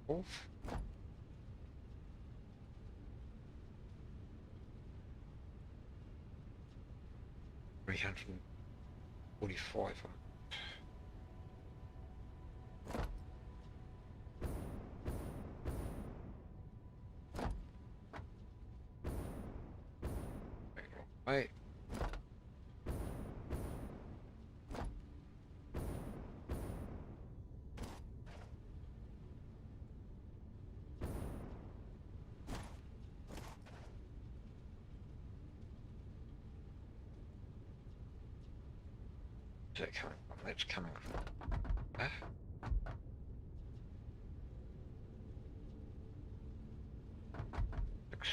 Off. 345. Wait. Is that coming from? That's coming from. Huh? Six.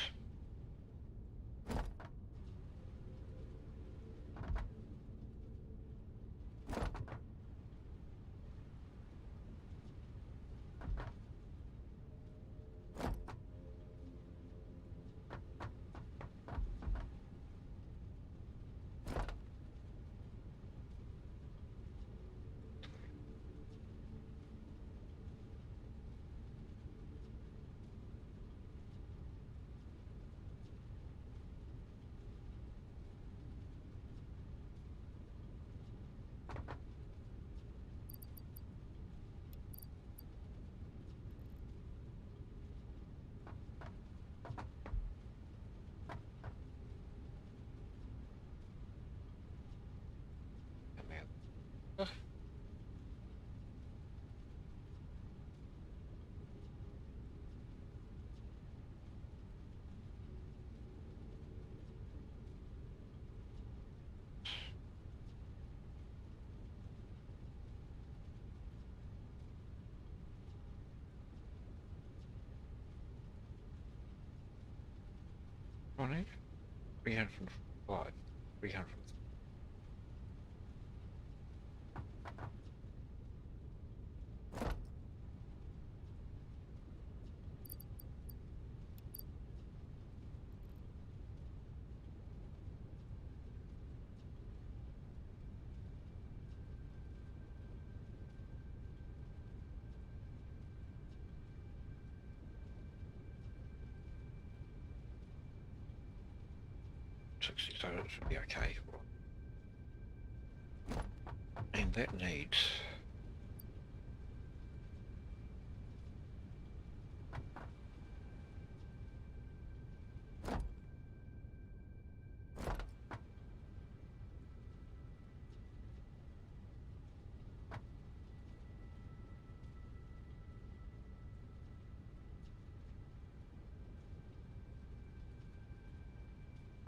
Come out. 20. 305. 300. So that should be okay. And that needs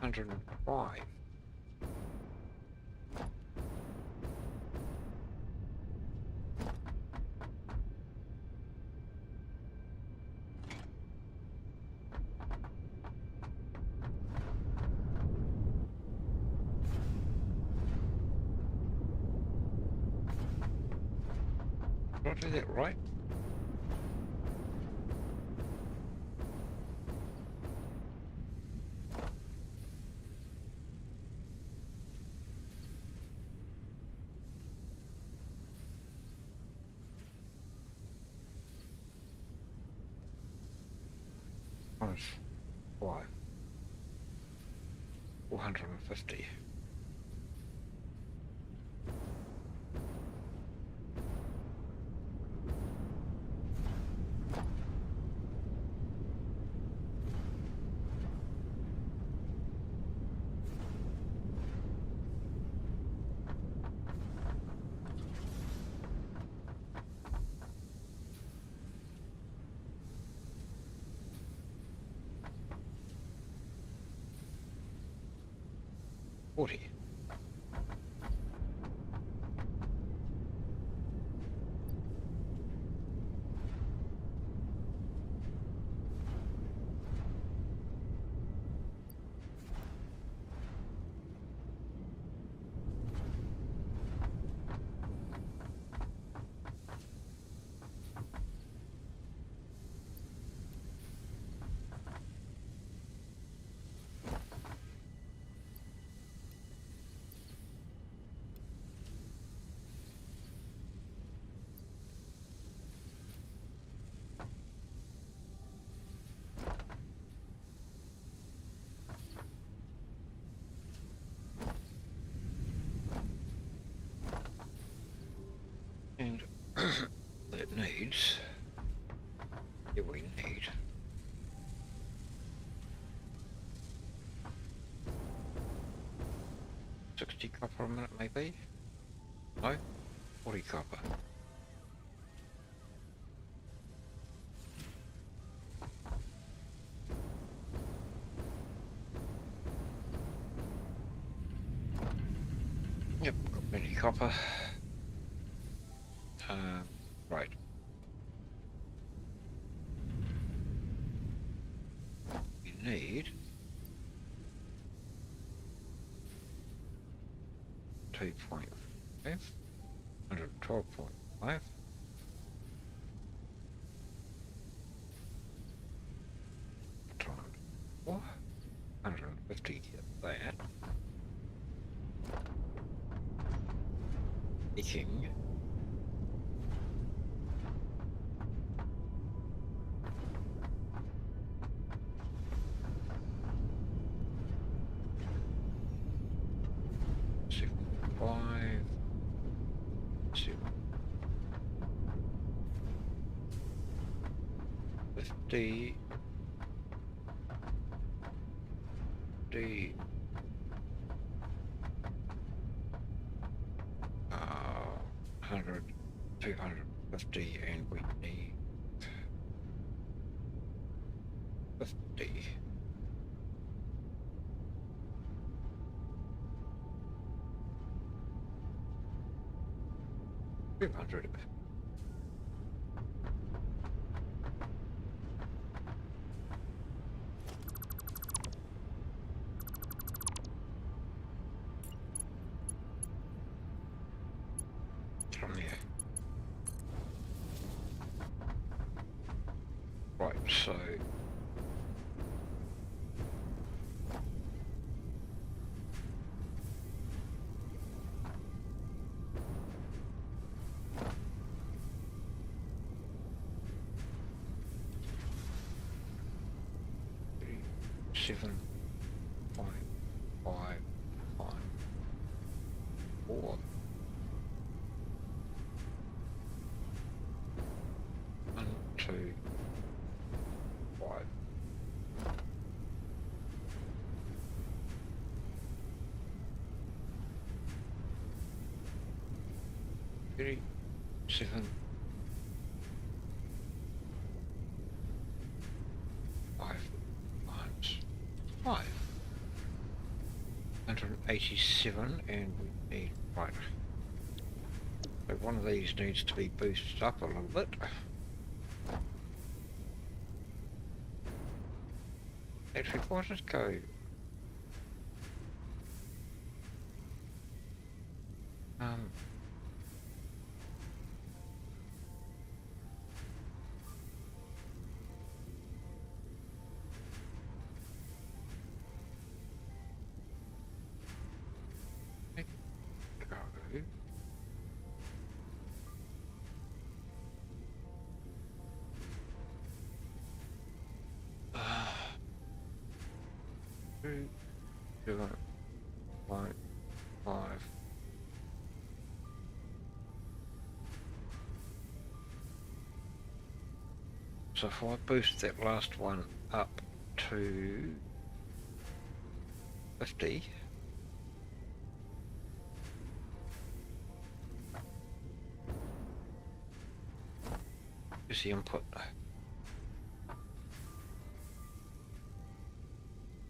105. do that right? Times 5. 450. $40. And that needs, we need 60 copper a minute maybe? No? 40 copper. Yep, got plenty of copper. Right. We need 2.5, 112.5. Times 4, 150 of that. Making 5, 7, 50, 50, 100, 250, and we need 50. $200. From there. Right, so seven, 5, 5, 5, 4. 1, 2, 5. 37, 5 times 5. 187, and we need, right. So one of these needs to be boosted up a little bit. Actually, why does it go? 2, 0, 1, 5. So if I boost that last one up to 50, is the input.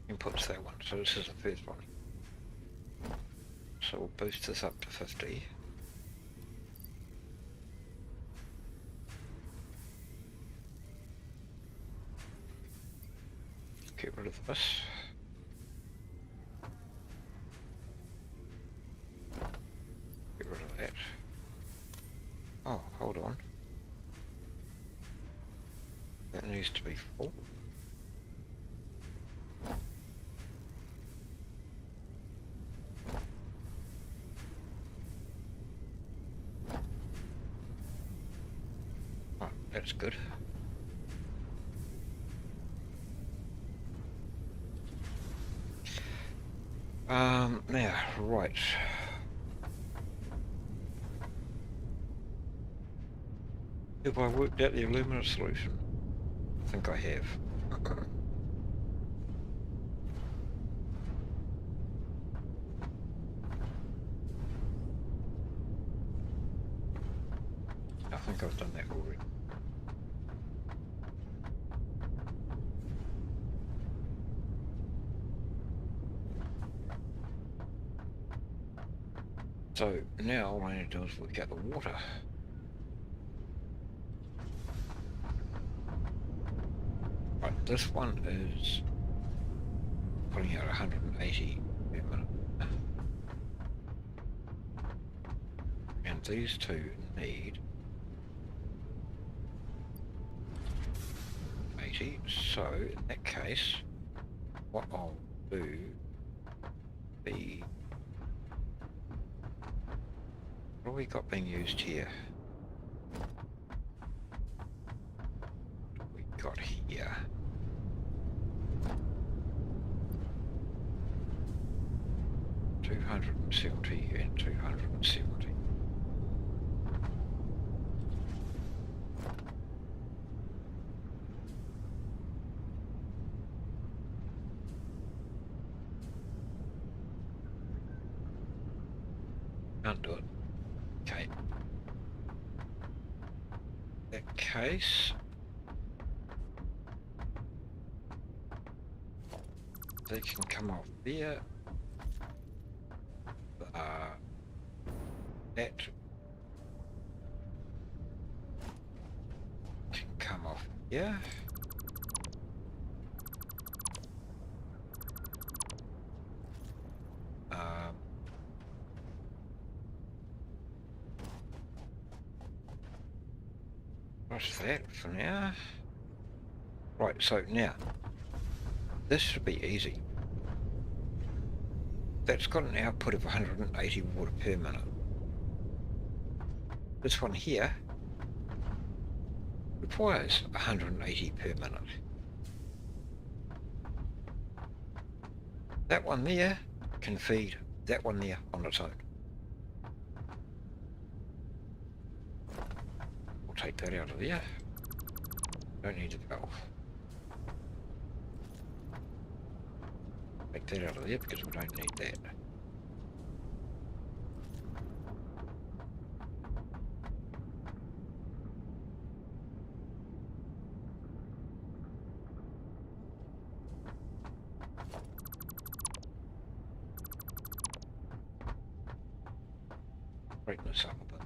Input's that one, so this is the first one. So we'll boost this up to 50. Get rid of this. Get rid of that. Oh, hold on. That needs to be full. Oh, that's good. Now, right. Have I worked out the alumina solution? I think I have. I think I've done that already. So now all I need to do is work out the water. Right, this one is putting out 180 per minute. And these two need 80. So in that case, what I'll do be... What have we got being used here? What have we got here? $270 and $270. Can't do it. Okay. In that case, they can come off there. That can come off here. What's that for now? Right, so now, this should be easy. That's got an output of 180 water per minute. This one here requires 180 per minute. That one there can feed that one there on its own. We'll take that out of there. Don't need a valve. Take that out of there because we don't need that. Brighten this up a bit.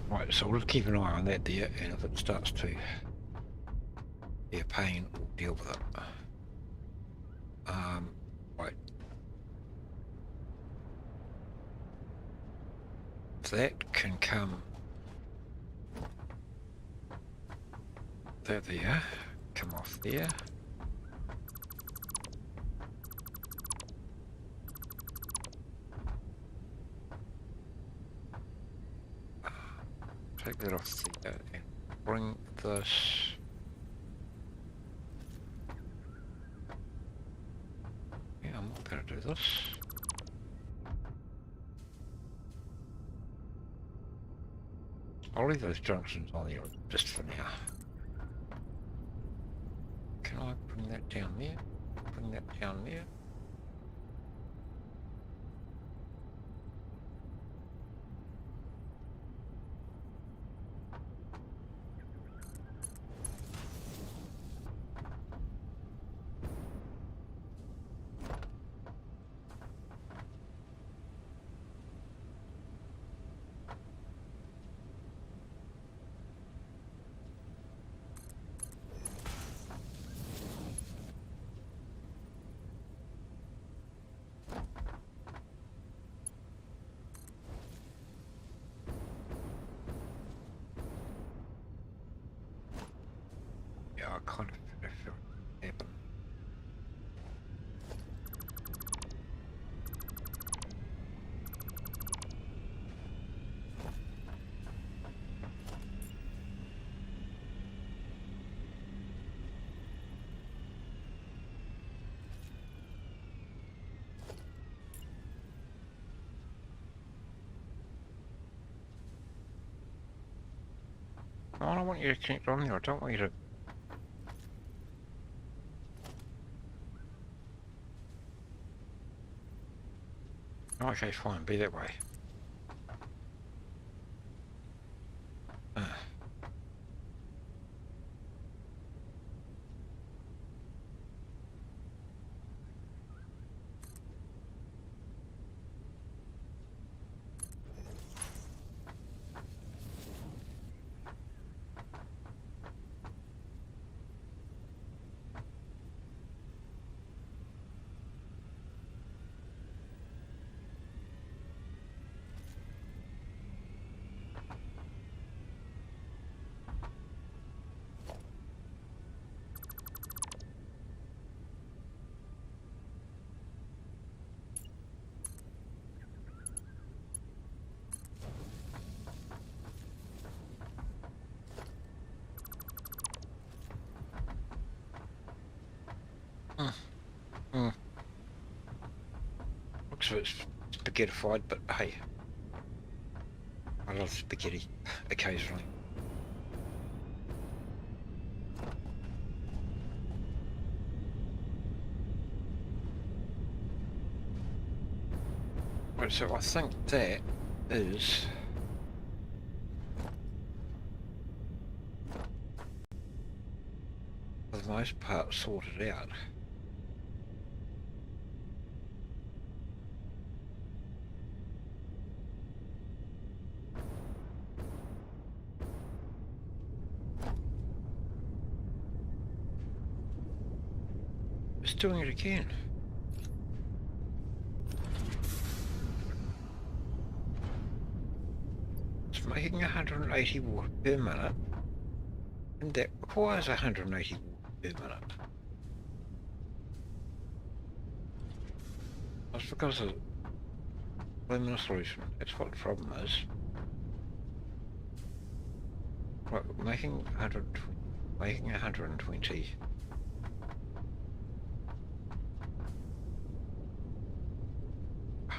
Right, so we'll keep an eye on that there, and if it starts to be a pain, we'll deal with it. Right. that can come there, come off there. Take that off there and bring this I'm not going to do this. I'll leave those junctions on there just for now. Can I bring that down there? Bring that down there? Yeah, I kind of feel it happen. Oh, I don't want you to connect on there, I don't want you to... Okay, fine, be that way. Looks a bit spaghettified, but hey, I love spaghetti occasionally. Right, so I think that is for the most part sorted out. It's doing it again. It's making 180 watt per minute, and that requires 180 watt per minute. That's because of luminous solution. That's what the problem is. Right, making 120, making 120.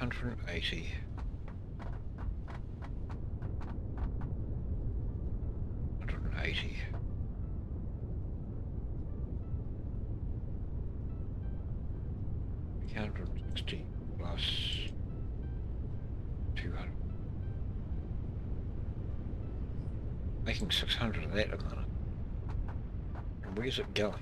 180. 180. 360 plus 200. Making 600 of that a minute. And where's it going?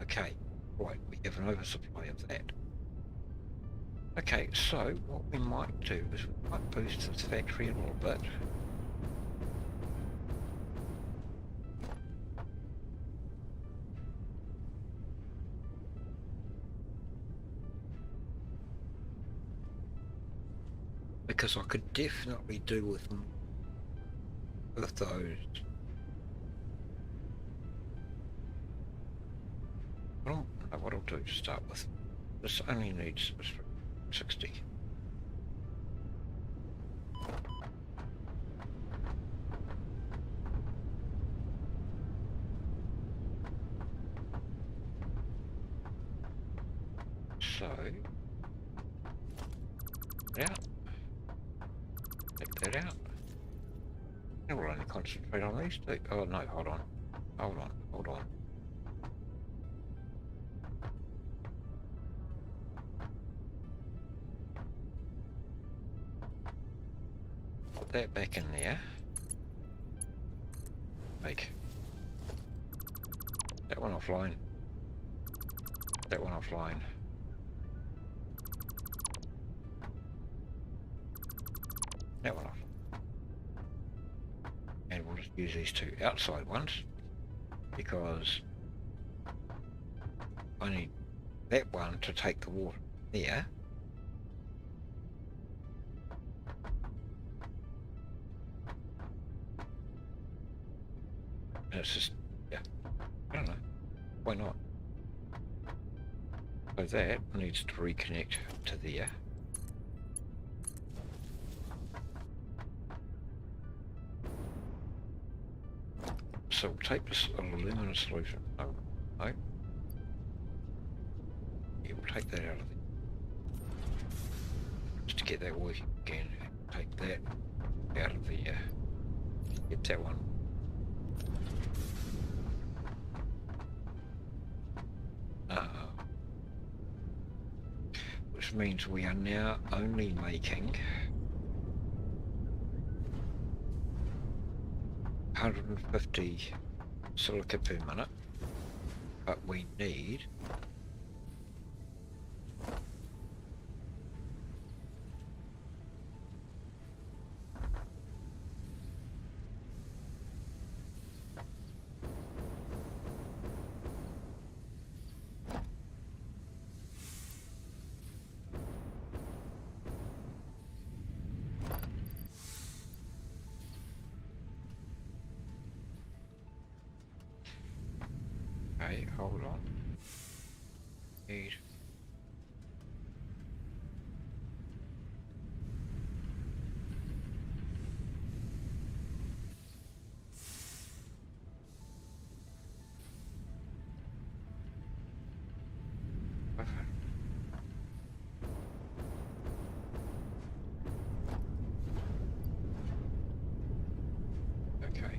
Okay, right, we have an oversupply of that. Okay, so what we might do is we might boost this factory a little bit. because I could definitely do with those. I don't know what I'll do to start with. This only needs 60. So, out. Take that out. And we'll only concentrate on these two. Oh no, hold on. Hold on, hold on. Put that back in there. Make that one offline. That one offline. That one off. And we'll just use these two outside ones because I need that one to take the water there. And it's just, yeah, I don't know, why not? So that needs to reconnect to there. So we'll take this aluminum solution. No, no. Yeah, we'll take that out of there. Just to get that working again. Take that out of there. Get that one. Which means we are now only making 150 silica per minute, but we need hold on. Need okay.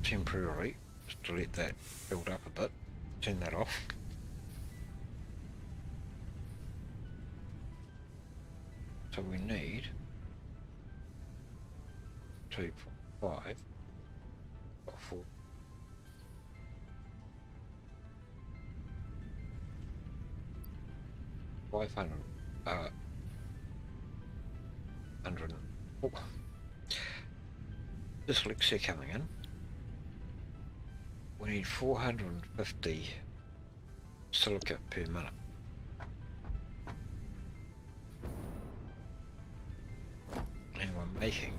Temporarily, just to let that build up a bit, turn that off. So we need 2.5 or 4. 500. 100. Oh. Dyslexia coming in. We need 450 silica per minute. And we're making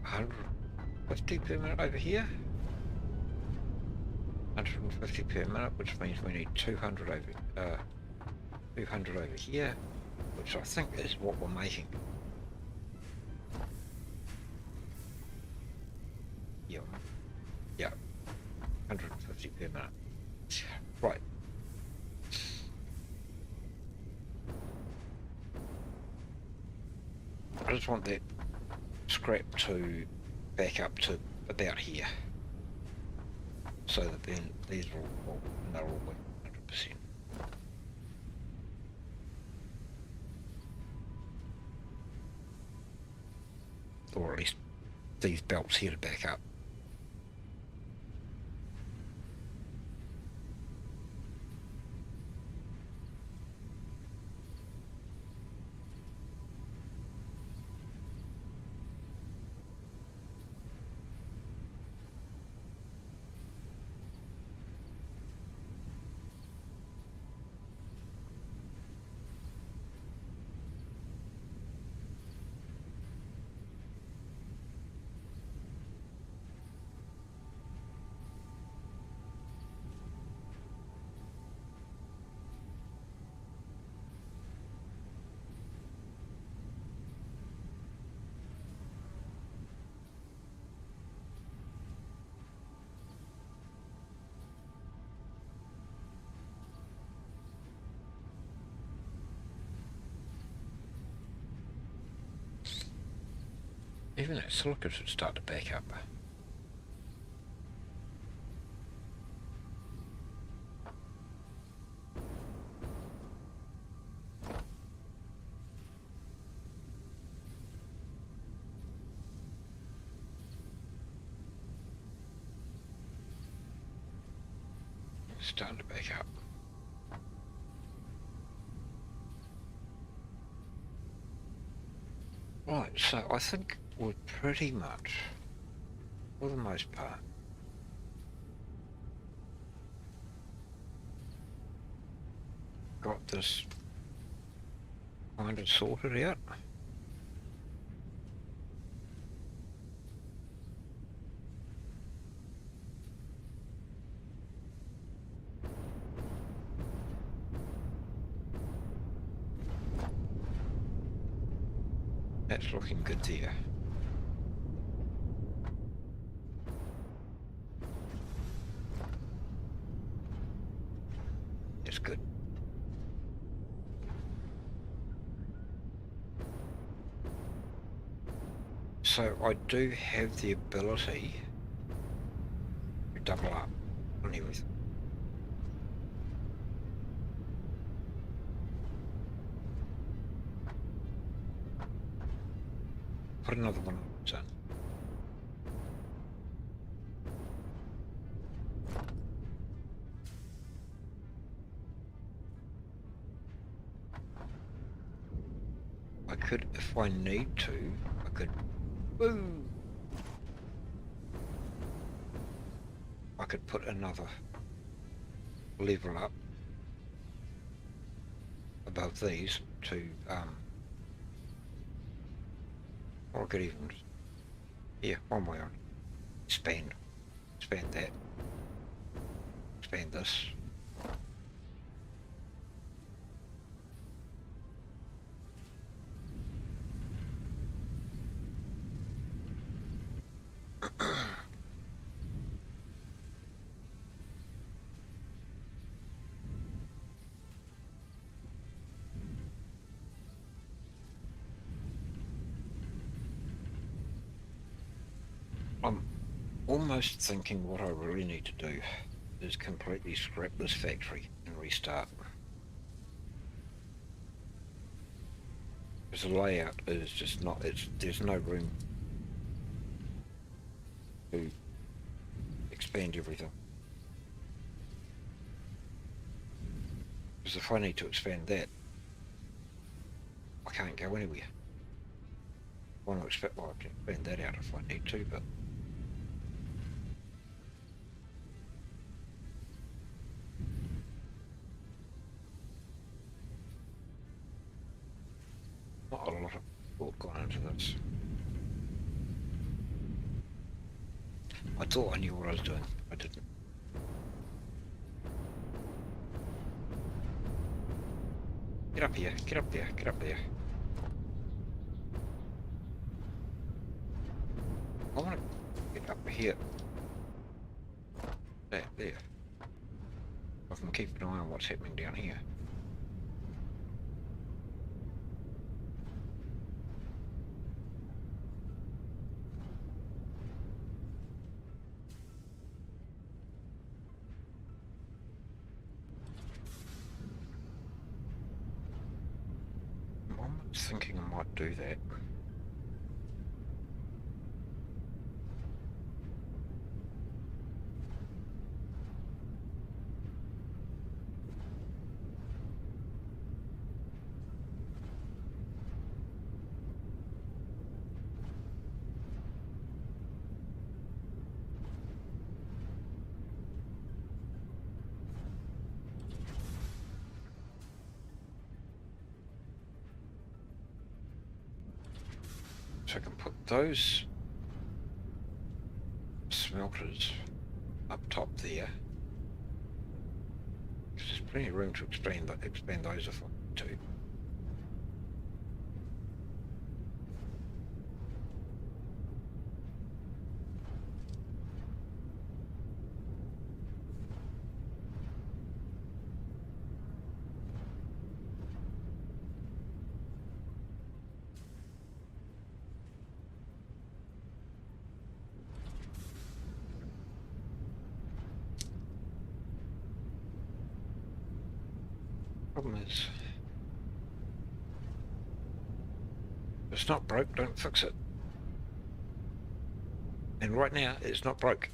150 per minute over here. 150 per minute, which means we need 200 over 200 over here, which I think is what we're making. Yeah, 150 per minute. Right. I just want that scrap to back up to about here, so that then these are all, and they're all 100%. Or at least these belts here to back up. Even that silica should start to back up. It's starting to back up. Right, so I think we're pretty much, for the most part, got this kind of sorted out. That's looking good there. That's good. So I do have the ability to double up on everything. Put another one in. I could, if I need to, I could, boom! I could put another level up above these to, or I could even, yeah, one way on, expand that, expand this. I'm almost thinking what I really need to do is completely scrap this factory and restart. Because the layout is just not, there's no room to expand everything. Because if I need to expand that, I can't go anywhere. I want to expand, well, I can expand that out if I need to, but not a lot of thought gone into this. I thought I knew what I was doing, I didn't. Get up here, get up there, get up there. I want to get up here. There. I can keep an eye on what's happening down here. I'm thinking I might do that. So I can put those smelters up top there. Because there's plenty of room to expand those if I want to. Problem is, if it's not broke, don't fix it. And right now, it's not broke.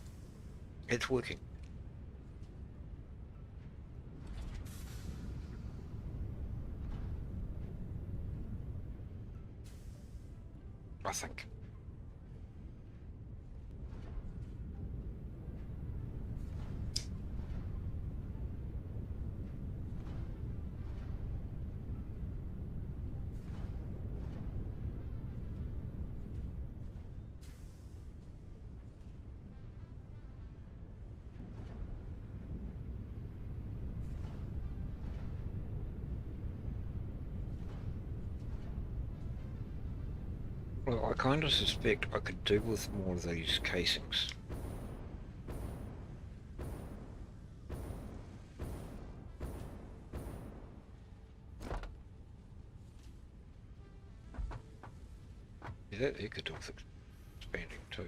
It's working. I think. Well, I kind of suspect I could do with more of these casings. Yeah, that there could do with expanding too.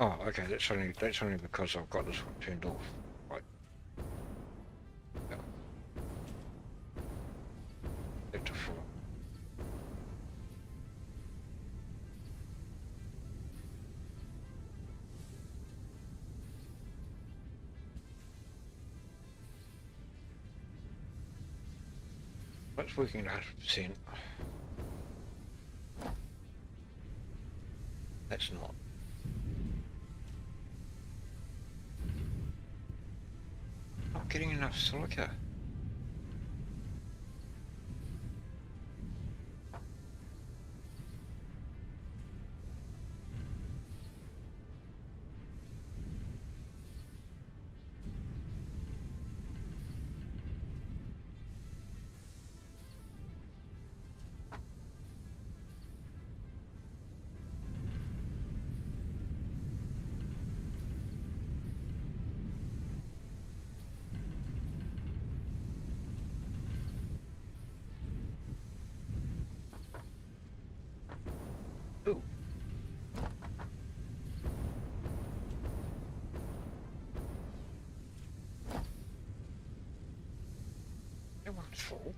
Oh, okay, that's only because I've got this one turned off. Right. Yeah. Back to full. That's working at 100%. That's not. Not getting enough silica. Ooh. That one's full.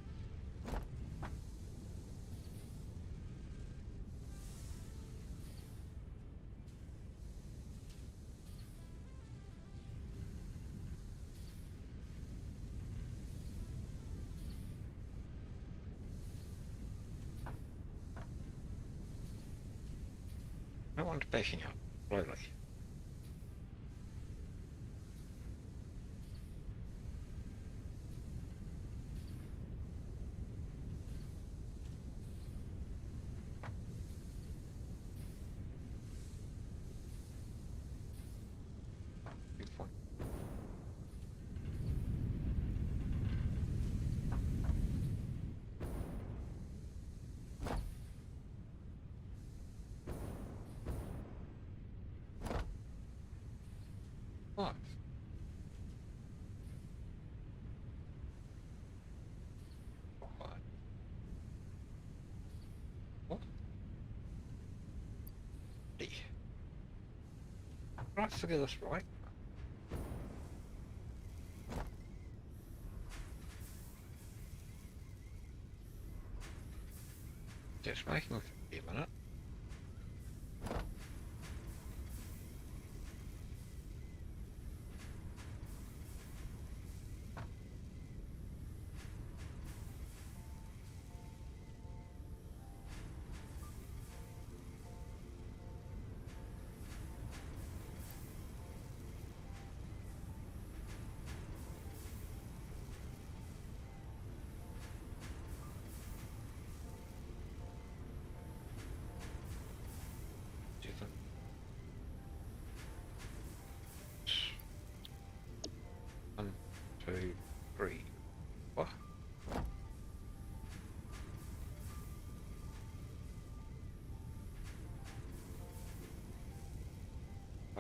That one's backing up slowly. Good point. What? What? What? Did I figure this right? Just making a minute.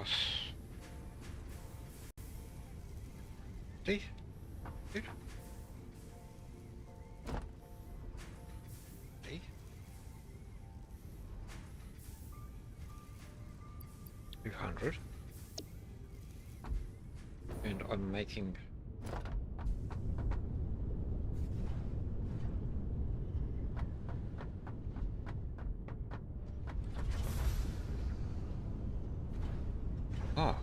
plus. See? Good. See? 200. And I'm making... Oh.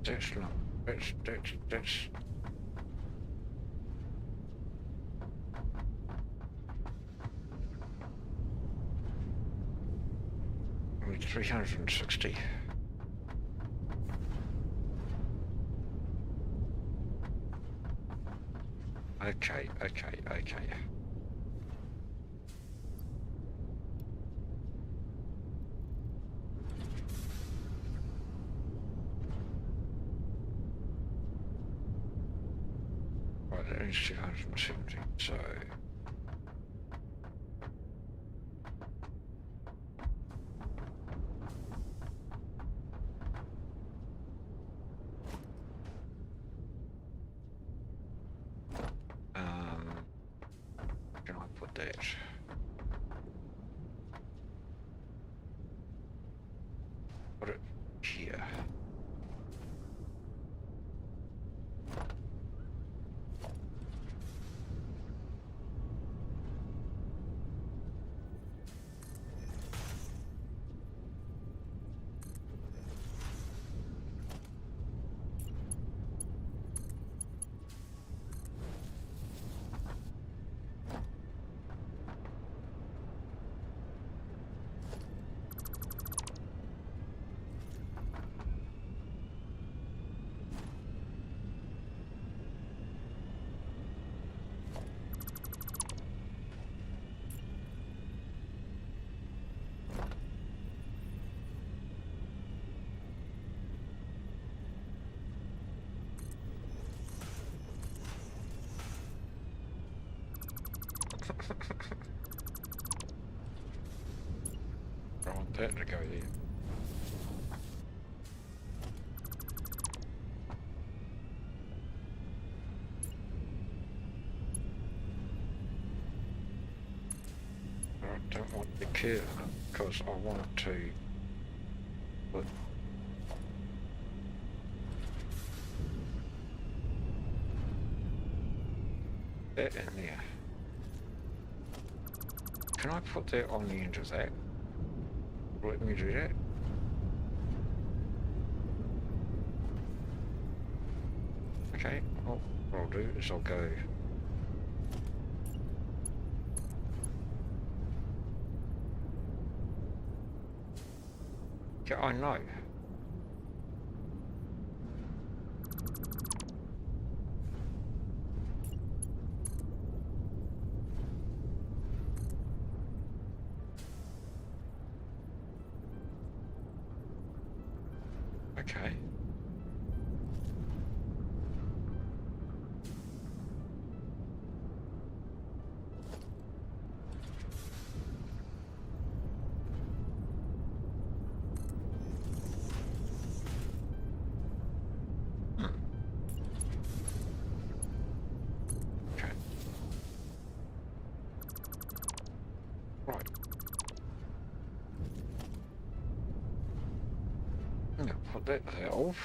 That's not... That's... Only 360. Okay. Right, that is 270, so... Can I put that? Put it here. I want that to go there. I don't want the curve because I want to put that in there. Can I put that on the end of that? Let me do that. Okay, well, what I'll do is I'll go... Yeah, I know. Okay. Okay. Right. I'm gonna put that valve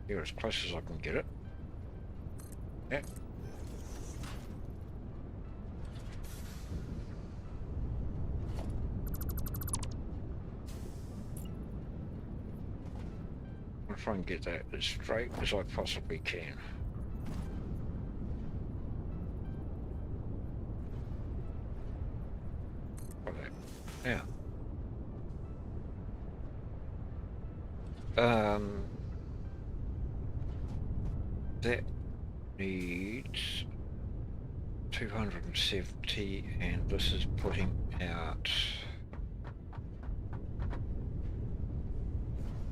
here as close as I can get it. Yeah. I'll try and get that as straight as I possibly can. Like that. Yeah. That needs 270, and this is putting out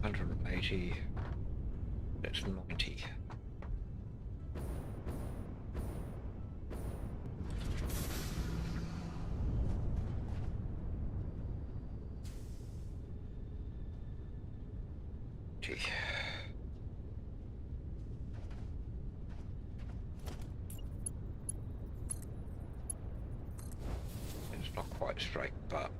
180, that's 90. It's not quite straight, but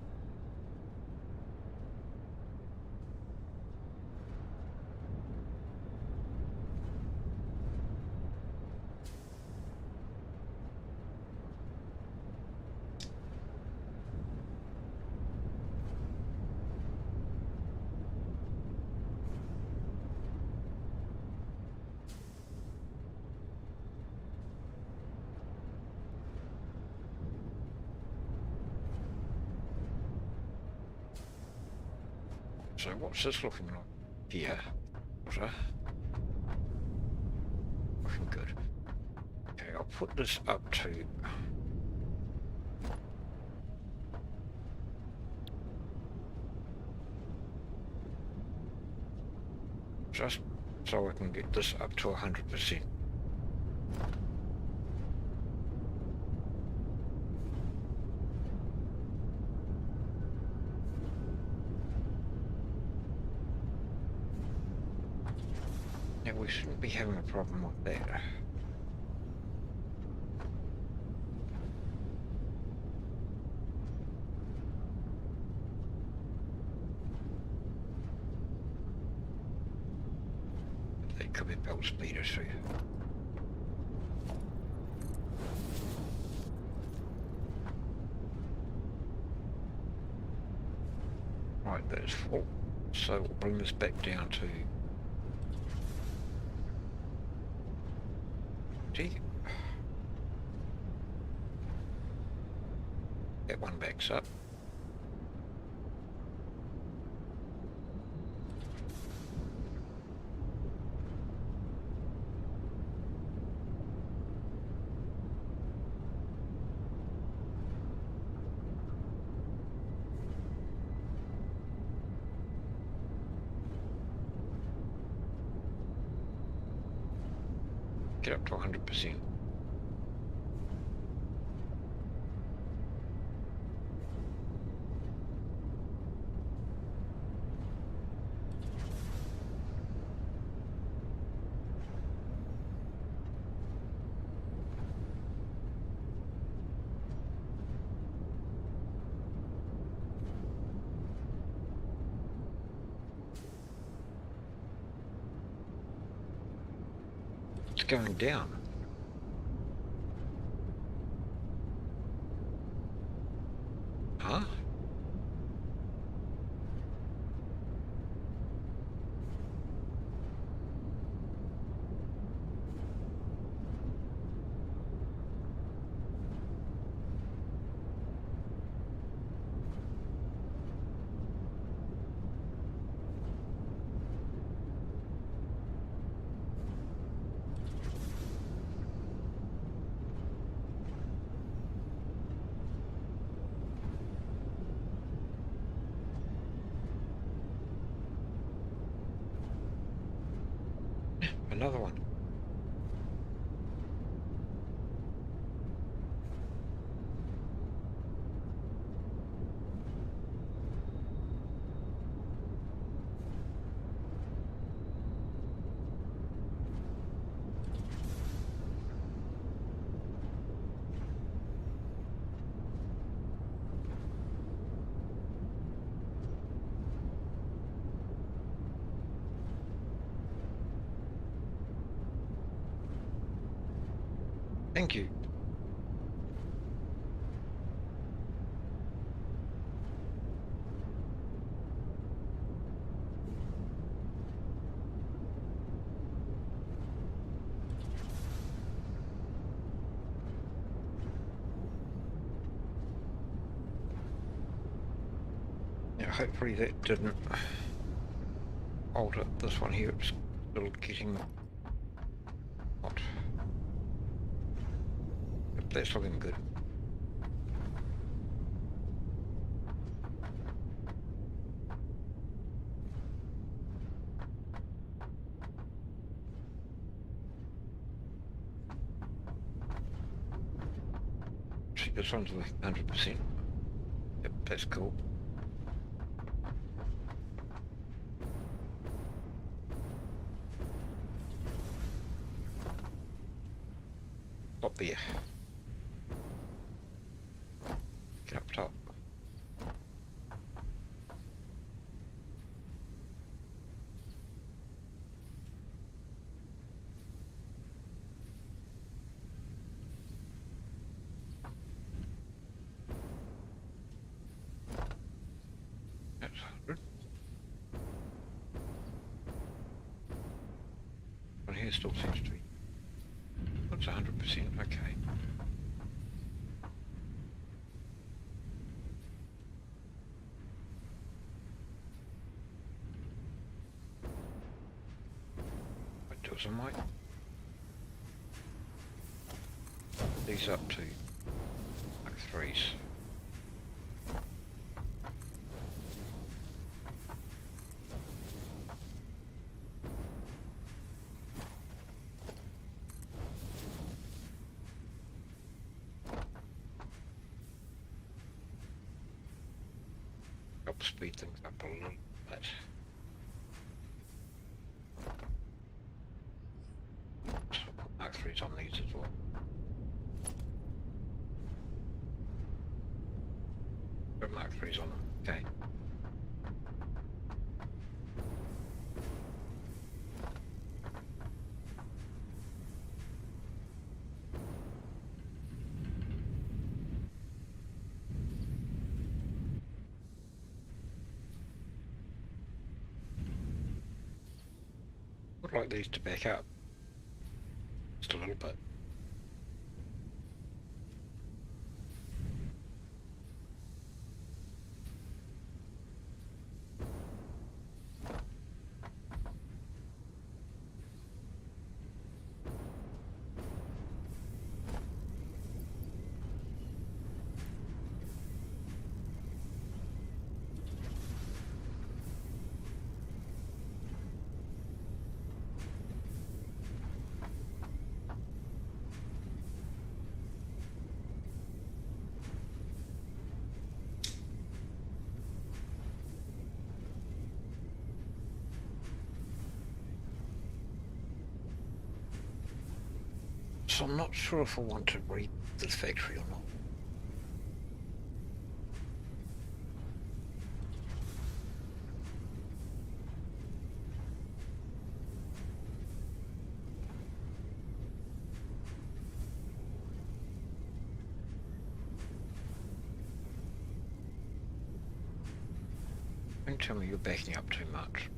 so what's this looking like here? Water. Looking good. Okay, I'll put this up to just so I can get this up to 100%. Now we shouldn't be having a problem with that. They could be belt speed issue. Right, that's full. So we'll bring this back down to that one backs up. Get up to 100%. It's going down. Huh? Another one. Thank you. Yeah, hopefully that didn't alter this one here. It's still getting hot. Yep, that's looking good. This one's like 100%. Yep, that's cool. Up there. Get up top. That's 100. One here still seems to be. That's 100%, okay. What does I might? These up to like 3s. Help speed things up a little bit. Mark 3s on these as well. Put Mark 3s on them, okay. I'd like these to back up just a little bit. So I'm not sure if I want to read this factory or not. Don't tell me you're backing up too much.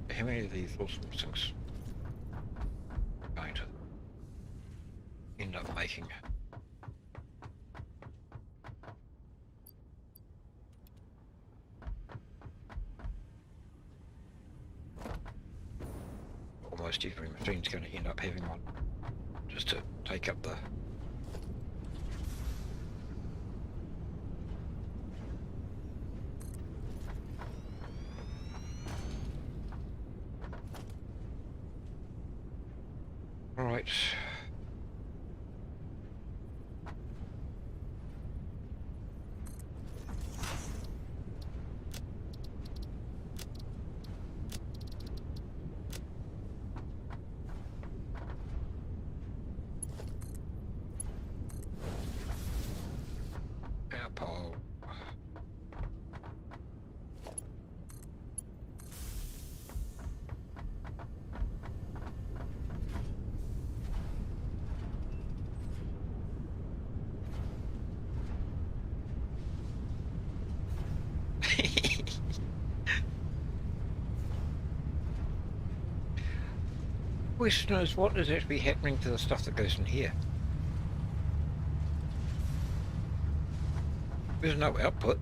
How many of these awesome things are going to end up making? Almost every machine's going to end up having one, just to take up the right. Our pole. Question is, what is actually happening to the stuff that goes in here? There's no output,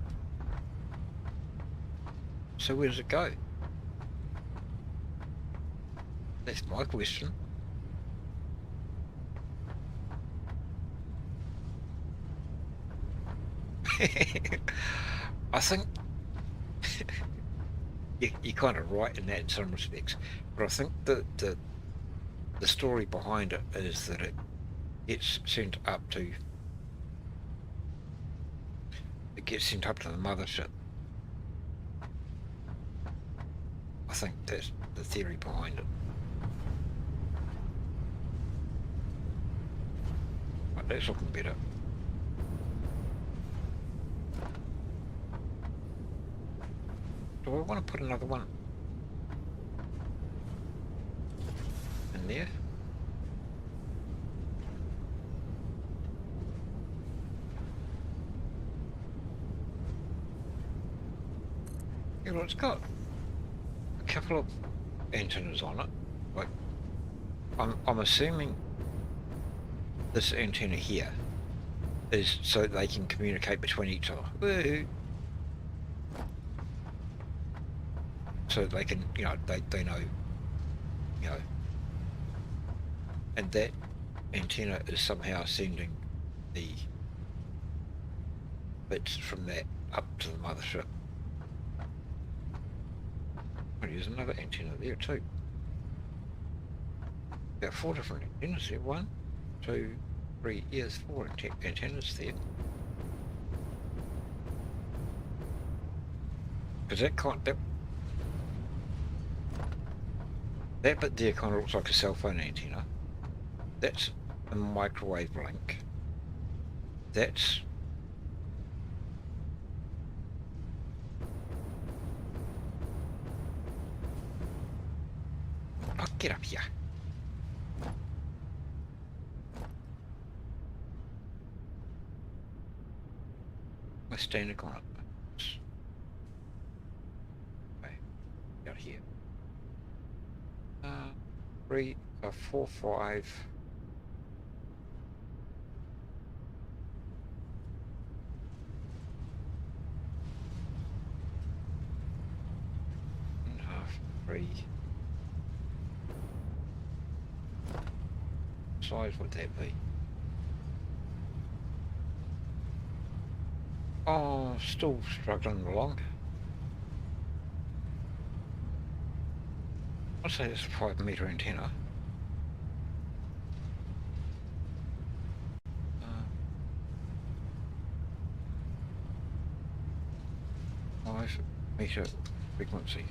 so where does it go? That's my question. I think you're kind of right in that in some respects, but I think the story behind it is that it gets sent up to the mothership. I think that's the theory behind it. Right, that's looking better. Do I want to put another one in there? Yeah, well, it's got a couple of antennas on it. Like, I'm assuming this antenna here is so they can communicate between each other. Woo-hoo. So they can, they know, you know, and that antenna is somehow sending the bits from that up to the mothership. Oh, there's another antenna there too. About 4 different antennas there. 1, 2, 3. Yeah, there's 4 antennas there. Because that bit there kind of looks like a cell phone antenna. That's a microwave link. That's get up here. My standing on it. Okay, out here. 3, 4, 5. And half 3. What size would that be? Oh, still struggling along. I'd say it's a 5-meter antenna. 5-meter frequency.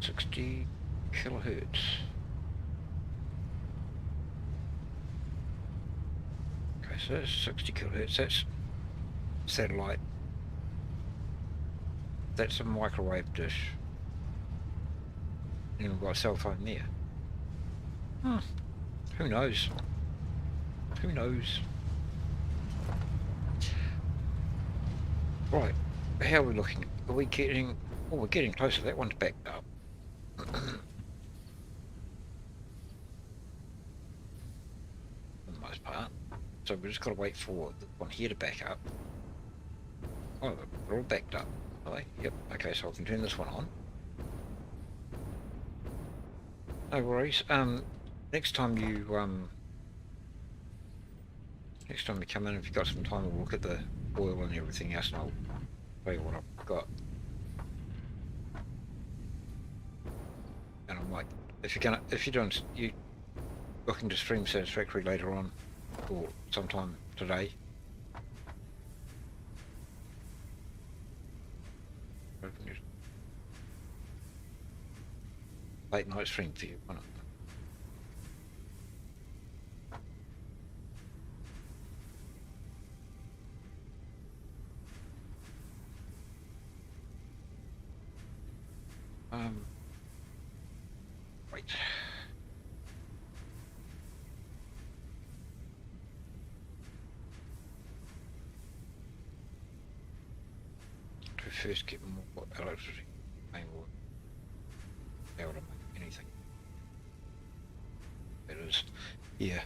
60 kilohertz. Okay, so that's 60 kilohertz. That's satellite. That's a microwave dish. And we've got a cell phone there. Who knows? Who knows? Right, how are we looking? Are we getting... Oh, we're getting closer. That one's backed up. For the most part. So we've just got to wait for the one here to back up. Oh, they're all backed up, are they? Yep. Okay, so I can turn this one on. No worries. Next time you come in, if you've got some time, we'll look at the oil and everything else, and I'll show you what I've got. And I might, if you're looking to stream Satisfactory later on, or sometime today. Late night stream for you, why not? Wait. To first get more electricity, may more be able to make anything. It is, yeah.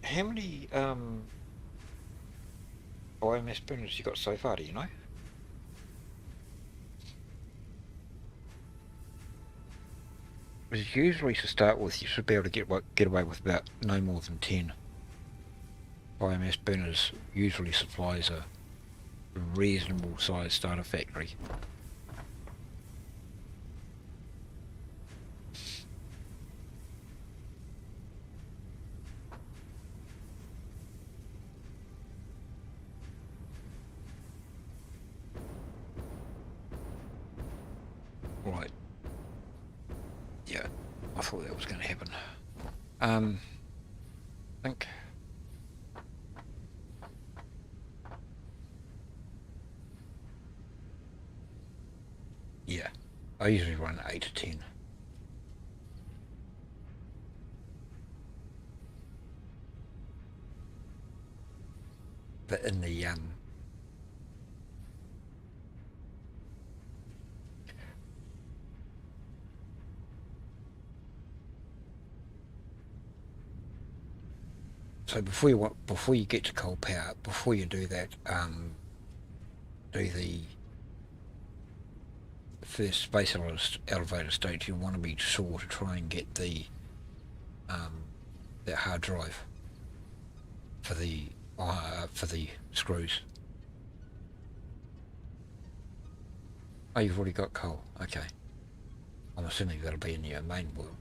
How many IMS burners you got so far, do you know? Because usually to start with, you should be able to get away with about no more than 10. IMS burners usually supplies a reasonable sized starter factory. Right. Yeah, I thought that was going to happen. I think... Yeah, I usually run 8 to 10. But in the so before you get to coal power, before you do that, do the first space elevator stage, you want to be sure to try and get the that hard drive for the screws. Oh, you've already got coal. Okay. I'm assuming that'll be in your main world.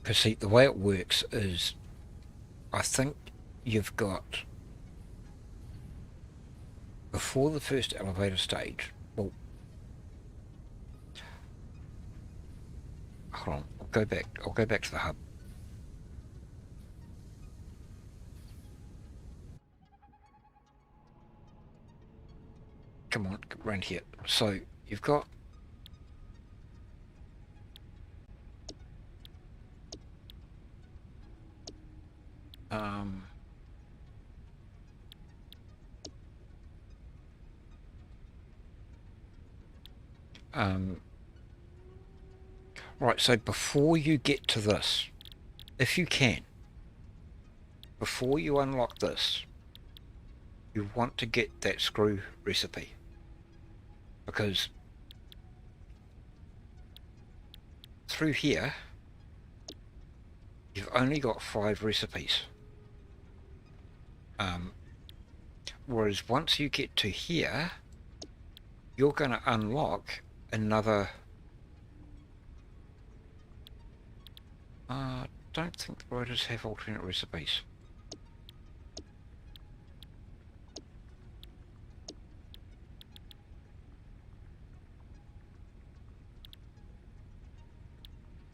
Because see, the way it works is, I think you've got, before the first elevator stage, well, hold on, I'll go back to the hub. Come on, around here. So, you've got right, so before you get to this, if you can, before you unlock this, you want to get that screw recipe. Because through here, you've only got 5 recipes. Whereas once you get to here, you're going to unlock another... don't think the rotors have alternate recipes.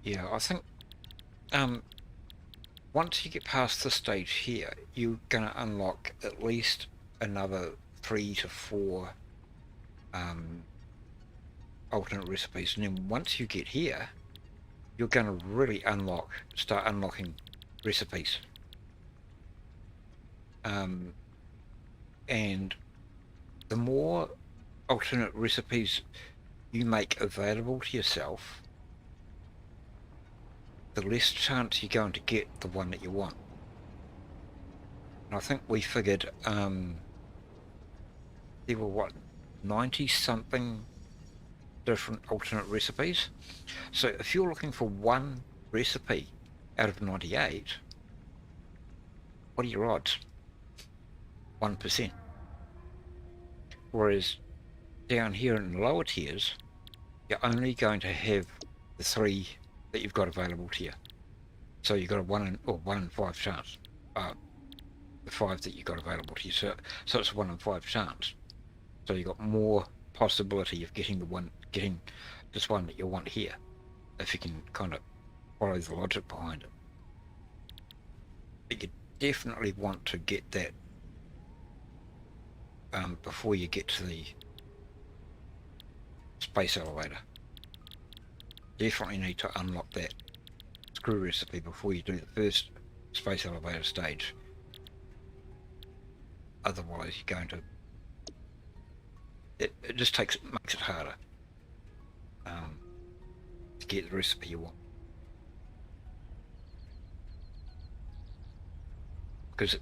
Yeah, I think once you get past this stage here, you're going to unlock at least another 3 to 4 alternate recipes, and then once you get here, you're going to really start unlocking recipes. And the more alternate recipes you make available to yourself, the less chance you're going to get the one that you want. And I think we figured there were, what, 90 something different alternate recipes. So if you're looking for one recipe out of 98, what are your odds? 1%. Whereas down here in the lower tiers, you're only going to have the 3 that you've got available to you. So you've got a 1 in 5 chance. The 5 that you've got available to you. So it's a 1 in 5 chance. So you've got more possibility of getting this one that you want here, if you can kind of follow the logic behind it. But you definitely want to get that before you get to the space elevator. Definitely need to unlock that screw recipe before you do the first space elevator stage. Otherwise you're going to... It just makes it harder to get the recipe you want. because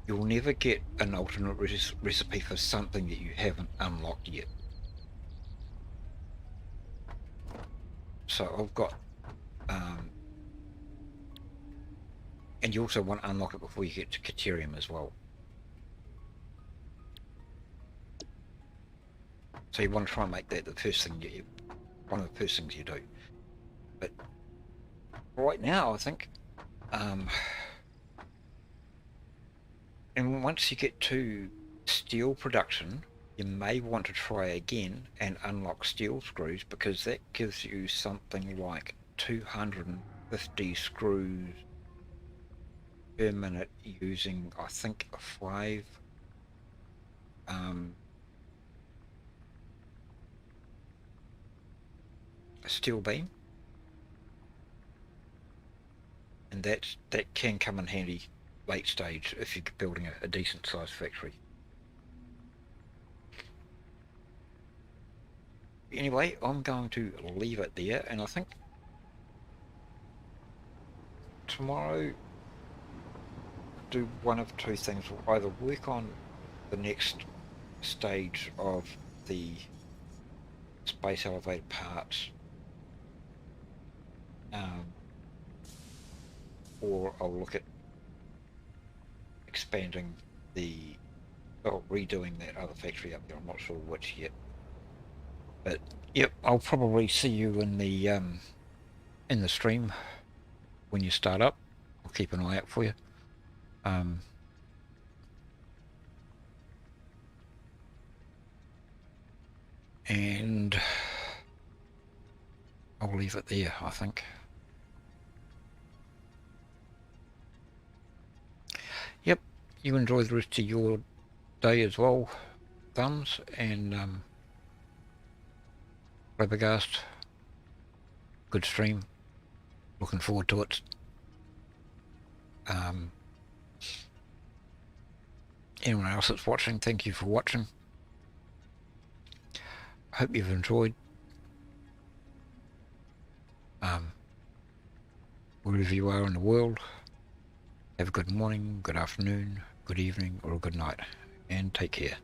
you'll never get an alternate recipe for something that you haven't unlocked yet. So I've got, and you also want to unlock it before you get to Caterium as well. So you want to try and make that the first thing one of the first things you do. But right now, I think, and once you get to steel production, you may want to try again and unlock steel screws, because that gives you something like 250 screws per minute using, I think, 5 a steel beam, and that can come in handy late stage if you're building a decent sized factory. Anyway, I'm going to leave it there, and I think tomorrow do one of two things. We'll either work on the next stage of the space elevator parts, or I'll look at expanding redoing that other factory up there. I'm not sure which yet, but yep, I'll probably see you in the stream when you start up. I'll keep an eye out for you. And I'll leave it there, I think. Yep, you enjoy the rest of your day as well, Thumbs, and Flabbergast. Good stream. Looking forward to it. Anyone else that's watching, thank you for watching. Hope you've enjoyed. Wherever you are in the world, have a good morning, good afternoon, good evening, or a good night, and take care.